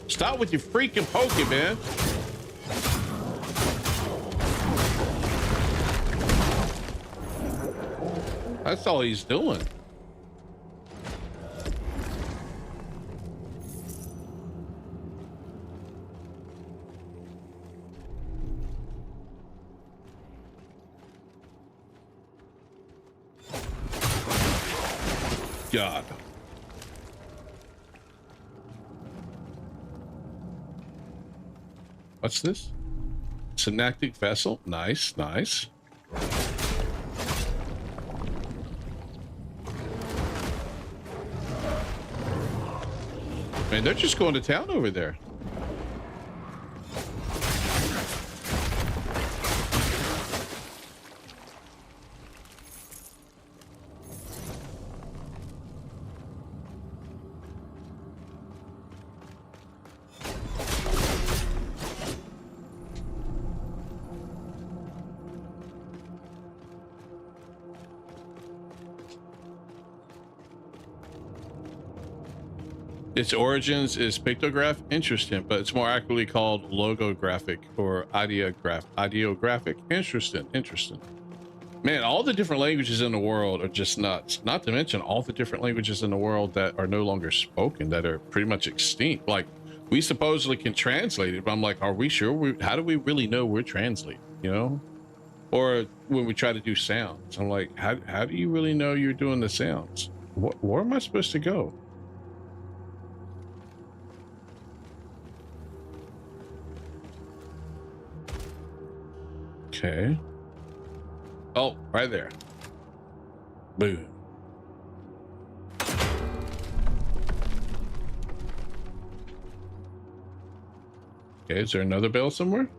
Stop with your freaking poking, man. That's all he's doing. God. What's this? Synaptic vessel. Nice, nice. Man, they're just going to town over there. Its origins is pictograph. Interesting, but it's more accurately called logographic or ideographic. Interesting. Man, all the different languages in the world are just nuts. Not to mention all the different languages in the world that are no longer spoken, that are pretty much extinct. Like, we supposedly can translate it, but I'm like, are we sure? How do we really know we're translating, you know? Or when we try to do sounds, I'm like, how do you really know you're doing the sounds? Where am I supposed to go? Okay. Oh, right there. Boom. Okay, is there another bell somewhere?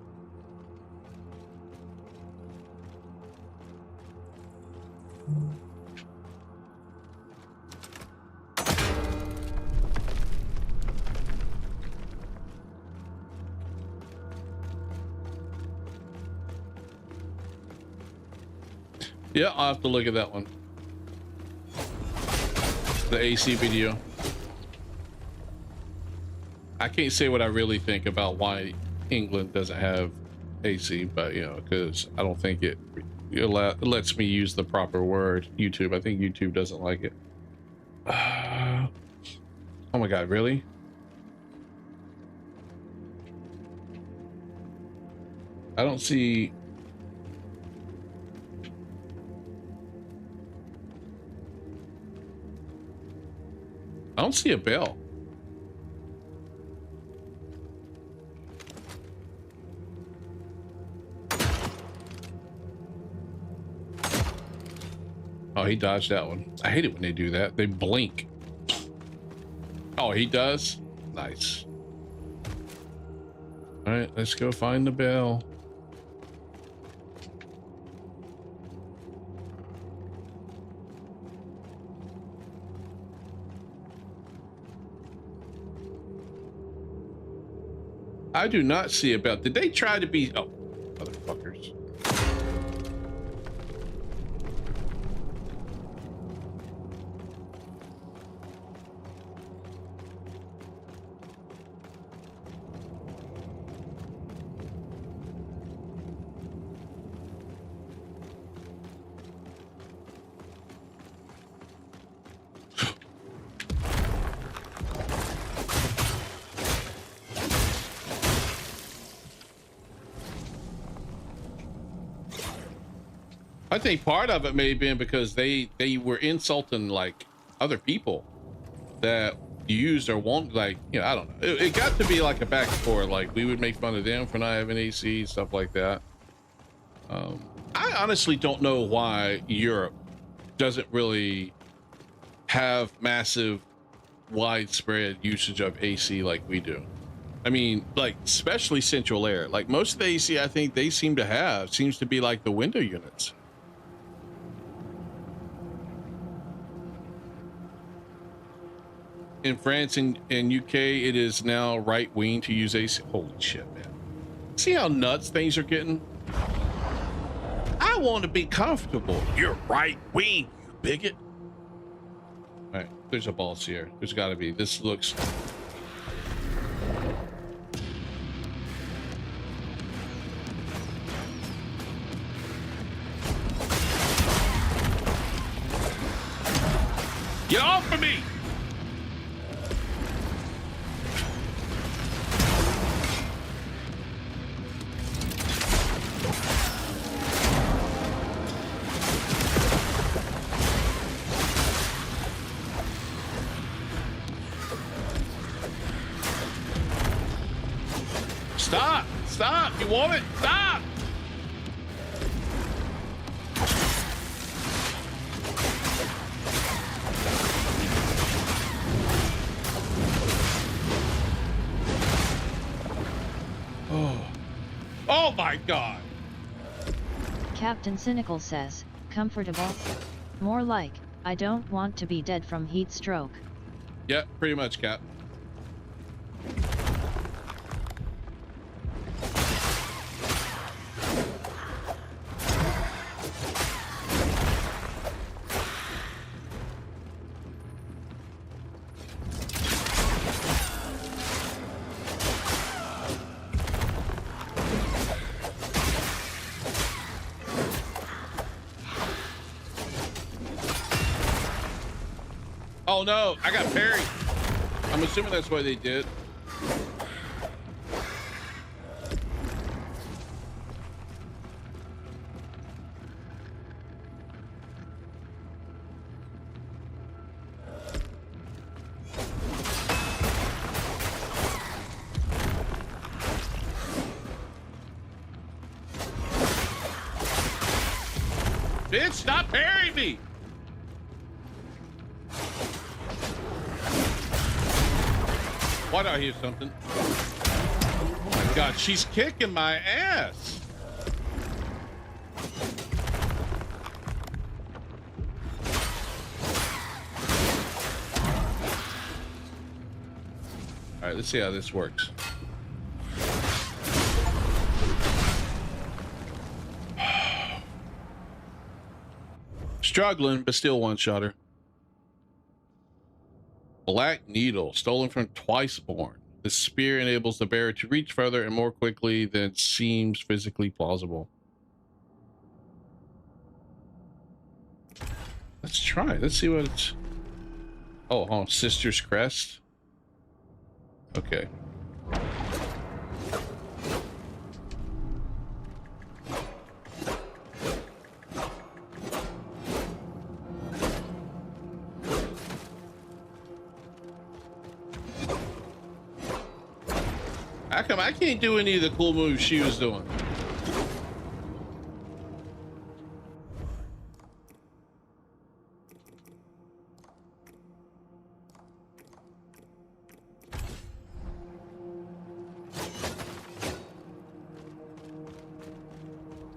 Yeah, I'll have to look at that one. The AC video. I can't say what I really think about why England doesn't have AC, but you know, because I don't think it lets me use the proper word. YouTube, I think YouTube doesn't like it. Oh my God, really? I don't see. I don't see a bell. Oh, he dodged that one. I hate it when they do that. They blink. Oh, he does? Nice. All right, let's go find the bell. I do not see a bell. Did they try to be... Oh, motherfuckers. I think part of it may have been because they were insulting like other people that used or want, like, you know, I don't know. It got to be like a back and forth. Like we would make fun of them for not having AC, stuff like that. I honestly don't know why Europe doesn't really have massive, widespread usage of AC like we do. I mean, like especially central air. Like most of the AC I think they seem to have seems to be like the window units. In France and UK, it is now right wing to use AC. Holy shit, man. See how nuts things are getting? I want to be comfortable. You're right wing, you bigot. All right, there's a boss here. There's got to be. This looks... Get off of me! Stop! Stop! You want it? Stop! Oh my God! Captain Cynical says, comfortable? More like, I don't want to be dead from heat stroke. Yeah, pretty much, Cap. Oh no, I got parried. I'm assuming that's what they did. Bitch, stop parrying me! Why do I hear something? Oh my god, she's kicking my ass! Alright, let's see how this works. Struggling, but still one-shotter. Black Needle, stolen from Twiceborn. The spear enables the bearer to reach further and more quickly than seems physically plausible. Let's try. Let's see what it's... Oh, Sister's Crest. Okay. How come I can't do any of the cool moves she was doing?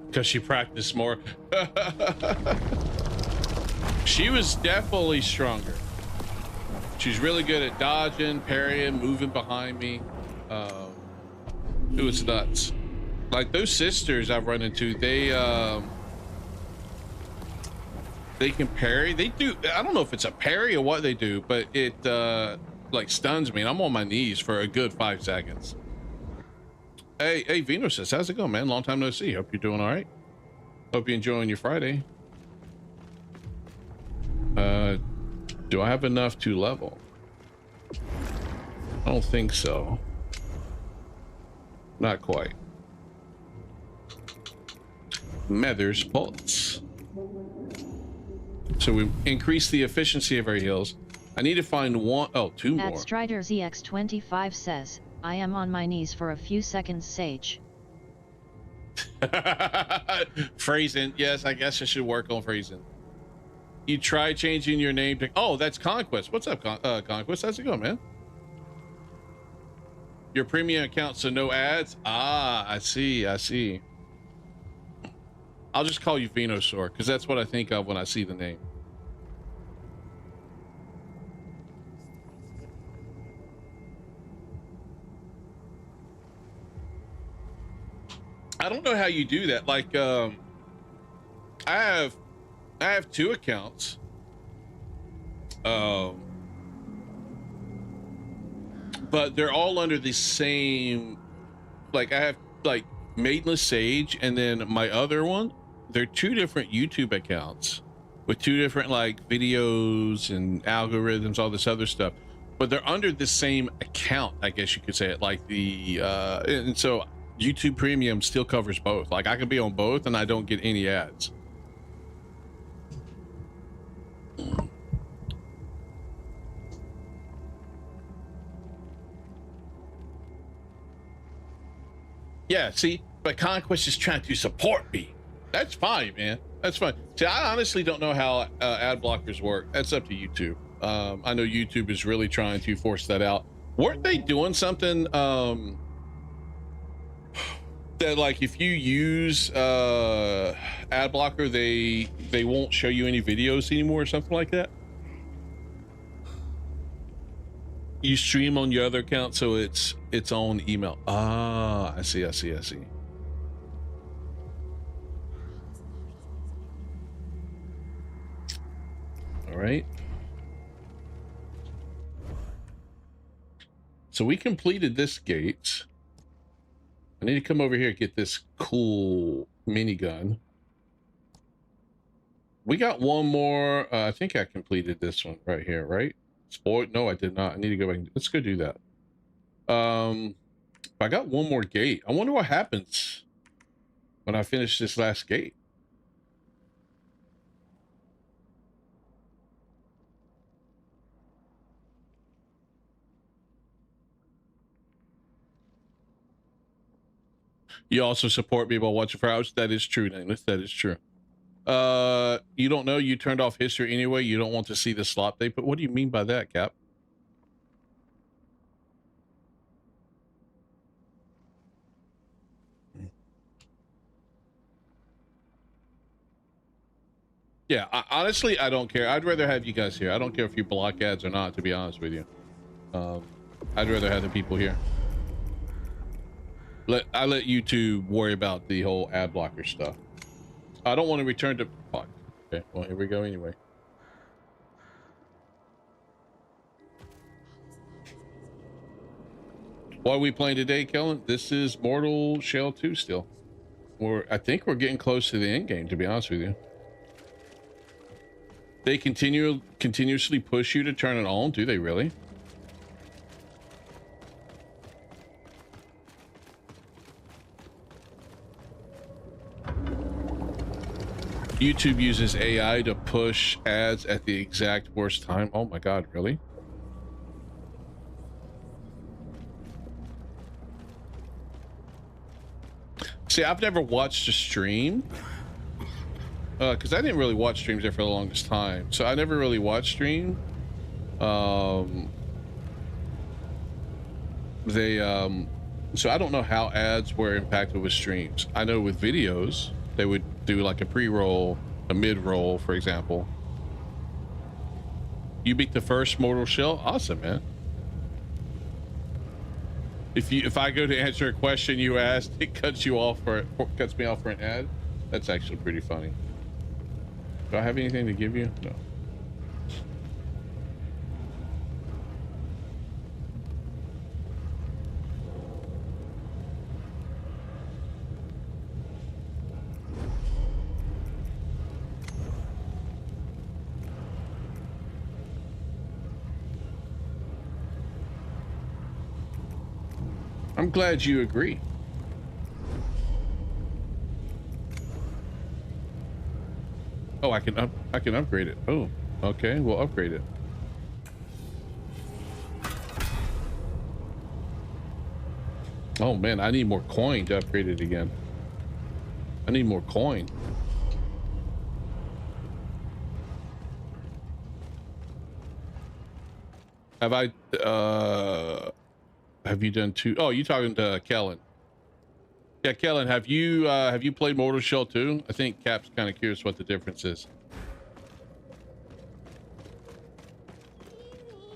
Because she practiced more. She was definitely stronger. She's really good at dodging, parrying, moving behind me. It was nuts. Like those sisters I've run into, they can parry. They do. I don't know if it's a parry or what they do, but it like stuns me and I'm on my knees for a good 5 seconds. Hey, Vino says, how's it going, man? Long time no see. Hope you're doing all right. Hope you're enjoying your Friday. Do I have enough to level? I don't think so. Not quite. Mether's Pulse. So we increase the efficiency of our heals. I need to find two more. At Strider ZX25 says, I am on my knees for a few seconds, Sage. Phrasing. Yes, I guess I should work on phrasing. You try changing your name to... Oh, that's Conquest. What's up, Conquest? How's it going, man? Your premium account, so no ads? Ah, I see. I'll just call you Venusaur, because that's what I think of when I see the name. I don't know how you do that. Like, I have 2 accounts. But they're all under the same, like I have like Maidenless Sage and then my other one, they're 2 different YouTube accounts with 2 different like videos and algorithms, all this other stuff, but they're under the same account, I guess you could say it, like the and so YouTube Premium still covers both. Like I could be on both and I don't get any ads. Yeah, see, but Conquest is trying to support me. That's fine, man. That's fine. See, I honestly don't know how ad blockers work. That's up to YouTube. I know YouTube is really trying to force that out. Weren't they doing something that, like, if you use ad blocker, they won't show you any videos anymore or something like that? You stream on your other account, so it's on email. Ah, I see. All right. So we completed this gate. I need to come over here and get this cool minigun. We got one more. I think I completed this one right here, right? Spoiled? No, I did not. I need to go back. Let's go do that. I got one more gate. I wonder what happens when I finish this last gate. You also support me by watching for hours. That is true, Nameless. That is true. You don't know you turned off history anyway. You don't want to see the slot they put. What do you mean by that, Cap? Yeah, honestly, I don't care. I'd rather have you guys here. I don't care if you block ads or not, to be honest with you. I'd rather have the people here. I let you two worry about the whole ad blocker stuff. I don't want to return to... Oh, okay, well, here we go anyway. What are we playing today, Kellen? This is Mortal Shell 2 still. I think we're getting close to the end game, to be honest with you. They continuously push you to turn it on, do they really? YouTube uses AI to push ads at the exact worst time. Oh my god, really? See, I've never watched a stream because I didn't really watch streams there for the longest time, so I never really watched stream. So I don't know how ads were impacted with streams. I know with videos they would do like a pre-roll, a mid-roll, for example. You beat the first Mortal Shell? Awesome, man. If I go to answer a question you asked, it cuts me off for an ad. That's actually pretty funny. Do I have anything to give you? No. I'm glad you agree. Oh, I can upgrade it. Oh, okay, we'll upgrade it. Oh man, I need more coin to upgrade it again. I need more coin. Have you done two? Oh, you talking to Kellen? Yeah, Kellen, have you played Mortal Shell 2? I think Cap's kind of curious what the difference is.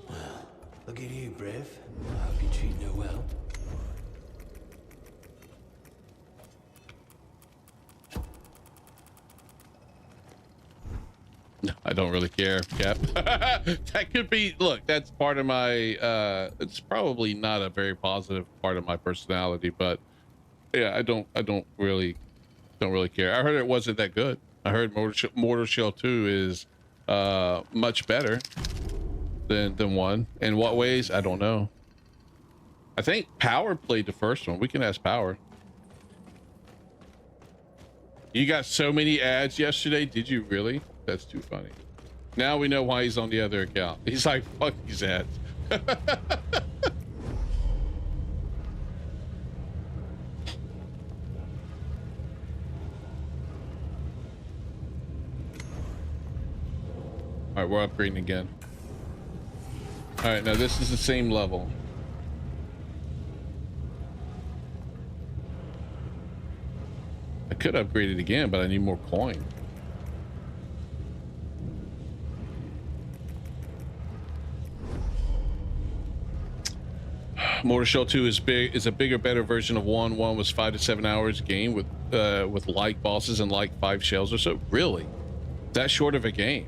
Well, look at you, Briv. I hope you treat her well. I don't really care, Cap. That could be, look, that's part of my, it's probably not a very positive part of my personality, but yeah, I don't really care. I heard it wasn't that good. I heard Mortal Shell 2 is much better than 1. In what ways? I don't know. I think Power played the first one. We can ask Power. You got so many ads yesterday. Did you really? That's too funny. Now we know why he's on the other account. He's like, fuck these ads. All right, we're upgrading again. All right, now this is the same level. I could upgrade it again, but I need more coin. Mortal Shell 2 is a bigger, better version of 1. 1 was 5 to 7 hours game with like bosses and like 5 shells or so. Really? That short of a game?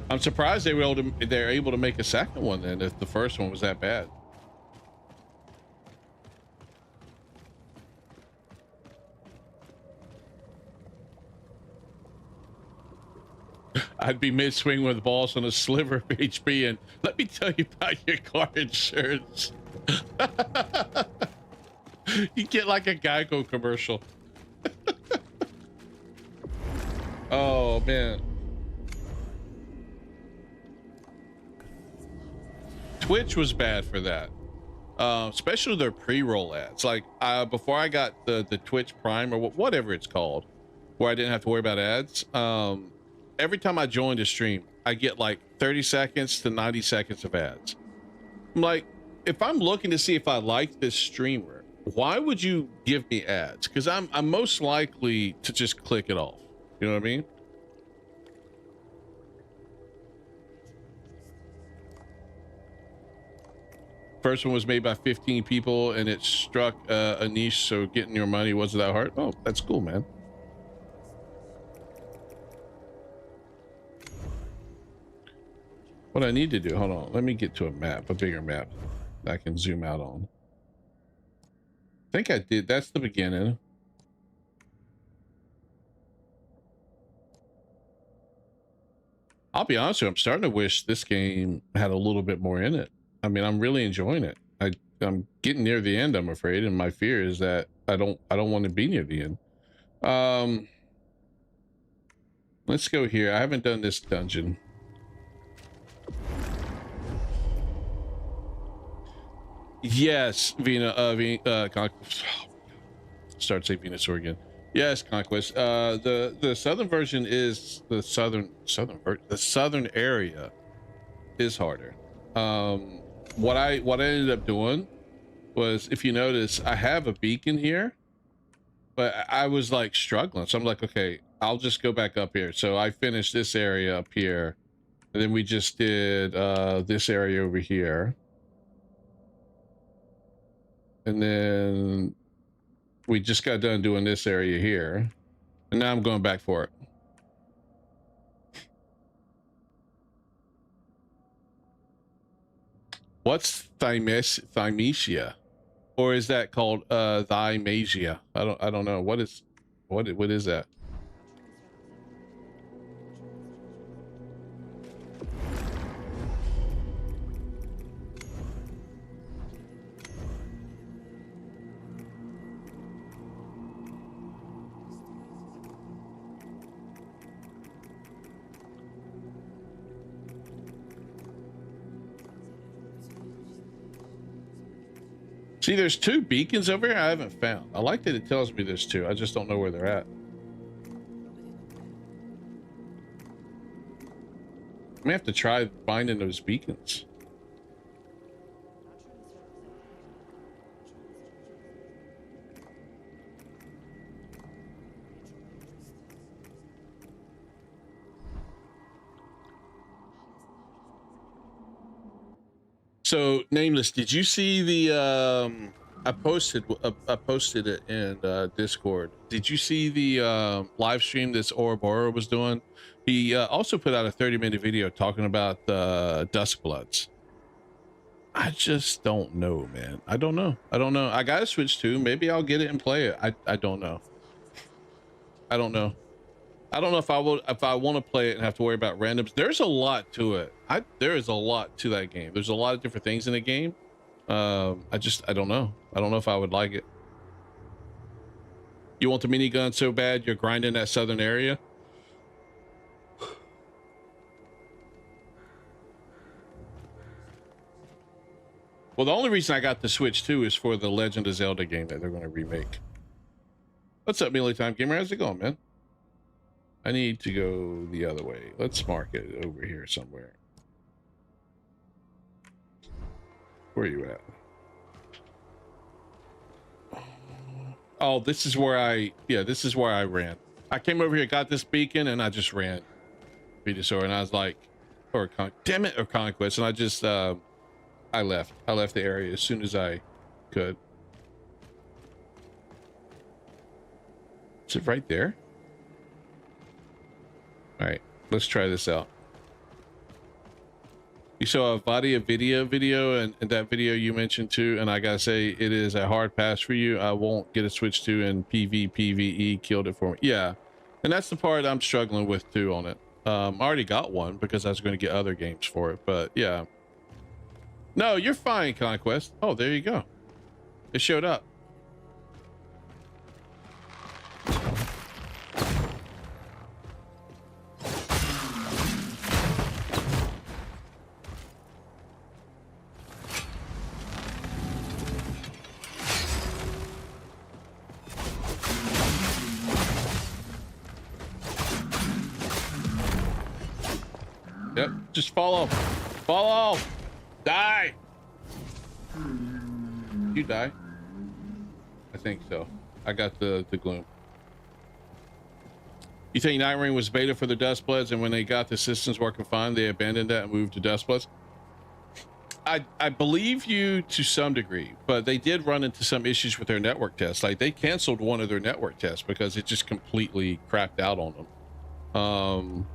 I'm surprised they're able to make a second one then if the first one was that bad. I'd be mid-swing with the balls on a sliver of HP, and let me tell you about your car insurance. You get like a Geico commercial. Oh, man. Twitch was bad for that. Especially their pre-roll ads. Like, before I got the Twitch Prime, or whatever it's called, where I didn't have to worry about ads, every time I joined a stream, I get like 30 seconds to 90 seconds of ads. I'm like, if I'm looking to see if I like this streamer, why would you give me ads? Because I'm most likely to just click it off. You know what I mean? First one was made by 15 people and it struck a niche, so getting your money wasn't that hard. Oh, that's cool, man. What I need to do, hold on, let me get to a map, a bigger map that I can zoom out on. I think I did, that's the beginning. I'll be honest with you, I'm starting to wish this game had a little bit more in it. I mean, I'm really enjoying it. I'm getting near the end, I'm afraid, and my fear is that I don't want to be near the end. Let's go here. I haven't done this dungeon. Yes, start saying Venusaur again. Yes, Conquest. The southern version is the southern area is harder. What I ended up doing was, if you notice, I have a beacon here, but I was like struggling. So I'm like, okay, I'll just go back up here. So I finished this area up here, and then we just did this area over here. And then we just got done doing this area here. And now I'm going back for it. What's Thymesia? Or is that called Thymasia? I don't know. What is that? See, there's two beacons over here I haven't found. I like that it tells me there's two. I just don't know where they're at. I may have to try finding those beacons. So, Nameless, did you see the I posted it in Discord. Did you see the live stream this Ouroboros was doing? He also put out a 30-minute video talking about Duskbloods. I just don't know, man. I don't know. I got a Switch 2. Maybe I'll get it and play it. I don't know. I don't know if I want to play it and have to worry about randoms. There's a lot to it. There is a lot to that game. There's a lot of different things in the game. I don't know. I don't know if I would like it. You want the minigun so bad you're grinding that southern area? Well, the only reason I got the Switch 2 is for the Legend of Zelda game that they're going to remake. What's up, Melee Time Gamer? How's it going, man? I need to go the other way. Let's mark it over here somewhere. Where are you at? Oh, this is where this is where I ran. I came over here, got this beacon, and I just ran. Venusaur, and I was like, damn it, or Conquest, and I just, I left the area as soon as I could. Is it right there? All right, let's try this out. You saw a Vadia video, and that video you mentioned too, and I gotta say, it is a hard pass for you. I won't get a Switch 2, and PvE killed it for me. Yeah, and that's the part I'm struggling with too on it. I already got one because I was going to get other games for it, but yeah. No, you're fine, Conquest. Oh, there you go. It showed up. Yep, just follow. Follow! Die! You die? I think so. I got the gloom. You think Night Ring was beta for the Dustbloods, and when they got the systems working fine, they abandoned that and moved to Dustbloods? I believe you to some degree, but they did run into some issues with their network tests. Like, they canceled one of their network tests because it just completely crapped out on them.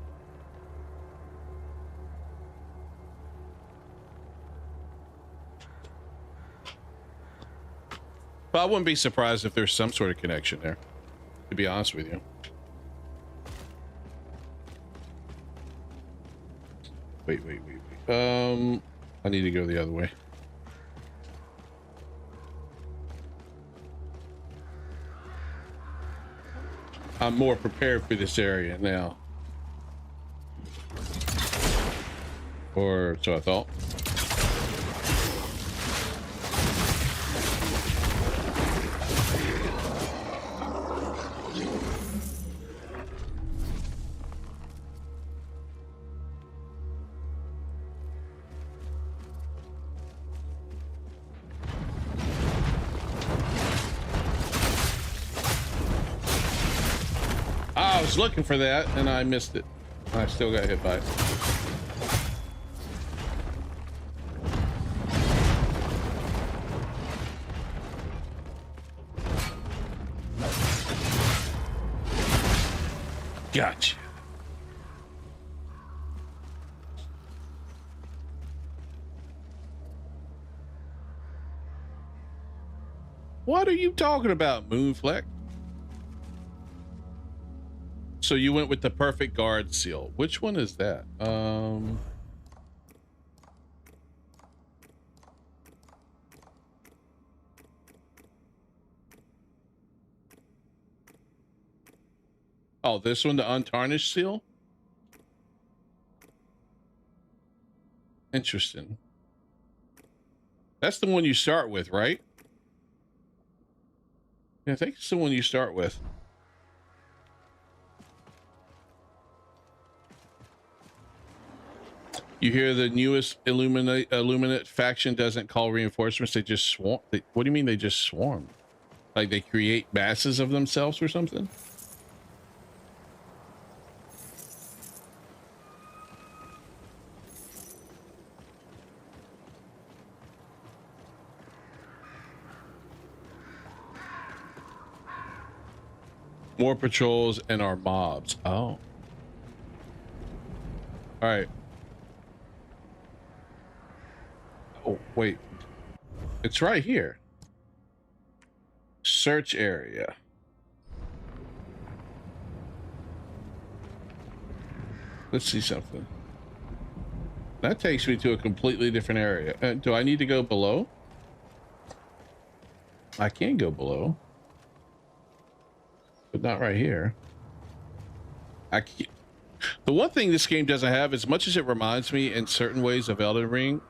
But I wouldn't be surprised if there's some sort of connection there, to be honest with you. Wait. I need to go the other way. I'm more prepared for this area now. Or so I thought. I was looking for that and I missed it. I still got hit by it. Gotcha. What are you talking about, Moonfleck? So you went with the perfect guard seal. Which one is that? Oh, this one, the untarnished seal? Interesting. That's the one you start with, right? Yeah, I think it's the one you start with. You hear the newest Illuminate faction doesn't call reinforcements, they just swarm. What do you mean they just swarm? Like they create masses of themselves or something? More patrols and our mobs. Oh. All right. Oh, wait. It's right here. Search area. Let's see something. That takes me to a completely different area. Do I need to go below? I can go below. But not right here. I can't. The one thing this game doesn't have, as much as it reminds me in certain ways of Elden Ring,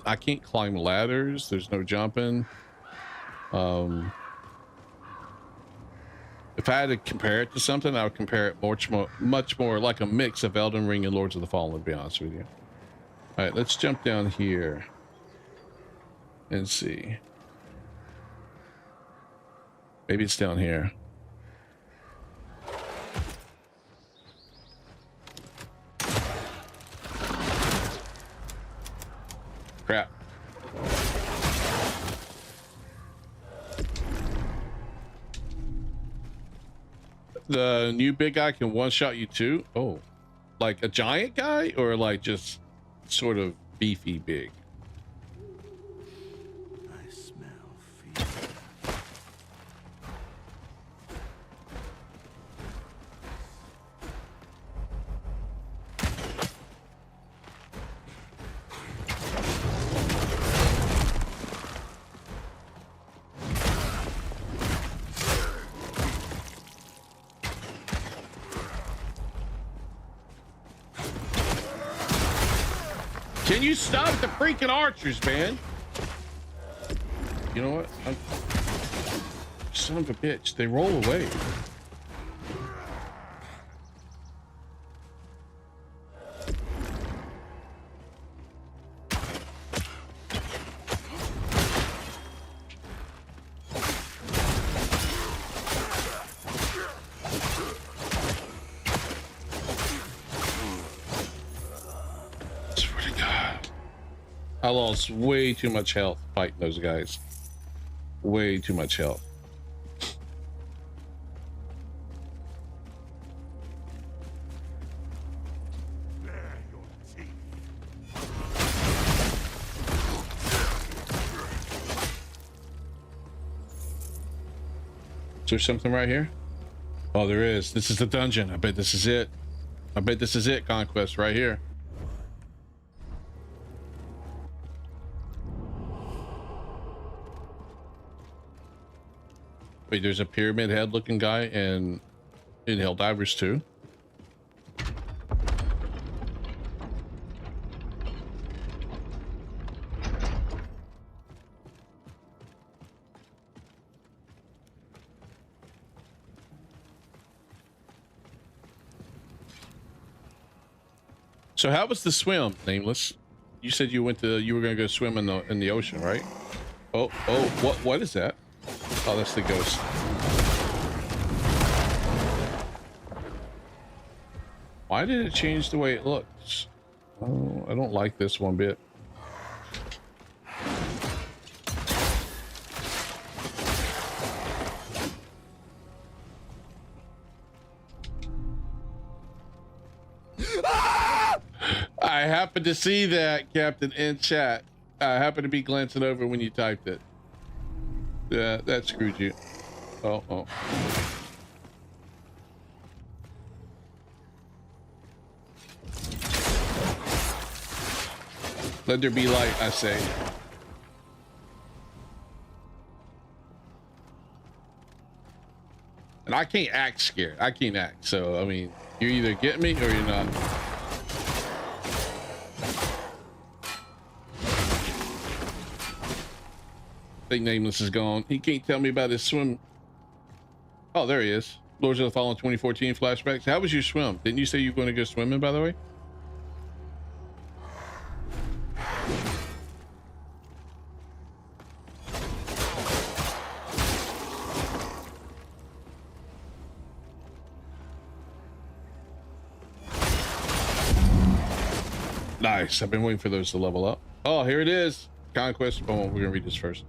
I can't climb ladders. There's no jumping. If I had to compare it to something, I would compare it much more like a mix of Elden Ring and Lords of the Fallen, to be honest with you. All right, let's jump down here and see. Maybe it's down here. Crap. The new big guy can one-shot you too? Oh, like a giant guy or like just sort of beefy big? I smell fear. Can you stop the freaking archers, man? You know what? Son of a bitch. They roll away. I lost way too much health fighting those guys. Way too much health. Is there something right here? Oh, there is. This is the dungeon. I bet this is it. I bet this is it, Conquest, right here. Wait, there's a pyramid head looking guy and in Helldivers too. So how was the swim, Nameless? You said you were gonna go swim in the ocean, right? Oh, what is that? Oh, that's the ghost. Why did it change the way it looks? Oh, I don't like this one bit. I happened to see that, Captain, in chat. I happened to be glancing over when you typed it. Yeah, that screwed you. Oh. Let there be light, I say. And I can't act scared. I can't act. So, I mean, you're either getting me or you're not. I think Nameless is gone. He can't tell me about his swim. Oh, there he is. Lords of the Fallen 2014 flashbacks. How was your swim? Didn't you say you were going to go swimming, by the way? Nice. I've been waiting for those to level up. Oh, here it is. Conquest. Oh, we're gonna read this first.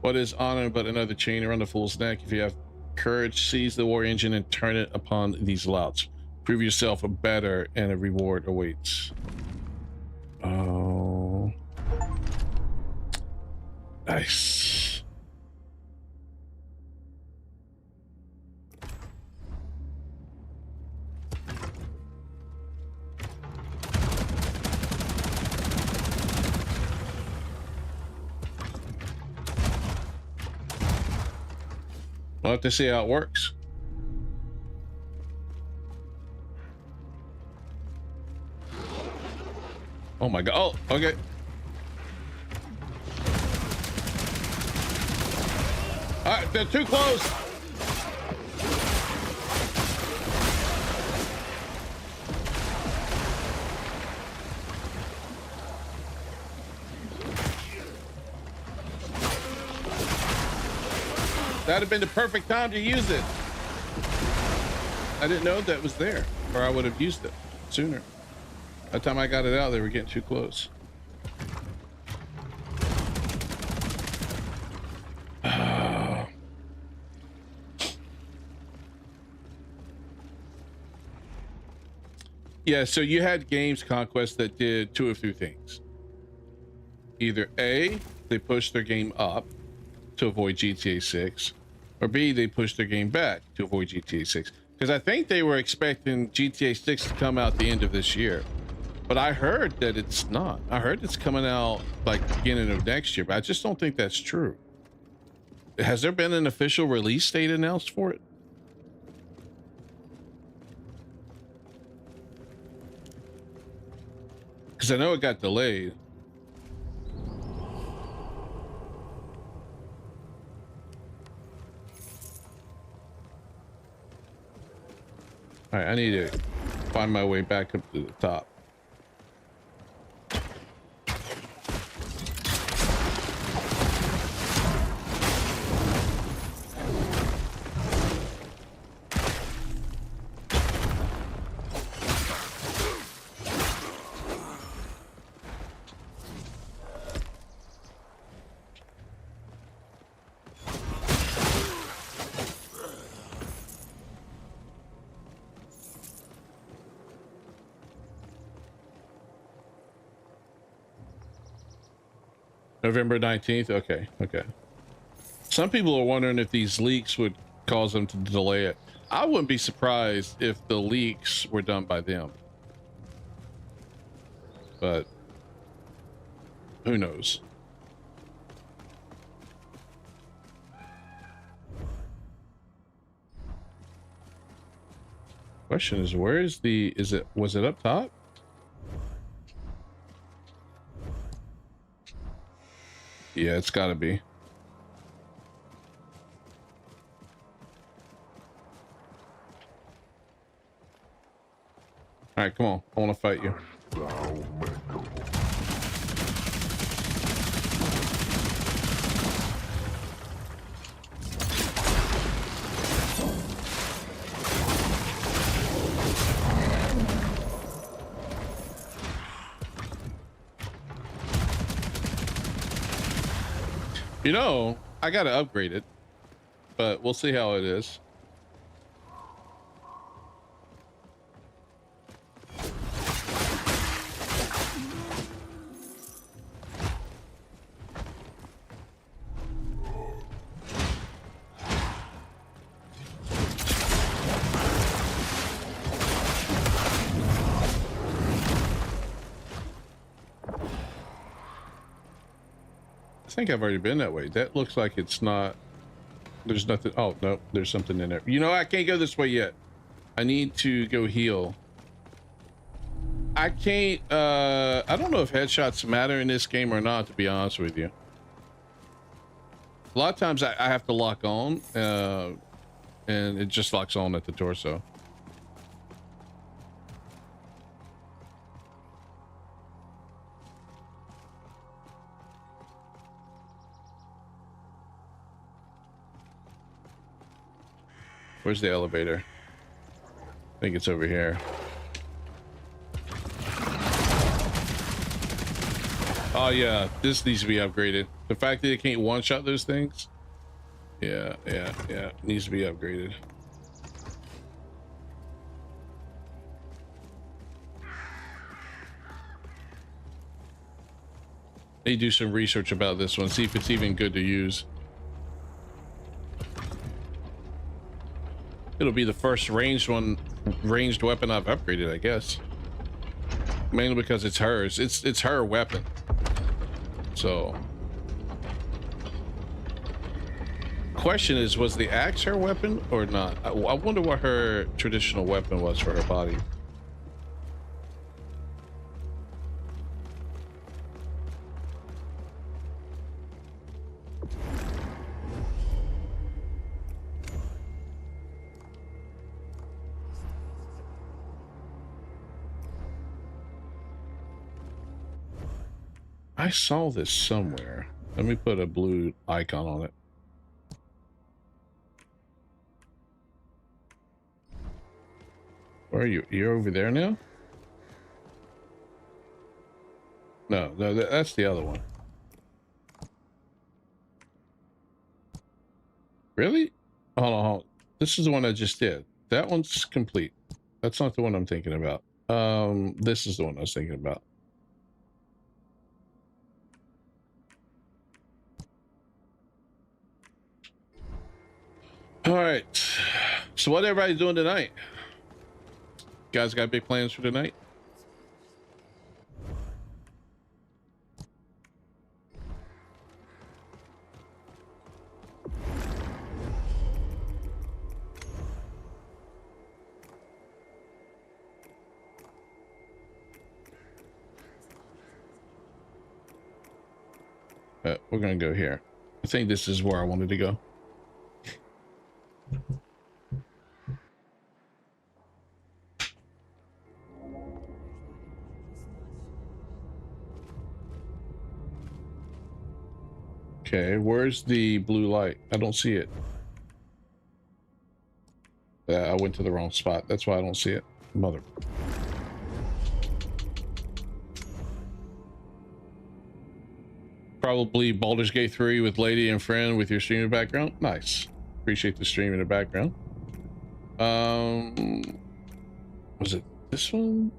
What is honor but another chain around the fool's neck? If you have courage, seize the war engine and turn it upon these louts. Prove yourself a better and a reward awaits. Oh. Nice. We'll have to see how it works. Oh my god. Oh, okay. All right, they're too close. That'd have been the perfect time to use it. I didn't know that was there, or I would have used it sooner. By the time I got it out, they were getting too close. Yeah, so you had games, Conquest, that did two of two things. Either A, they pushed their game up to avoid GTA 6, or B, they pushed their game back to avoid GTA 6. Because I think they were expecting GTA 6 to come out the end of this year. But I heard that it's not. I heard it's coming out like beginning of next year, but I just don't think that's true. Has there been an official release date announced for it? Because I know it got delayed. All right, I need to find my way back up to the top. November 19th. Okay. Okay. Some people are wondering if these leaks would cause them to delay it. I wouldn't be surprised if the leaks were done by them. But who knows? Question is, where is the, was it up top? Yeah, it's gotta be. All right, come on. I want to fight you. You know, I gotta upgrade it, but we'll see how it is. I think I've already been that way. That looks like it's not. There's nothing. Oh no, there's something in there. You know, I can't go this way yet. I need to go heal. I can't. I don't know if headshots matter in this game or not, to be honest with you. A lot of times I have to lock on, and it just locks on at the torso. Where's the elevator? I think it's over here. Oh yeah, this needs to be upgraded. The fact that it can't one-shot those things. Yeah, needs to be upgraded. Need to do some research about this one, see if it's even good to use. It'll be the first ranged weapon I've upgraded, I guess. Mainly because it's hers. It's her weapon. So, question is, was the axe her weapon or not? I wonder what her traditional weapon was for her body. I saw this somewhere. Let me put a blue icon on it. Where are you? You're over there now? No, that's the other one. Really? Hold on. This is the one I just did. That one's complete. That's not the one I'm thinking about. This is the one I was thinking about. All right, so what everybody doing tonight? You guys got big plans for tonight? We're gonna go here. I think this is where I wanted to go. Okay, where's the blue light? I don't see it. I went to the wrong spot. That's why I don't see it. Mother. Probably Baldur's Gate 3 with Lady and Friend with your streaming background. Nice. Appreciate the stream in the background. Was it this one?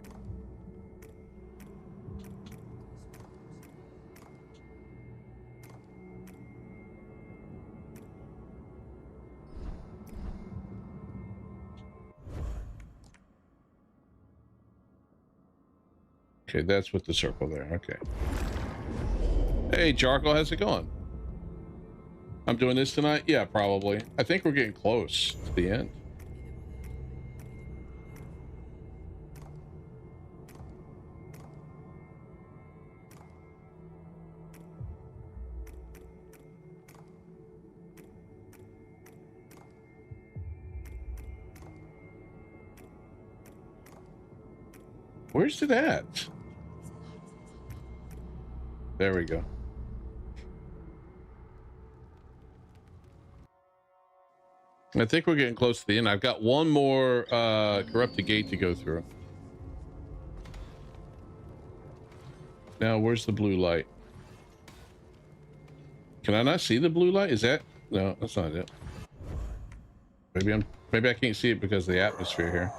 Okay, that's with the circle there. Okay. Hey, Jarkle, how's it going? I'm doing this tonight? Yeah, probably. I think we're getting close to the end. Where's it at? There we go. I think we're getting close to the end. I've got one more corrupted gate to go through. Now, where's the blue light? Can I not see the blue light? Is that? No, that's not it. Maybe I can't see it because of the atmosphere here.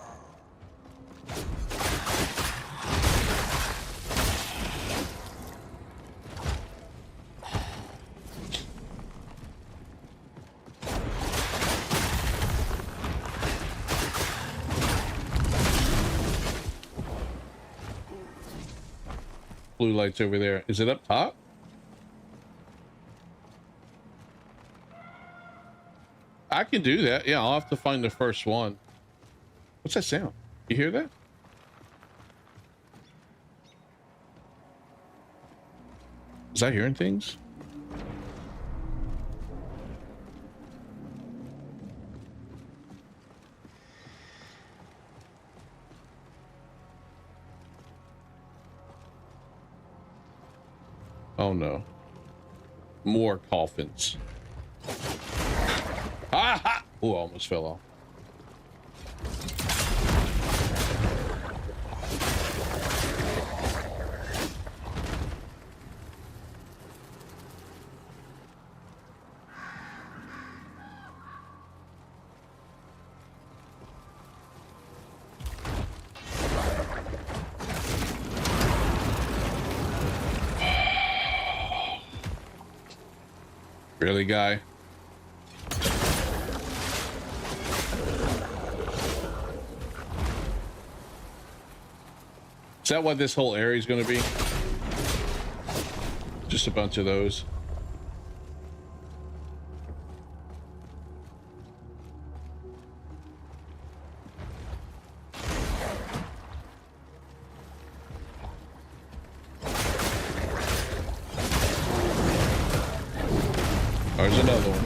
Blue lights over there. Is it up top? I can do that. Yeah, I'll have to find the first one. What's that sound? You hear that? Was I hearing things? Oh no. More coffins. Ah ha! Oh, almost fell off. Really, guy? Is that what this whole area is going to be? Just a bunch of those. There's another one.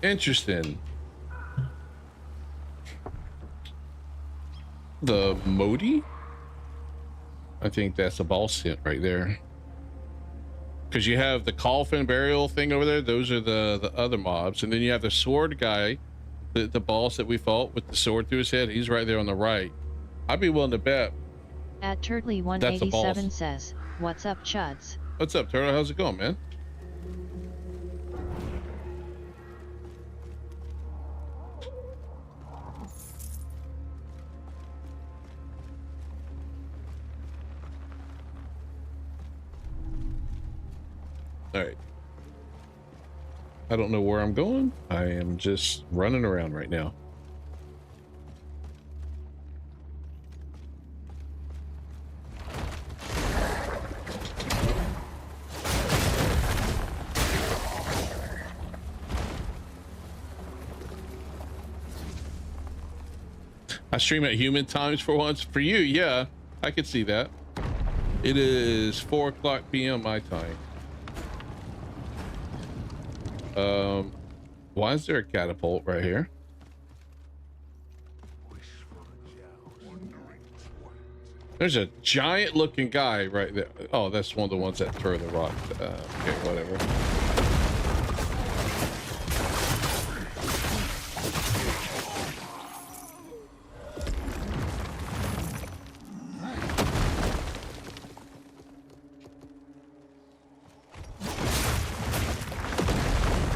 Interesting. The Modi? I think that's a boss hint right there. Because you have the coffin burial thing over there. Those are the other mobs. And then you have the sword guy. The boss that we fought with the sword through his head, he's right there on the right. I'd be willing to bet. At Turtley187 says, "What's up, chuds?" What's up, Turtle? How's it going, man? All right. I don't know where I'm going. I am just running around right now. I stream at human times for once. For you, yeah, I could see that. It is 4:00 p.m. my time. Why is there a catapult right here? Wish There's a giant looking guy right there. Oh, that's one of the ones that throw the rock. Okay, whatever.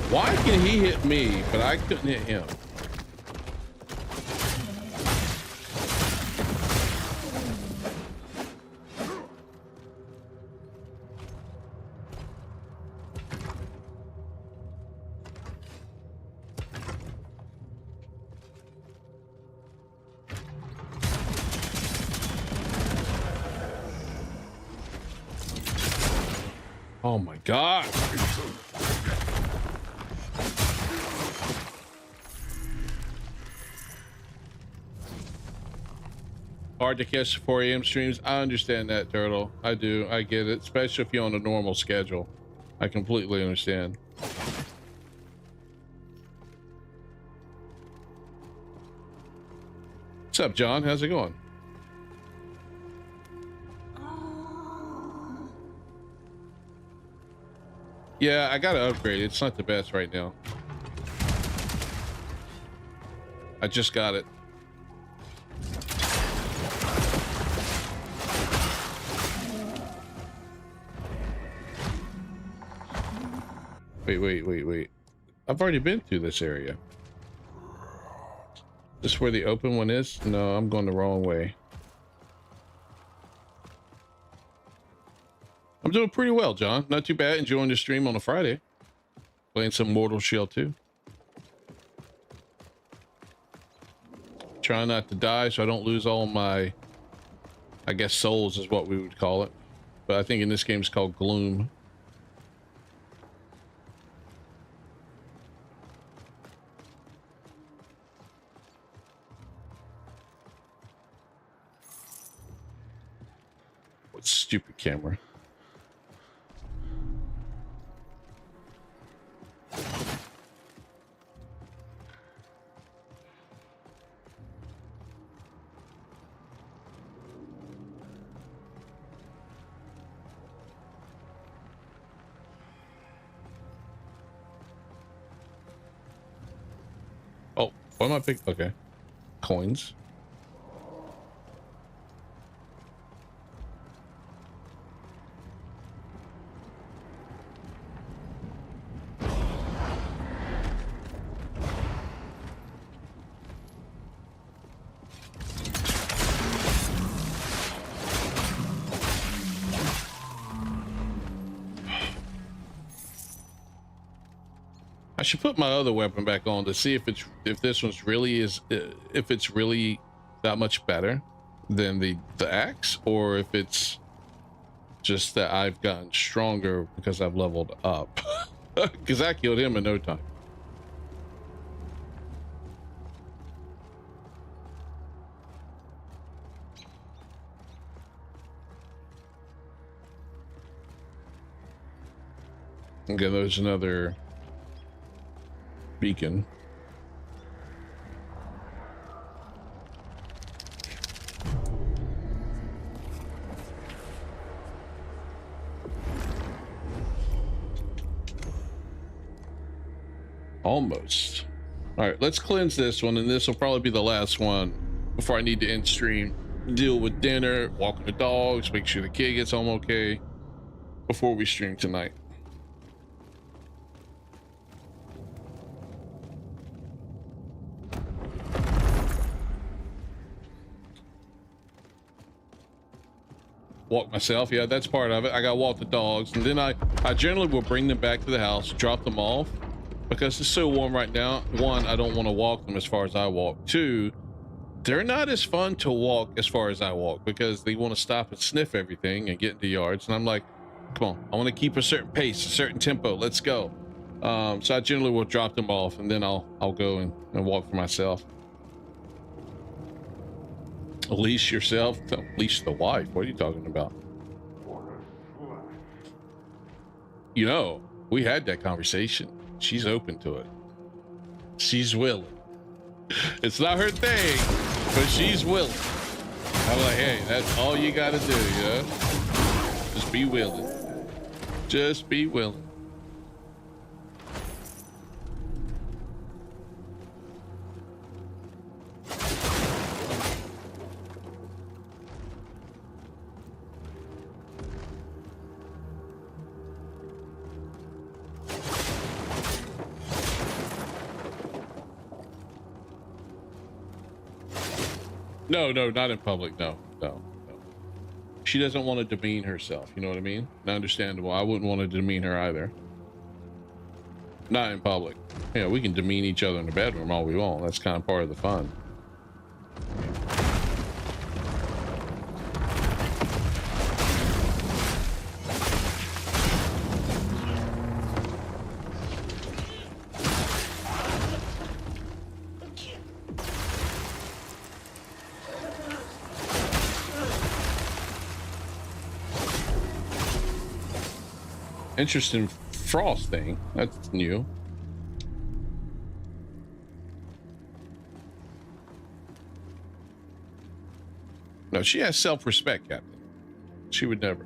Why can he hit me, but I couldn't hit him? Oh my God. Hard to catch 4 a.m. streams. I understand that, Turtle. I do. I get it. Especially if you're on a normal schedule. I completely understand. What's up, John? How's it going? Yeah, I gotta upgrade. It's not the best right now. I just got it. Wait. I've already been through this area. This where the open one is? No, I'm going the wrong way. I'm doing pretty well, John. Not too bad. Enjoying the stream on a Friday. Playing some Mortal Shell 2. Trying not to die so I don't lose all my, I guess, souls is what we would call it. But I think in this game it's called Gloom. What stupid camera. Oh, what am I picking? Okay. Coins. I should put my other weapon back on to see if this one's really if it's really that much better than the axe, or if it's just that I've gotten stronger because I've leveled up. Because I killed him in no time. Okay, there's another beacon. Almost. All right, let's cleanse this one, and this will probably be the last one before I need to end stream. Deal with dinner, walking the dogs, make sure the kid gets home okay before we stream tonight. Walk myself, yeah, that's part of it. I gotta walk the dogs, and then I generally will bring them back to the house, drop them off, because it's so warm right now. One, I don't want to walk them as far as I walk. Two, they're not as fun to walk as far as I walk, because they want to stop and sniff everything and get into yards, and I'm like, come on, I want to keep a certain pace, a certain tempo, let's go. So I generally will drop them off, and then I'll go and walk for myself. Leash yourself? Leash the wife? What are you talking about? You know, we had that conversation. She's open to it. She's willing. It's not her thing, but she's willing. I'm like, hey, that's all you gotta do, yeah? Just be willing. Just be willing. No, not in public. No. She doesn't want to demean herself. You know what I mean? Understandable. I wouldn't want to demean her either. Not in public. Yeah, we can demean each other in the bedroom all we want. That's kind of part of the fun. Interesting frost thing. That's new. No, she has self-respect, Captain. She would never.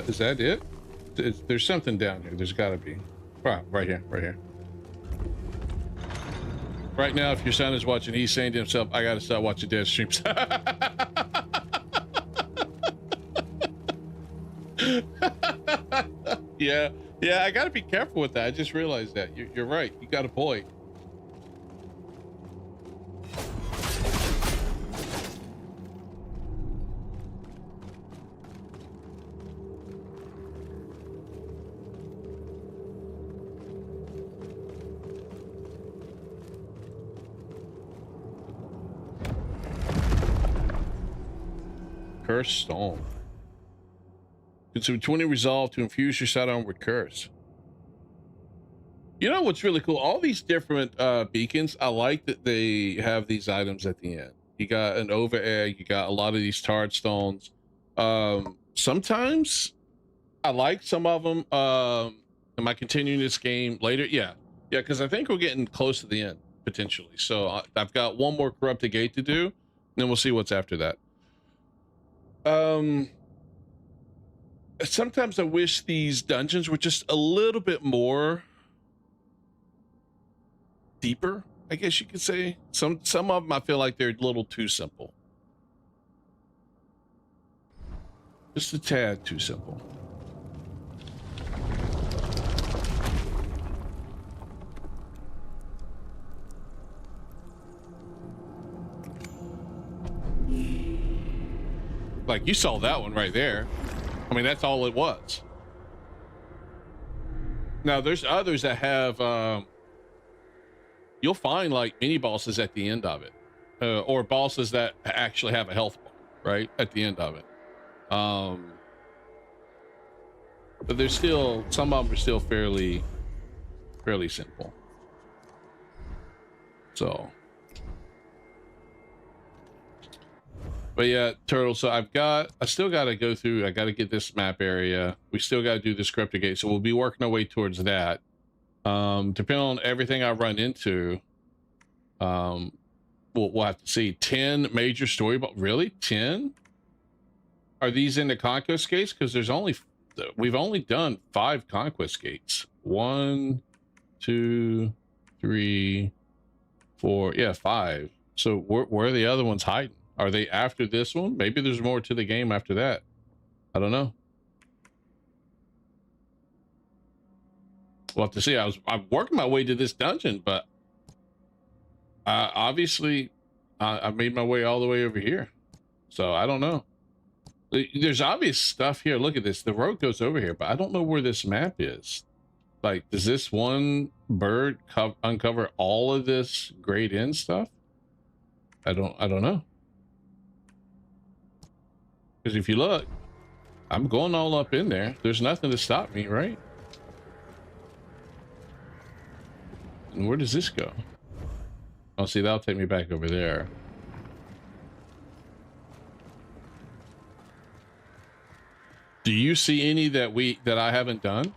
Is that it? There's something down here. There's got to be. Right here. Right now, if your son is watching, he's saying to himself, I gotta start watching dead streams. Yeah, I gotta be careful with that. I just realized that. You're right. You got a point. Curse Stone. Consume 20 resolve to infuse your sidearm with curse. You know what's really cool? All these different beacons, I like that they have these items at the end. You got an over egg, you got a lot of these tard stones. Sometimes I like some of them. Am I continuing this game later? Yeah, because I think we're getting close to the end potentially. So I've got one more corrupted gate to do, and then we'll see what's after that. Sometimes I wish these dungeons were just a little bit more deeper, I guess you could say. Some of them I feel like they're a little too simple. Just a tad too simple. Like, you saw that one right there. I mean, that's all it was. Now, there's others that have, you'll find like mini bosses at the end of it, or bosses that actually have a health bar, right? At the end of it. But there's still, some of them are still fairly simple. So. But yeah, Turtle, so I still got to go through, I got to get this map area. We still got to do this cryptic gate. So we'll be working our way towards that. Depending on everything I run into, we'll have to see. 10 major story, but really 10? Are these in the conquest gates? Because we've only done 5 conquest gates. 1, 2, 3, 4, yeah, 5. So where are the other ones hiding? Are they after this one? Maybe there's more to the game after that. I don't know. We'll have to see. I'm working my way to this dungeon, but obviously I made my way all the way over here. So I don't know. There's obvious stuff here. Look at this. The road goes over here, but I don't know where this map is. Like, does this one bird uncover all of this Great End stuff? I don't know. Because if you look, I'm going all up in there. There's nothing to stop me, right? And where does this go? Oh, see, that'll take me back over there. Do Do you see any that I haven't done?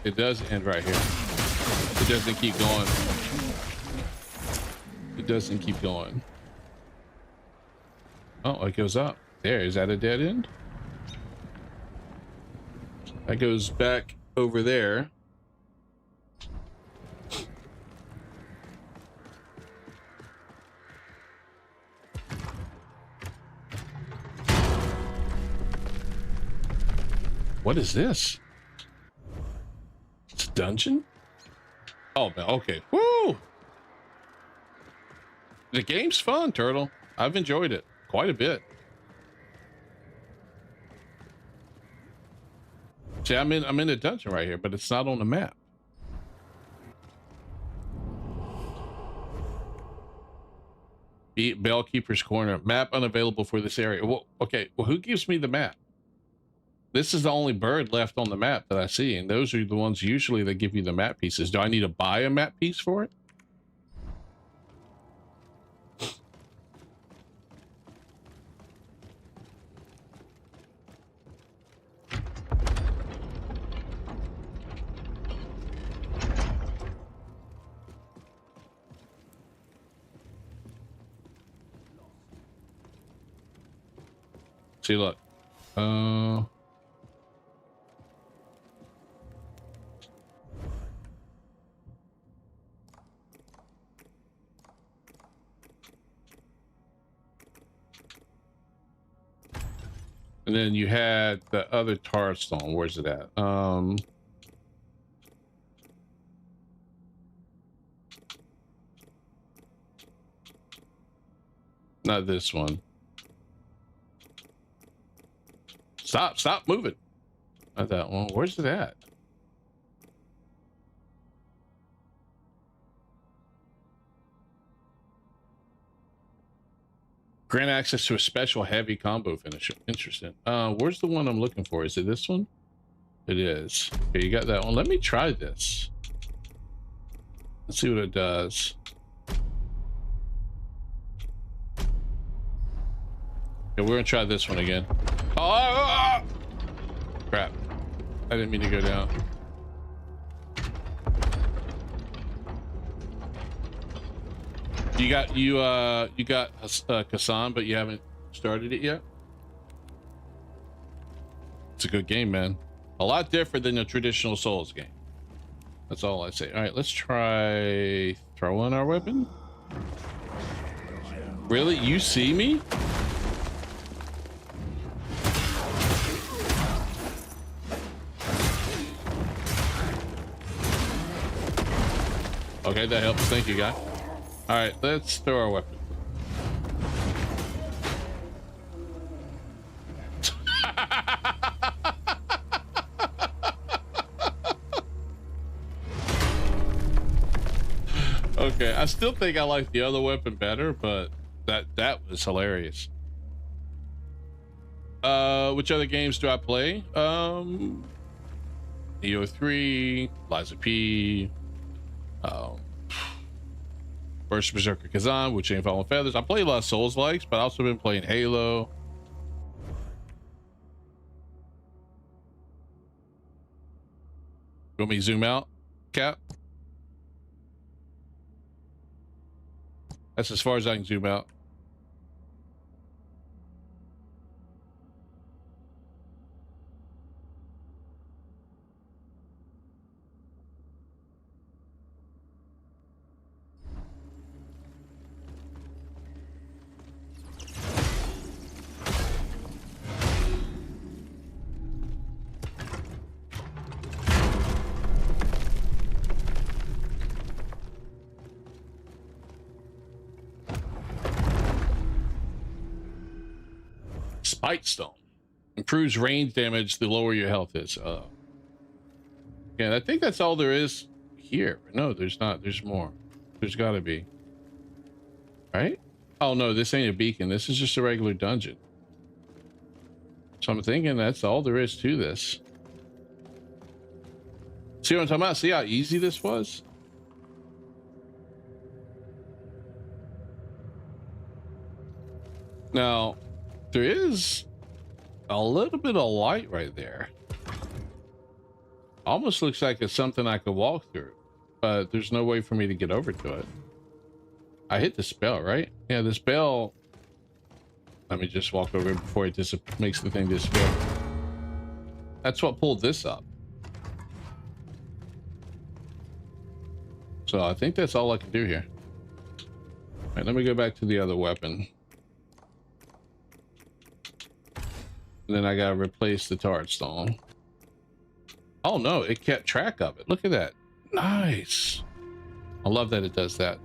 It does end right here. It doesn't keep going. It doesn't keep going. Oh, it goes up. There, is that a dead end? That goes back over there. What is this? It's a dungeon? Oh, okay. Woo! The game's fun, Turtle. I've enjoyed it quite a bit. See, I'm in a dungeon right here, but it's not on the map. Bellkeeper's Corner. Map unavailable for this area. Well, okay. Well, who gives me the map? This is the only bird left on the map that I see, and those are the ones usually that give you the map pieces. Do I need to buy a map piece for it? See, look. And then you had the other tar stone. Where's it at? Not this one. Stop moving. Not that one. Where's it at? Grant access to a special heavy combo finisher. Interesting. Where's the one I'm looking for? Is it this one? It is. Okay, you got that one. Let me try this. Let's see what it does. Okay, we're gonna try this one again. Oh! Crap. I didn't mean to go down. You got Kassan, but you haven't started it yet. It's a good game, man. A lot different than a traditional Souls game. That's all I say. All right, let's try throwing our weapon. Really? You see me? Okay, that helps. Thank you, guy. All right, let's throw our weapon. Okay, I still think I like the other weapon better, but that was hilarious. Which other games do I play? EO3, Liza P, First Berserker Kazan, Wu Chain Fallen Feathers. I play a lot of Souls likes, but I've also been playing Halo. You want me to zoom out, Cap? That's as far as I can zoom out. Spite Stone improves range damage the lower your health is. Yeah, I think that's all there is here. No, there's not. There's more. There's got to be. Right? Oh no, this ain't a beacon. This is just a regular dungeon. So I'm thinking that's all there is to this. See what I'm talking about? See how easy this was? Now, there is a little bit of light right there. Almost looks like it's something I could walk through, but there's no way for me to get over to it. I hit the spell, right? Yeah, the spell. Let me just walk over before it makes the thing disappear. That's what pulled this up. So I think that's all I can do here. All right, let me go back to the other weapon. And then I gotta replace the turret stone. Oh no, it kept track of it. Look at that. Nice. I love that it does that.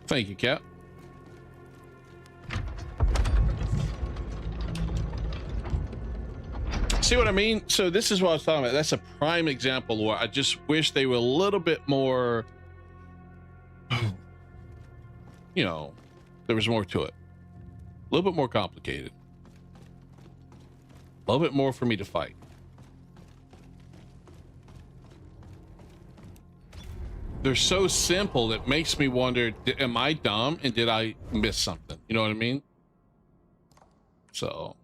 Thank you, Cap. See what I mean? So this is what I was talking about. That's a prime example where I just wish they were a little bit more, you know, there was more to it. A little bit more complicated. A little bit more for me to fight. They're so simple, it makes me wonder, am I dumb and did I miss something? You know what I mean? So...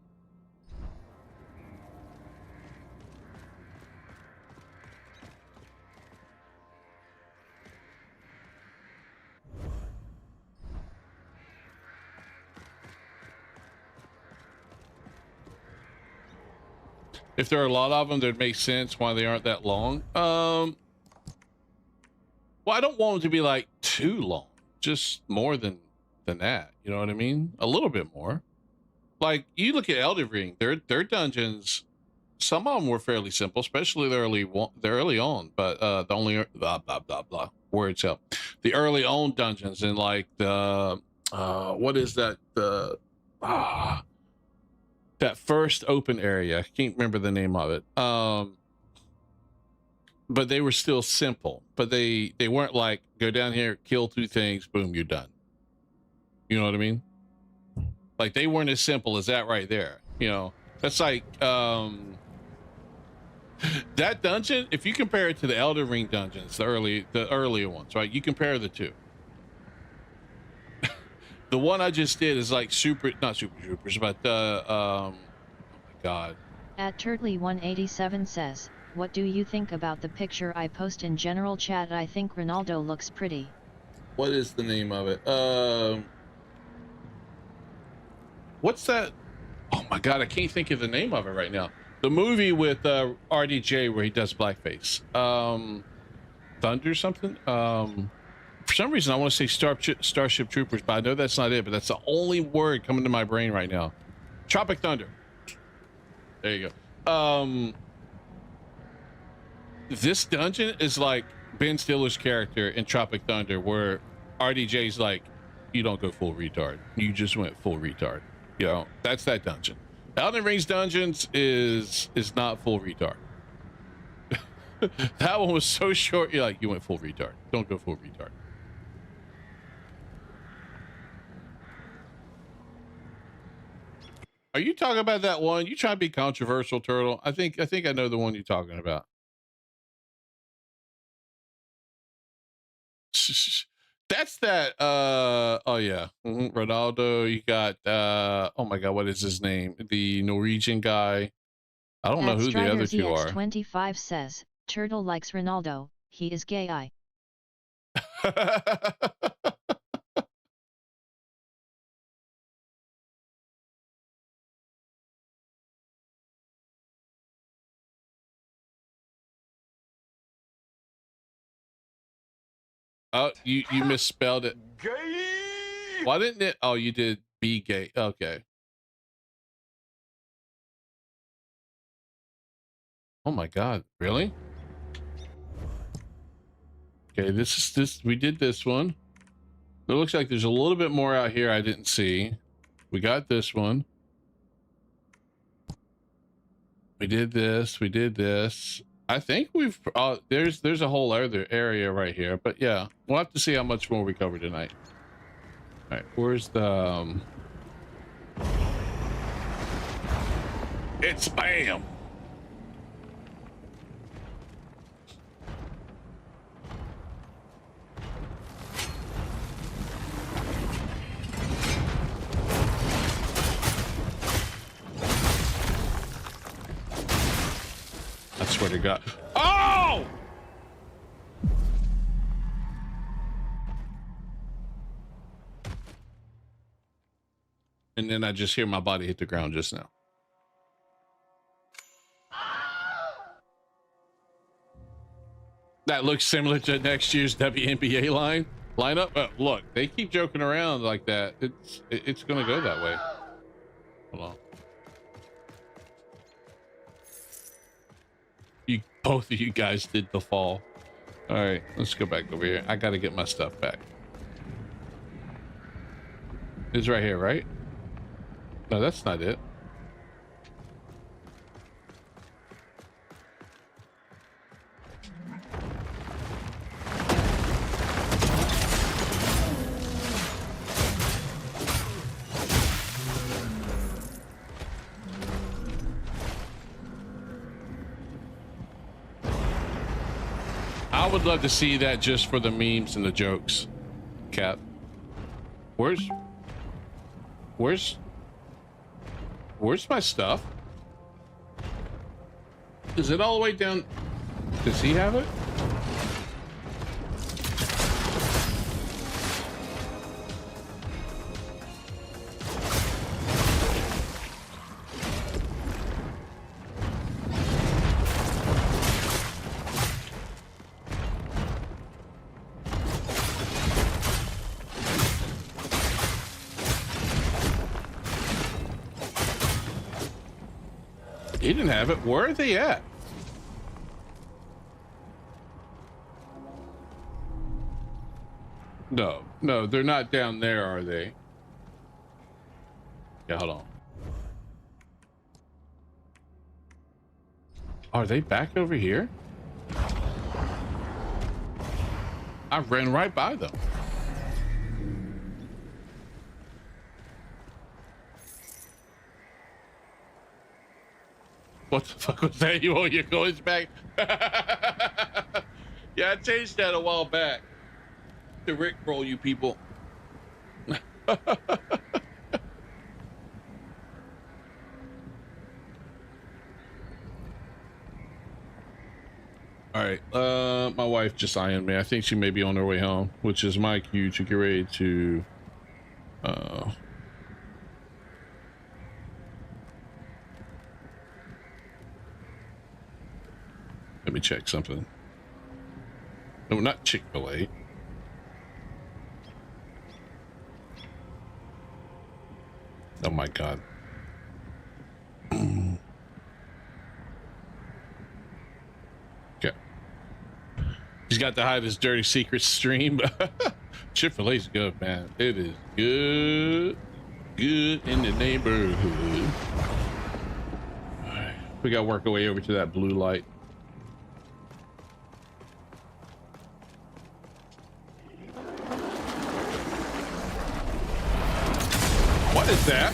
if there are a lot of them, that makes sense why they aren't that long. Well, I don't want them to be like too long, just more than that. You know what I mean? A little bit more. Like you look at Elden Ring, their dungeons, some of them were fairly simple, especially the early on. But the only words help. The early on dungeons and like the what is that that first open area, I can't remember the name of it. But they were still simple, but they weren't like go down here, kill 2 things, boom, you're done. You know what I mean? Like they weren't as simple as that right there. You know, that's like that dungeon. If you compare it to the Elden Ring dungeons, the earlier ones, right? You compare the two. The one I just did is like not Super Troopers, but oh my God. At Turtley187 says, what do you think about the picture I post in general chat? I think Ronaldo looks pretty. What is the name of it? What's that? Oh my God, I can't think of the name of it right now. The movie with RDJ where he does blackface. Thunder something? For some reason, I want to say Starship Troopers, but I know that's not it. But that's the only word coming to my brain right now. Tropic Thunder. There you go. This dungeon is like Ben Stiller's character in Tropic Thunder, where RDJ's like, you don't go full retard. You just went full retard. You know, that's that dungeon. Elden Ring's dungeons is not full retard. That one was so short, you're like, you went full retard. Don't go full retard. Are you talking about that one? You trying to be controversial, Turtle? I think I know the one you're talking about. That's that oh yeah. Ronaldo, you got oh my God, what is his name? The Norwegian guy. I don't know who the other two are. 25 says, Turtle likes Ronaldo, he is gay. Oh, you misspelled it. Gay. Why didn't it? Oh, you did be gay. Okay. Oh my God, really? Okay, this we did this one. It looks like there's a little bit more out here I didn't see. We got this one. We did this. We did this. I think we've there's a whole other area right here, but yeah, we'll have to see how much more we cover tonight. All right, where's the it's spam. swear to God. Oh! And then I just hear my body hit the ground just now. That looks similar to next year's WNBA lineup. Look, they keep joking around like that. It's gonna go that way. Hold on. Both of you guys did the fall. All right, let's go back over here. I gotta get my stuff back. It's right here, right? No, that's not it. I would love to see that just for the memes and the jokes. Cap. Where's my stuff? Is it all the way down? Does he have it? He didn't have it. Where are they at? No, they're not down there, are they? Yeah, hold on. Are they back over here? I ran right by them. What the fuck was that? You your coins back? Yeah, I changed that a while back. To Rickroll you people. All right, my wife just eyeing me. I think she may be on her way home, which is my cue to get ready to let me check something. No, not Chick-fil-A. Oh my God. Okay. He's got to hide his dirty secret stream. Chick-fil-A's good, man. It is good. Good in the neighborhood. All right. We got to work our way over to that blue light. What is that?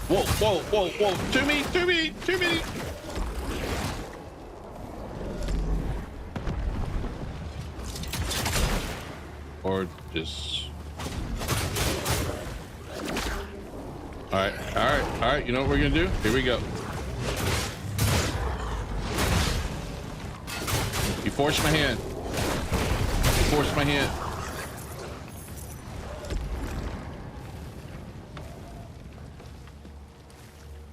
Whoa, whoa, whoa, whoa. To me, to me, to me. Or just... All right, all right, all right. You know what we're going to do? Here we go. You force my hand. Force my hand.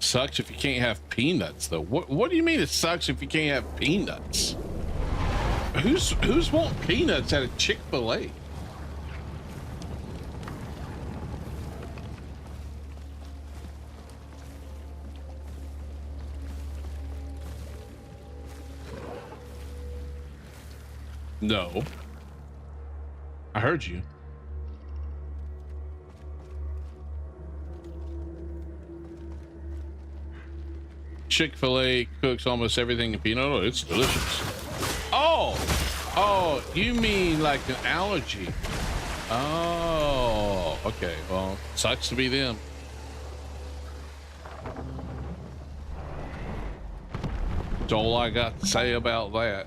Sucks if you can't have peanuts, though. What do you mean it sucks if you can't have peanuts? Who's want peanuts at a Chick-fil-A? No. I heard you. Chick-fil-A cooks almost everything in peanut oil. It's delicious. Oh, you mean like an allergy? Oh, okay. Well, sucks to be them. That's all I got to say about that.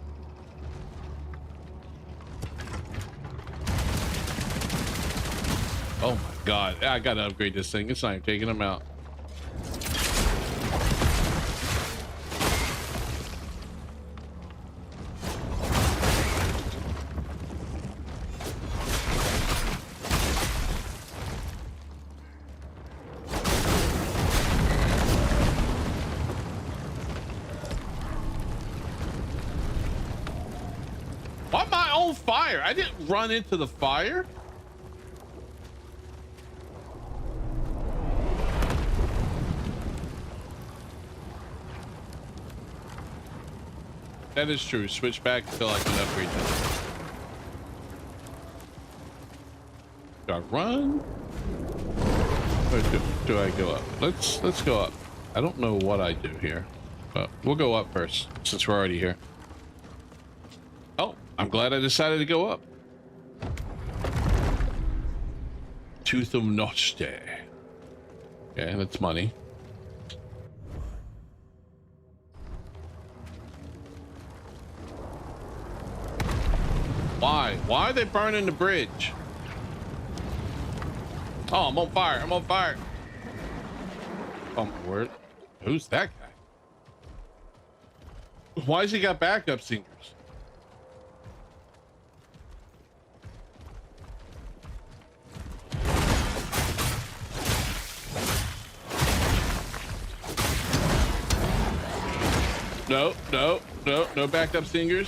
Oh my God, I gotta upgrade this thing. It's not even taking them out. on fire. I didn't run into the fire. That is true. Switch back until I can upgrade that. Do I run? Or do I go up? Let's go up. I don't know what I do here, but we'll go up first since we're already here. Oh, I'm glad I decided to go up. Tooth of Noche. Okay, that's money. Why? Why are they burning the bridge? Oh, I'm on fire. I'm on fire. Oh, my word. Who's that guy? Why has he got backup singers? No backup singers.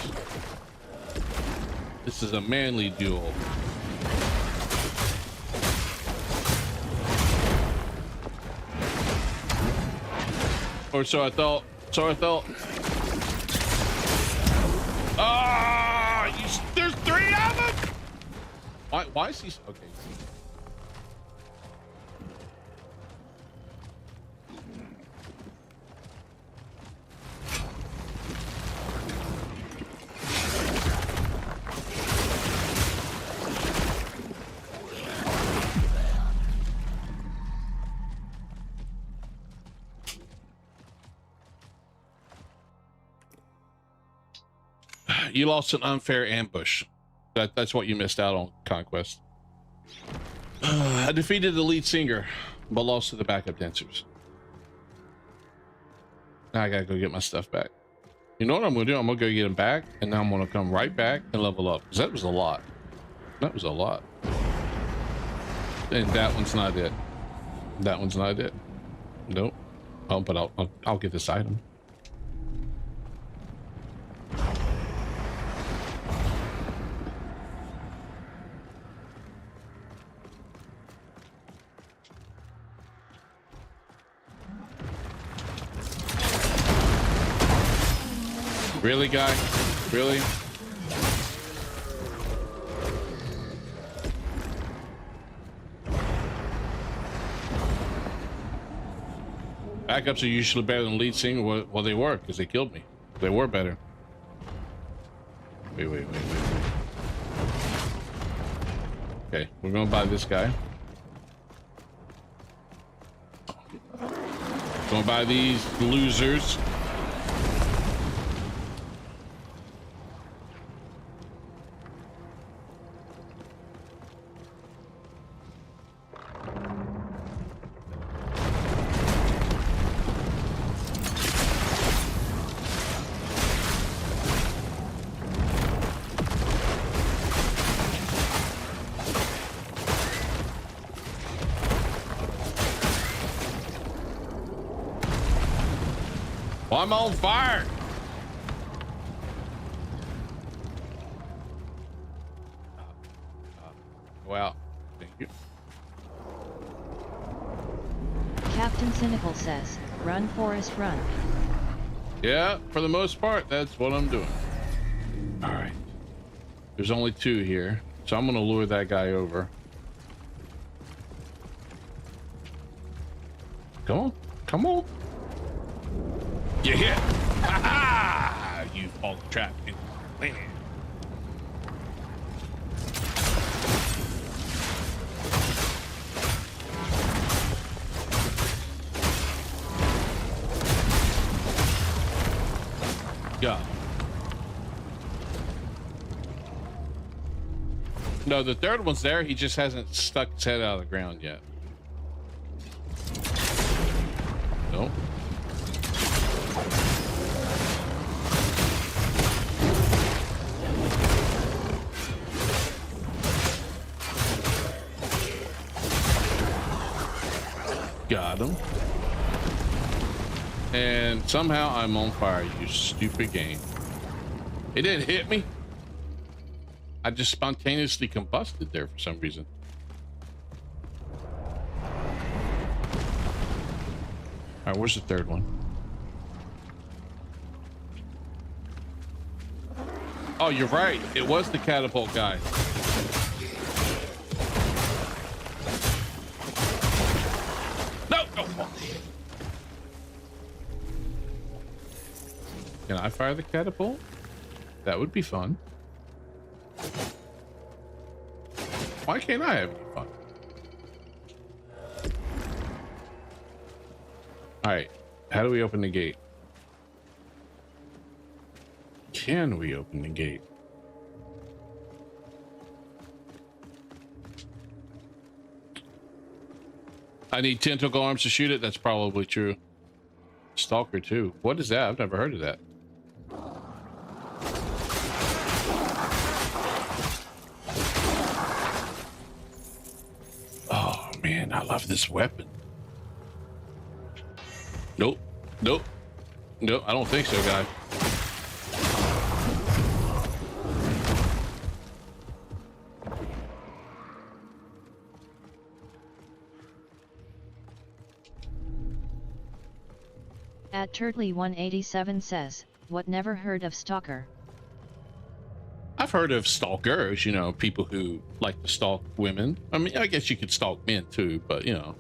This is a manly duel. Or so I thought. Ah, there's 3 of them. Why is he? Okay. You lost an unfair ambush. That's what you missed out on, Conquest. I defeated the lead singer, but lost to the backup dancers. Now I gotta go get my stuff back. You know what I'm gonna do? I'm gonna go get them back, and then I'm gonna come right back and level up. Because that was a lot. That was a lot. And that one's not it. That one's not it. Nope. Oh, but I'll get this item. Really, guy? Really? Backups are usually better than lead singer. Well, they were, because they killed me. They were better. Wait. Okay, we're gonna buy this guy. Gonna buy these losers. I'm on fire. Well, thank you. Captain Cynical says, run, Forrest, run. Yeah, for the most part, that's what I'm doing. All right. There's only 2 here, so I'm going to lure that guy over. Come on. Come on. You hit. Ha ha! You fall trapped in land. Yeah. No, the third one's there. He just hasn't stuck his head out of the ground yet. Nope. Got him. And somehow I'm on fire, you stupid game. It didn't hit me. I just spontaneously combusted there for some reason. All right, where's the third one? Oh, you're right. It was the catapult guy. No! Oh. Can I fire the catapult? That would be fun. Why can't I have any fun? All right, how do we open the gate? Can we open the gate? I need tentacle arms to shoot it. That's probably true. Stalker 2. What is that? I've never heard of that. Oh man, I love this weapon. Nope. Nope. Nope, I don't think so, guy. At Turtley187 says, what, never heard of Stalker? I've heard of stalkers, you know, people who like to stalk women. I mean, I guess you could stalk men too, but you know.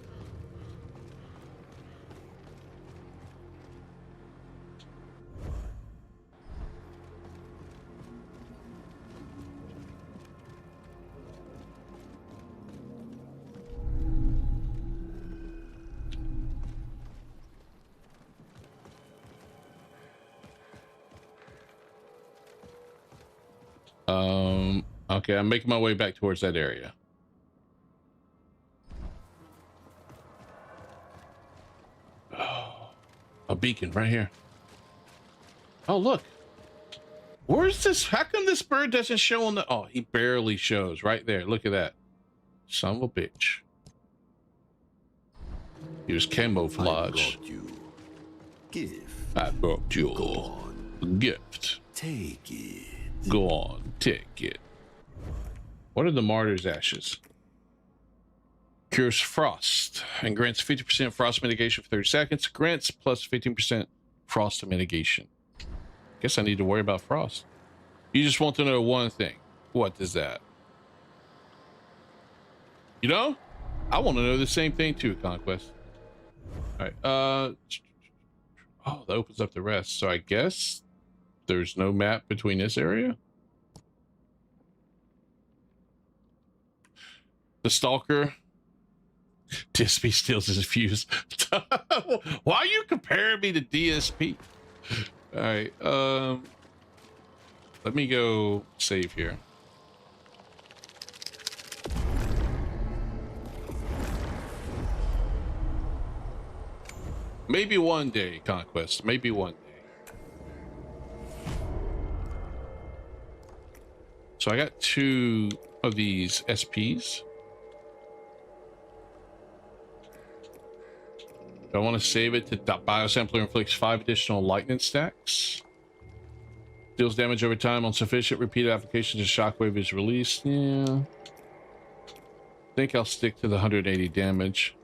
Okay, I'm making my way back towards that area. Oh, a beacon right here. Oh, look. Where's this? How come this bird doesn't show on the... Oh, he barely shows right there. Look at that. Son of a bitch. He was camouflage. I brought you a gift. Take it. Go on, take it. What are the martyr's ashes? Cures frost and grants 50% frost mitigation for 30 seconds. Grants plus 15% frost mitigation. Guess I need to worry about frost. You just want to know one thing. What is that? You know? I want to know the same thing too, Conquest. All right. Oh, that opens up the rest. So I guess there's no map between this area. The Stalker. DSP steals his fuse. Why are you comparing me to DSP? All right. Let me go save here. Maybe one day, Conquest. Maybe one day. So I got 2 of these SPs. I want to save it to Biosampler inflicts 5 additional lightning stacks. Deals damage over time on sufficient repeated applications. A shockwave is released. Yeah. I think I'll stick to the 180 damage.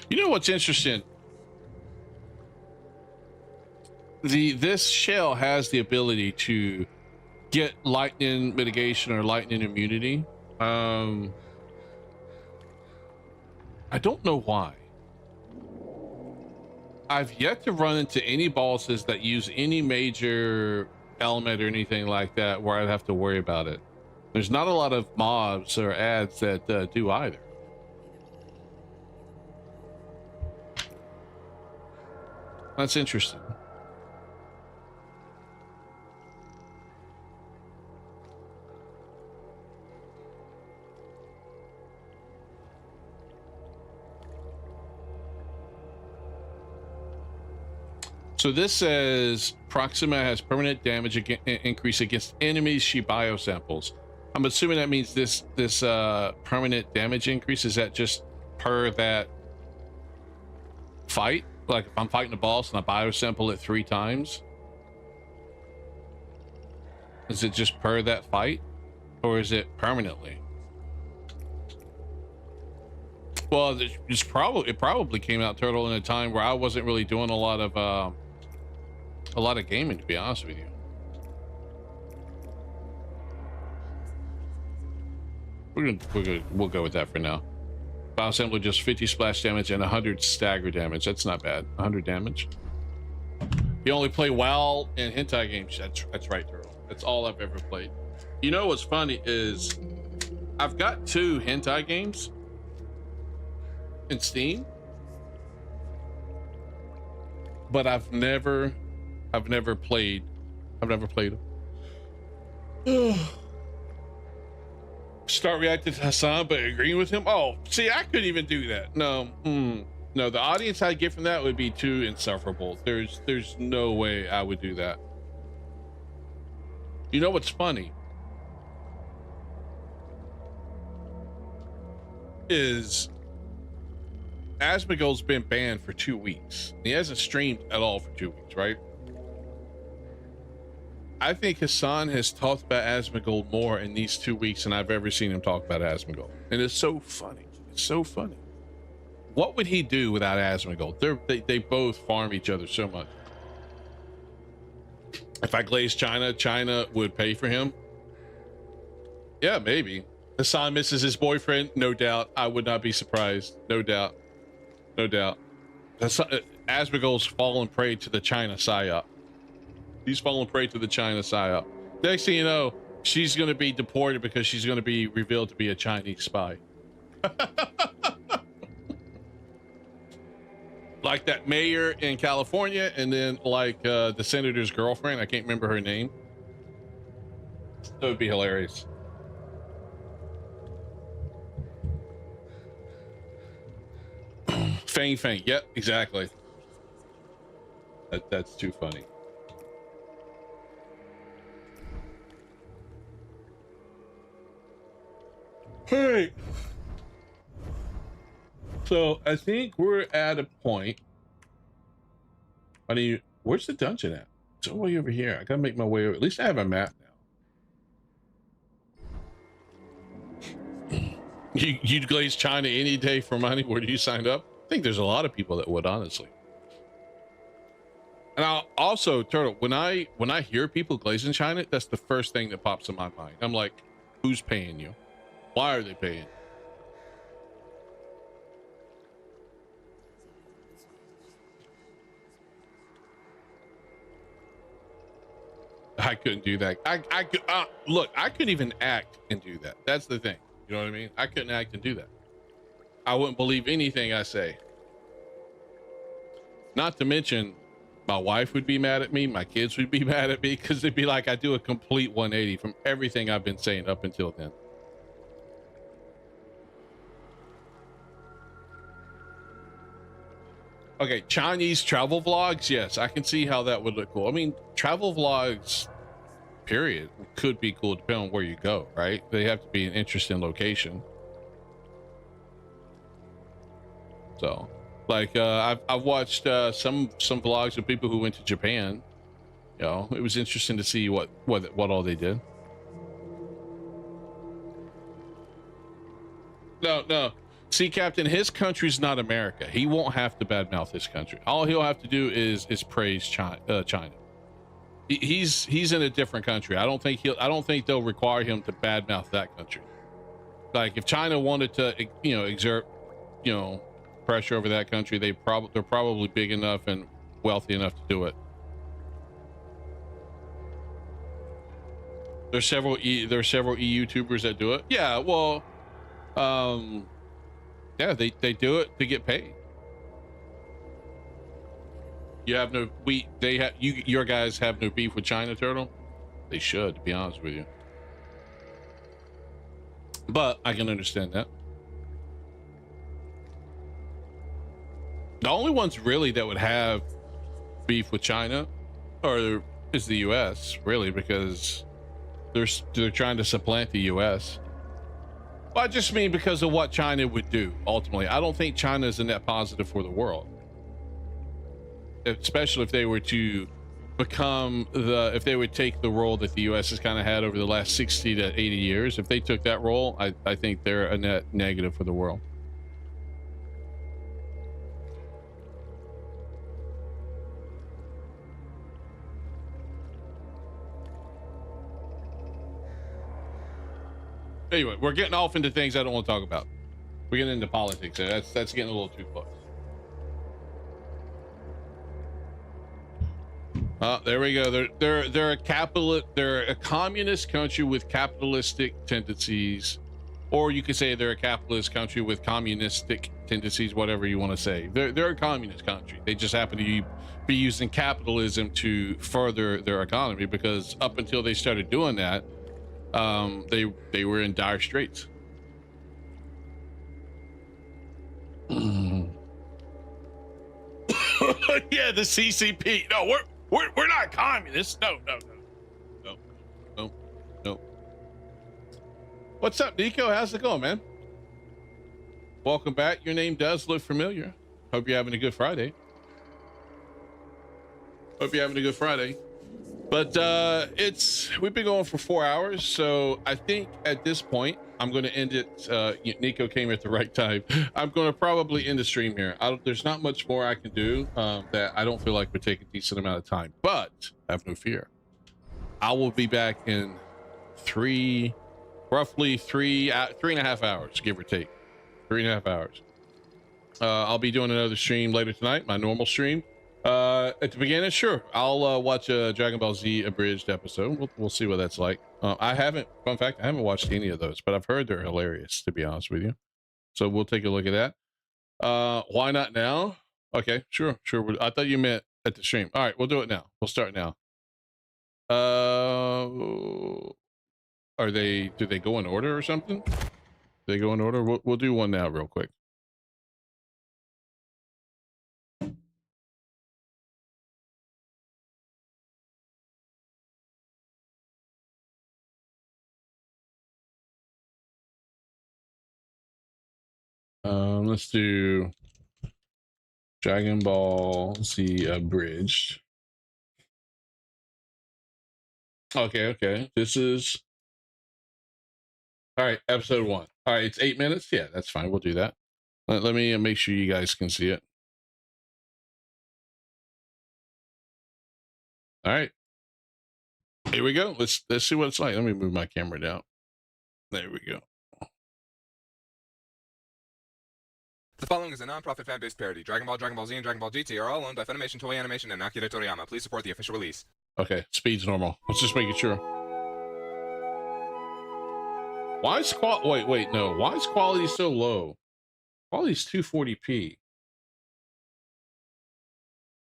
You know what's interesting? This shell has the ability to get lightning mitigation or lightning immunity. I don't know why. I've yet to run into any bosses that use any major element or anything like that where I'd have to worry about it. There's not a lot of mobs or ads that do either. That's interesting. So this says Proxima has permanent damage increase against enemies she biosamples. I'm assuming that means this permanent damage increase, is that just per that fight? Like if I'm fighting a boss and I biosample it 3 times, is it just per that fight, or is it permanently? Well, it probably came out, Turtle, in a time where I wasn't really doing a lot of gaming, to be honest with you. We'll go with that for now. Bioassembly just 50 splash damage and 100 stagger damage. That's not bad. 100 damage. You only play WoW and hentai games. That's right, Turtle. That's all I've ever played. You know what's funny is I've got 2 hentai games in Steam, but I've never played them. Start reacting to Hassan but agreeing with him. Oh, see, I couldn't even do that. No, no, the audience I get from that would be too insufferable. There's no way I would do that. You know what's funny is Asmongold's been banned for 2 weeks. He hasn't streamed at all for 2 weeks, right? I think Hassan has talked about Asmongold more in these 2 weeks than I've ever seen him talk about Asmongold. And it's so funny. It's so funny. What would he do without Asmongold? They both farm each other so much. If I glaze China, China would pay for him. Yeah, maybe. Hassan misses his boyfriend, no doubt. I would not be surprised. No doubt. No doubt. Asmongold's fallen prey to the China psyop. He's fallen prey to the China psyop. Next thing you know, she's going to be deported because she's going to be revealed to be a Chinese spy. Like that mayor in California, and then like the senator's girlfriend. I can't remember her name. That would be hilarious. Fang Fang. Yep, exactly. That's too funny. Hey, so I think we're at a point. I mean, where's the dungeon at? It's all the way over here. I gotta make my way over. At least I have a map now. You'd glaze China any day for money. Where do you sign up? I think there's a lot of people that would, honestly. And I'll also, Turtle, when I hear people glazing China, that's the first thing that pops in my mind. I'm like, who's paying you? Why are they paying? I couldn't do that. I could look, I couldn't even act and do that. That's the thing. You know what I mean? I couldn't act and do that. I wouldn't believe anything I say. Not to mention, my wife would be mad at me. My kids would be mad at me because they'd be like, I do a complete 180 from everything I've been saying up until then. Okay, Chinese travel vlogs. Yes, I can see how that would look cool. I mean, travel vlogs, period, could be cool depending on where you go, right? They have to be an interesting location. So, like, I've watched some vlogs of people who went to Japan. You know, it was interesting to see what all they did. No. See, Captain, his country's not America. He won't have to badmouth his country. All he'll have to do is praise China. He's in a different country. I don't think they'll require him to badmouth that country. Like if China wanted to, exert, pressure over that country, they're probably big enough and wealthy enough to do it. There's several EU YouTubers that do it. Yeah, well, yeah, they do it to get paid. Your guys have no beef with China, Turtle? They should, to be honest with you. But I can understand that. The only ones really that would have beef with China is the US, really, because they're trying to supplant the U.S. Well, I just mean because of what China would do ultimately. I don't think China is a net positive for the world, especially if they were to if they would take the role that the U.S. has kind of had over the last 60 to 80 years. If they took that role, I think they're a net negative for the world. Anyway, we're getting off into things I don't want to talk about. We're getting into politics. That's getting a little too close. There we go. They're a capitalist. They're a communist country with capitalistic tendencies, or you could say they're a capitalist country with communistic tendencies. Whatever you want to say. They're a communist country. They just happen to be using capitalism to further their economy, because up until they started doing that, they were in dire straits. Yeah, the CCP. No, we're not communists. No. What's up, Nico? How's it going, man? Welcome back. Your name does look familiar. Hope you're having a good Friday. But we've been going for 4 hours, so I think at this point I'm going to end it. Nico came at the right time. I'm going to probably end the stream here. There's not much more I can do that I don't feel like would take a decent amount of time, but have no fear. I will be back in roughly three and a half hours, give or take. 3.5 hours. I'll be doing another stream later tonight, my normal stream. At the beginning, sure, I'll watch a Dragon Ball Z abridged episode. We'll see what that's like. I haven't watched any of those, but I've heard they're hilarious, to be honest with you. So we'll take a look at that. Why not now? Okay, sure. I thought you meant at the stream. All right, we'll do it now. We'll start now. Do they go in order or something? They go in order? We'll do one now real quick. Let's do Dragon Ball Z abridged. Okay. This is all right. Episode 1. All right, it's 8 minutes. Yeah, that's fine. We'll do that. Let me make sure you guys can see it. All right, here we go. Let's see what it's like. Let me move my camera down. There we go. The following is a non-profit fan-based parody. Dragon Ball, Dragon Ball Z, and Dragon Ball GT are all owned by Funimation, Toei Animation, and Akira Toriyama. Please support the official release. Okay, speed's normal. Let's just make it sure. Why is why is quality so low? Quality's 240p.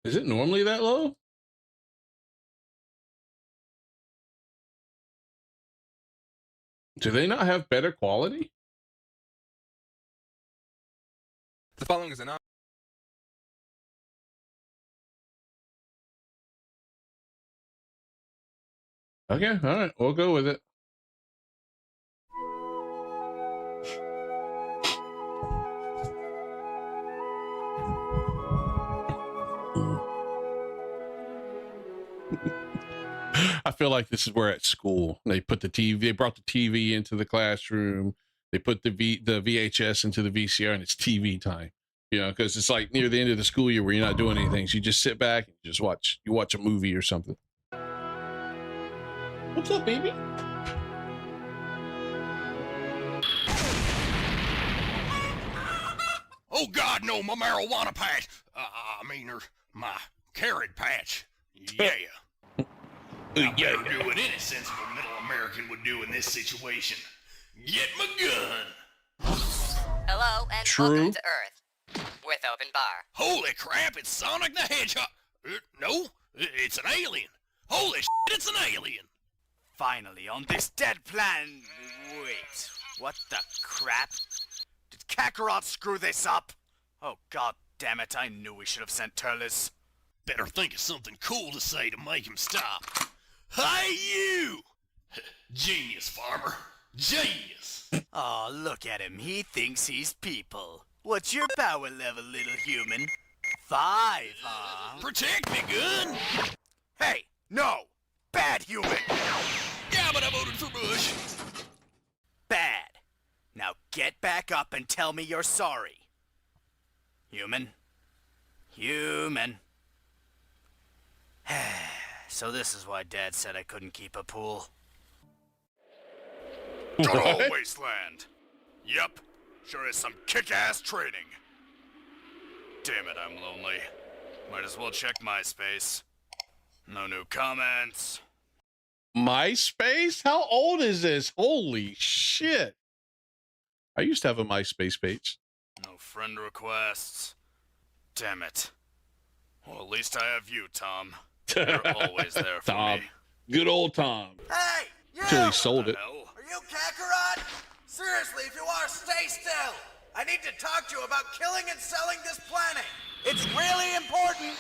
Is it normally that low? Do they not have better quality? The following is a non... Okay, all right, we'll go with it. I feel like this is where at school they put the TV. They brought the TV into the classroom. They put the VHS into the VCR, and it's TV time. You know, because it's like near the end of the school year where you're not doing anything. So you just sit back and just watch. You watch a movie or something. What's up, baby? Oh God, no! My marijuana patch. My carrot patch. Yeah. Yeah. Do what any sensible middle American would do in this situation. Get my gun. Hello and welcome to Earth with Open Bar. Holy crap! It's Sonic the Hedgehog. No, it's an alien. Holy shit! It's an alien. Finally, on this dead planet. Wait, what the crap? Did Kakarot screw this up? Oh god damn it! I knew we should have sent Turles. Better think of something cool to say to make him stop. Hey, you! Genius, farmer. Genius. Oh, look at him. He thinks he's people. What's your power level, little human? 5, huh? Protect me, gun. Hey, no! Bad human! Yeah, but I voted for Bush. Bad. Now get back up and tell me you're sorry. Human. Human. So this is why Dad said I couldn't keep a pool. Good old wasteland. Yep, sure is some kick-ass training. Damn it, I'm lonely. Might as well check MySpace. No new comments. MySpace? How old is this? Holy shit. I used to have a MySpace page. No friend requests. Damn it. Well, at least I have you, Tom. You're always there for Tom. me. Good old Tom. Hey, you! Till he sold it. Hell? Are you Kakarot? Seriously, if you are, stay still. I need to talk to you about killing and selling this planet. It's really important.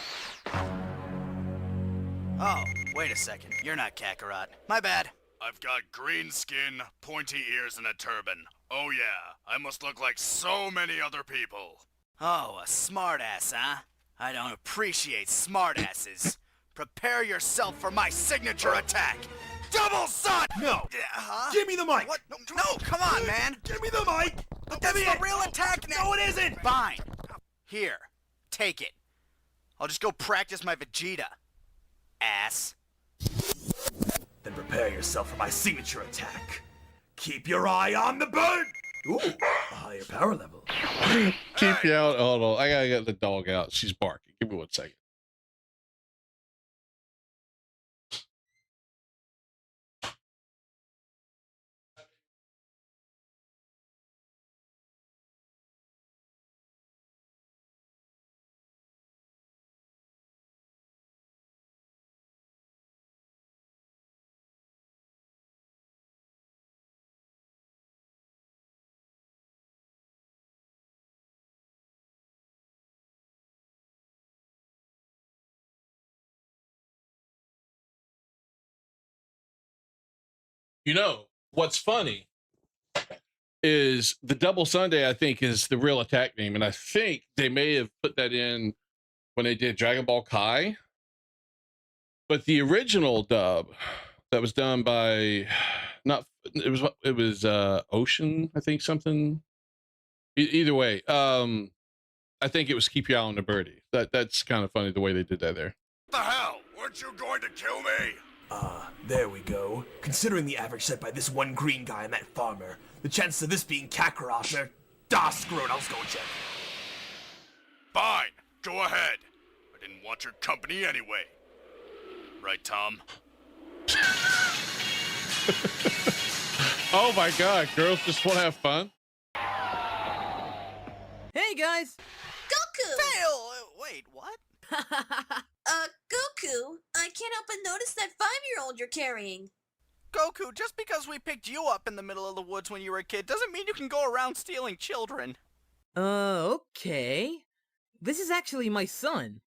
Oh, wait a second. You're not Kakarot. My bad. I've got green skin, pointy ears, and a turban. Oh yeah, I must look like so many other people. Oh, a smartass, huh? I don't appreciate smartasses. Prepare yourself for my signature attack. Double Sun! No! Huh? Give me the mic! What? No, come on, man. Give me the mic! But that's the real attack now. No, it isn't! Fine. Here, take it. I'll just go practice my Vegeta. Ass. Then prepare yourself for my signature attack. Keep your eye on the bird! Ooh, a higher power level. Keep you out. Hold on. I gotta get the dog out. She's barking. Give me 1 second. You know, what's funny is the Double Sunday, I think, is the real attack name. And I think they may have put that in when they did Dragon Ball Kai. But the original dub that was done by it was Ocean, I think, something. Either way, I think it was Keep Your Eye on the Birdie. That's kind of funny the way they did that there. What the hell? Weren't you going to kill me? There we go. Considering the average set by this one green guy and that farmer, the chances of this being Kakarot are... screw it, I'll just go and check. Fine, go ahead. I didn't want your company anyway. Right, Tom? Oh my god, girls just want to have fun? Hey guys! Goku! Fail! Wait, what? Goku, I can't help but notice that 5-year-old you're carrying. Goku, just because we picked you up in the middle of the woods when you were a kid doesn't mean you can go around stealing children. Okay. This is actually my son.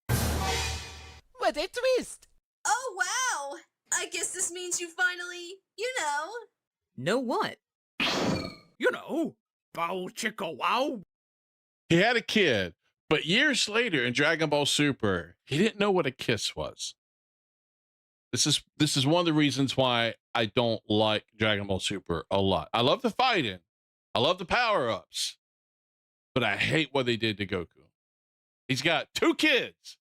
What a twist! Oh, wow! I guess this means you finally, Know what? You know, bow chicka wow. He had a kid, but years later in Dragon Ball Super, he didn't know what a kiss was. This is one of the reasons why I don't like Dragon Ball Super a lot. I love the fighting. I love the power-ups. But I hate what they did to Goku. He's got 2 kids.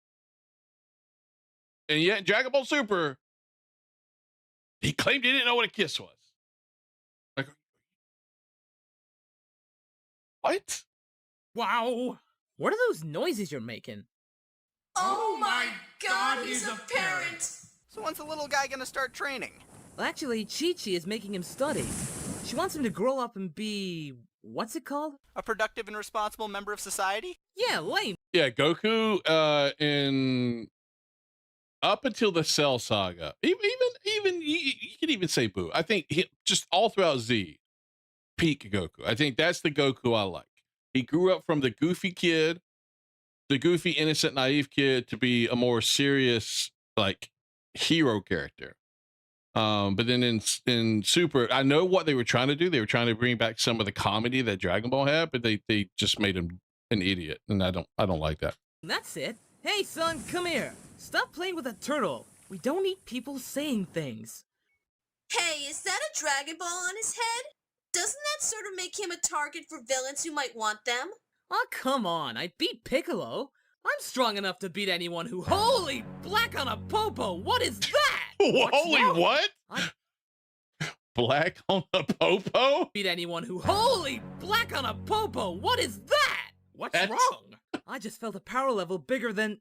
And yet in Dragon Ball Super, he claimed he didn't know what a kiss was. Like, what? Wow. What are those noises you're making? Oh my god, he's a parent! So when's the little guy gonna start training? Well, actually, Chi-Chi is making him study. She wants him to grow up and be... what's it called? A productive and responsible member of society? Yeah, lame. Yeah, Goku, in up until the Cell Saga, even you could even say Boo. I think just all throughout Z, peak Goku. I think that's the Goku I like. He grew up from the goofy kid, the goofy, innocent, naive kid to be a more serious, like, hero character. But then in Super, I know what they were trying to do. They were trying to bring back some of the comedy that Dragon Ball had, but they just made him an idiot, and I don't like that. That's it. Hey, son, come here. Stop playing with a turtle. We don't need people saying things. Hey, is that a Dragon Ball on his head? Doesn't that sort of make him a target for villains who might want them? Oh, come on. I beat Piccolo. I'm strong enough to beat anyone who... Holy black on a popo! What is that? Holy what? Black on a popo? Beat anyone who... Holy black on a popo! What is that? What's wrong? I just felt a power level bigger than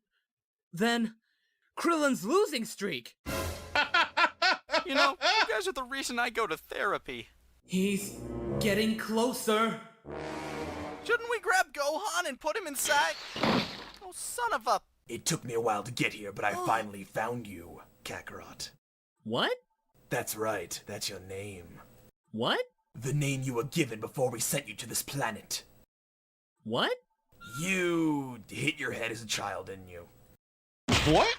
Krillin's losing streak. You know, you guys are the reason I go to therapy. He's getting closer. Shouldn't we grab Gohan and put him inside? Oh, son of a... It took me a while to get here, but I finally found you, Kakarot. What? That's right, that's your name. What? The name you were given before we sent you to this planet. What? You hit your head as a child, didn't you? What?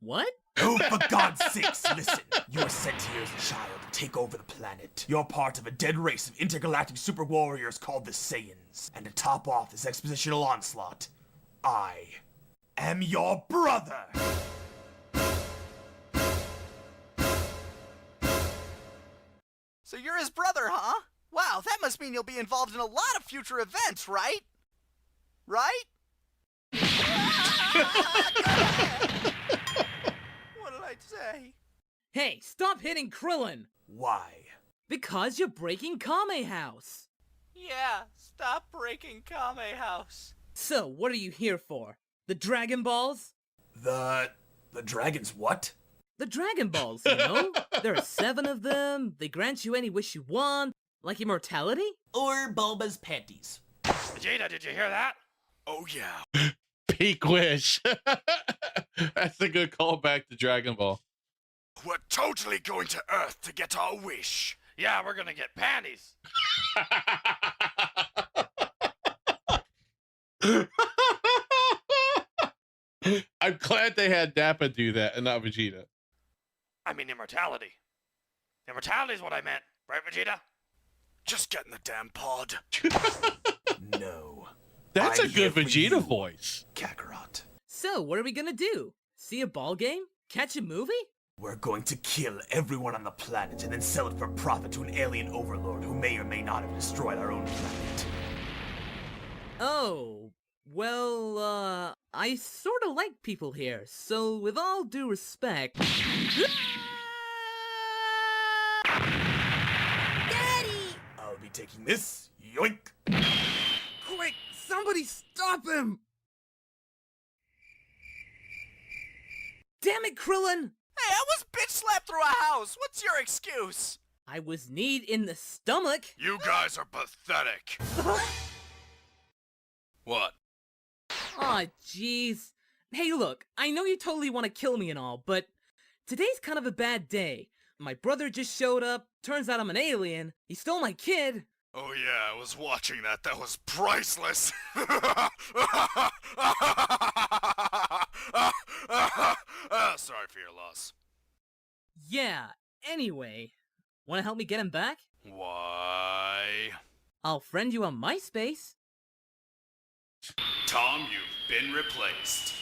What? Oh, for God's sakes, listen. You were sent here as a child to take over the planet. You're part of a dead race of intergalactic super warriors called the Saiyans. And to top off this expositional onslaught, I am your brother! So you're his brother, huh? Wow, that must mean you'll be involved in a lot of future events, right? Right? What did I say? Hey, stop hitting Krillin! Why? Because you're breaking Kame House. Yeah, stop breaking Kame House. So, what are you here for? The Dragon Balls? The dragons what? The Dragon Balls, you know? There are 7 of them. They grant you any wish you want. Like immortality? Or Bulba's panties. Vegeta, did you hear that? Oh yeah. Peak wish. That's a good callback to Dragon Ball. We're totally going to Earth to get our wish. Yeah, we're gonna get panties. I'm glad they had Nappa do that and not Vegeta. I mean immortality. Immortality is what I meant, right, Vegeta? Just get in the damn pod. No. That's I'm a here good for Vegeta you, voice. Kakarot. So, what are we gonna do? See a ball game? Catch a movie? We're going to kill everyone on the planet and then sell it for profit to an alien overlord who may or may not have destroyed our own planet. Oh, well, I sorta like people here, so with all due respect... Daddy! I'll be taking this. Yoink! Quick, somebody stop him! Damn it, Krillin! Hey, I was bitch slapped through a house. What's your excuse? I was kneed in the stomach. You guys are pathetic. What? Aw, jeez. Hey, look, I know you totally want to kill me and all, but today's kind of a bad day. My brother just showed up. Turns out I'm an alien. He stole my kid. Oh yeah, I was watching that. That was priceless. Sorry for your loss. Yeah, anyway. Want to help me get him back? Why? I'll friend you on MySpace. Tom, you've been replaced.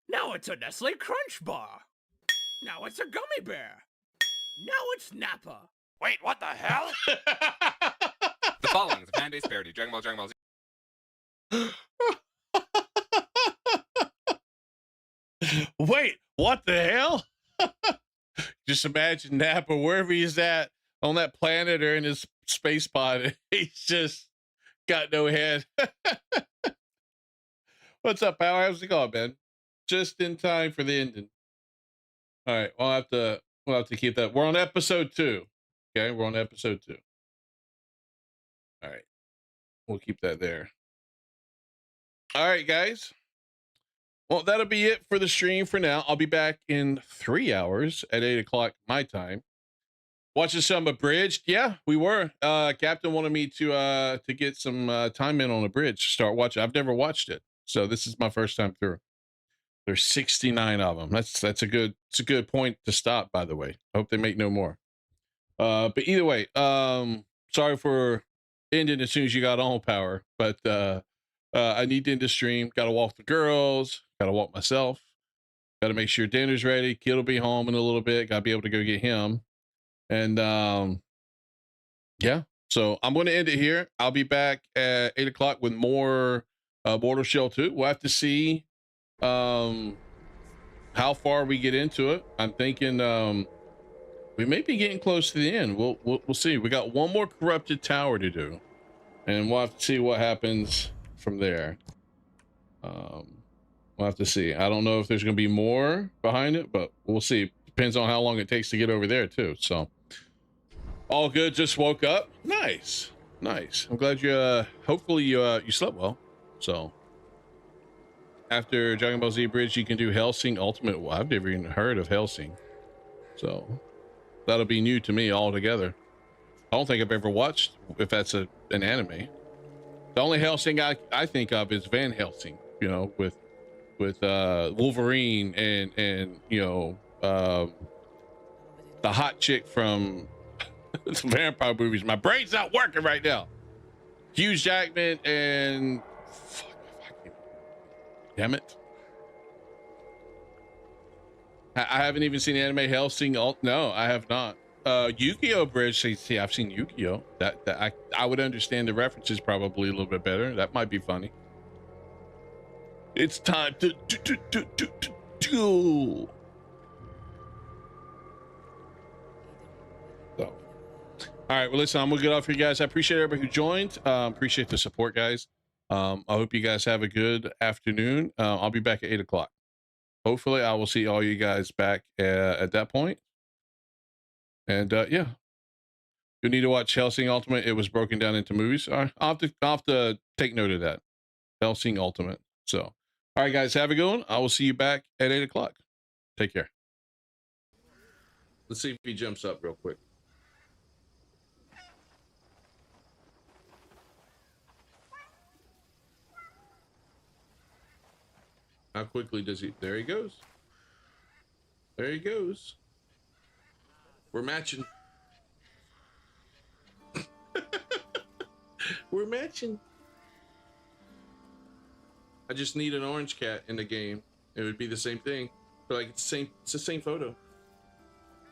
Now it's a Nestle Crunch Bar. Now it's a gummy bear. Now it's Nappa. Wait, what the hell? The following is a fan-based parody. Dragon Ball Z. Wait, what the hell? Just imagine Nappa wherever he's at on that planet or in his space pod. He's just got no head. What's up, pal? How's it going, man? Just in time for the ending. All right, we'll have to keep that. We're on episode 2. Okay, we're on episode 2. All right, we'll keep that there. All right, guys. Well, that'll be it for the stream for now. I'll be back in 3 hours at 8 o'clock my time. Watching some Abridged. Yeah, we were. Captain wanted me to get some time in on Abridged. Start watching. I've never watched it, So this is my first time through. There's 69 of them. It's a good point to stop, by the way. I hope they make no more. But either way, sorry for ending as soon as you got on, Power, but I need to end the stream. Got to walk the girls, got to walk myself, got to make sure dinner's ready. Kid will be home in a little bit. Got to be able to go get him. And yeah, so I'm going to end it here. I'll be back at 8 o'clock with more Mortal Shell 2. We'll have to see how far we get into it. I'm thinking we may be getting close to the end. We'll see. We got one more corrupted tower to do, and we'll have to see what happens from there. We'll have to see. I don't know if there's going to be more behind it, but we'll see. Depends on how long it takes to get over there too. So all good. Just woke up. Nice. I'm glad you hopefully you slept well. So after Dragon Ball Z Bridge, you can do Hellsing Ultimate. Well, I've never even heard of Hellsing, so that'll be new to me altogether. I don't think I've ever watched, if that's an anime. The only Hellsing I think of is Van Helsing, you know, with Wolverine and you know, the hot chick from the vampire movies. My brain's not working right now. Hugh Jackman and damn it. I haven't even seen anime Hellsing. No, I have not. Yu-Gi-Oh! Bridge. See, I've seen Yu-Gi-Oh! That I would understand the references probably a little bit better. That might be funny. It's time to do. So, all right. Well, listen, I'm gonna get off here, guys. I appreciate everybody who joined. Appreciate the support, guys. I hope you guys have a good afternoon. I'll be back at 8 o'clock. Hopefully I will see all you guys back at that point. And yeah, you need to watch Hellsing Ultimate. It was broken down into movies. All right, I'll have to take note of that. Hellsing Ultimate. So, all right, guys, have a good one. I will see you back at 8 o'clock. Take care. Let's see if he jumps up real quick. How quickly does he? There he goes. There he goes. We're matching. We're matching. I just need an orange cat in the game. It would be the same thing. But like it's the same photo.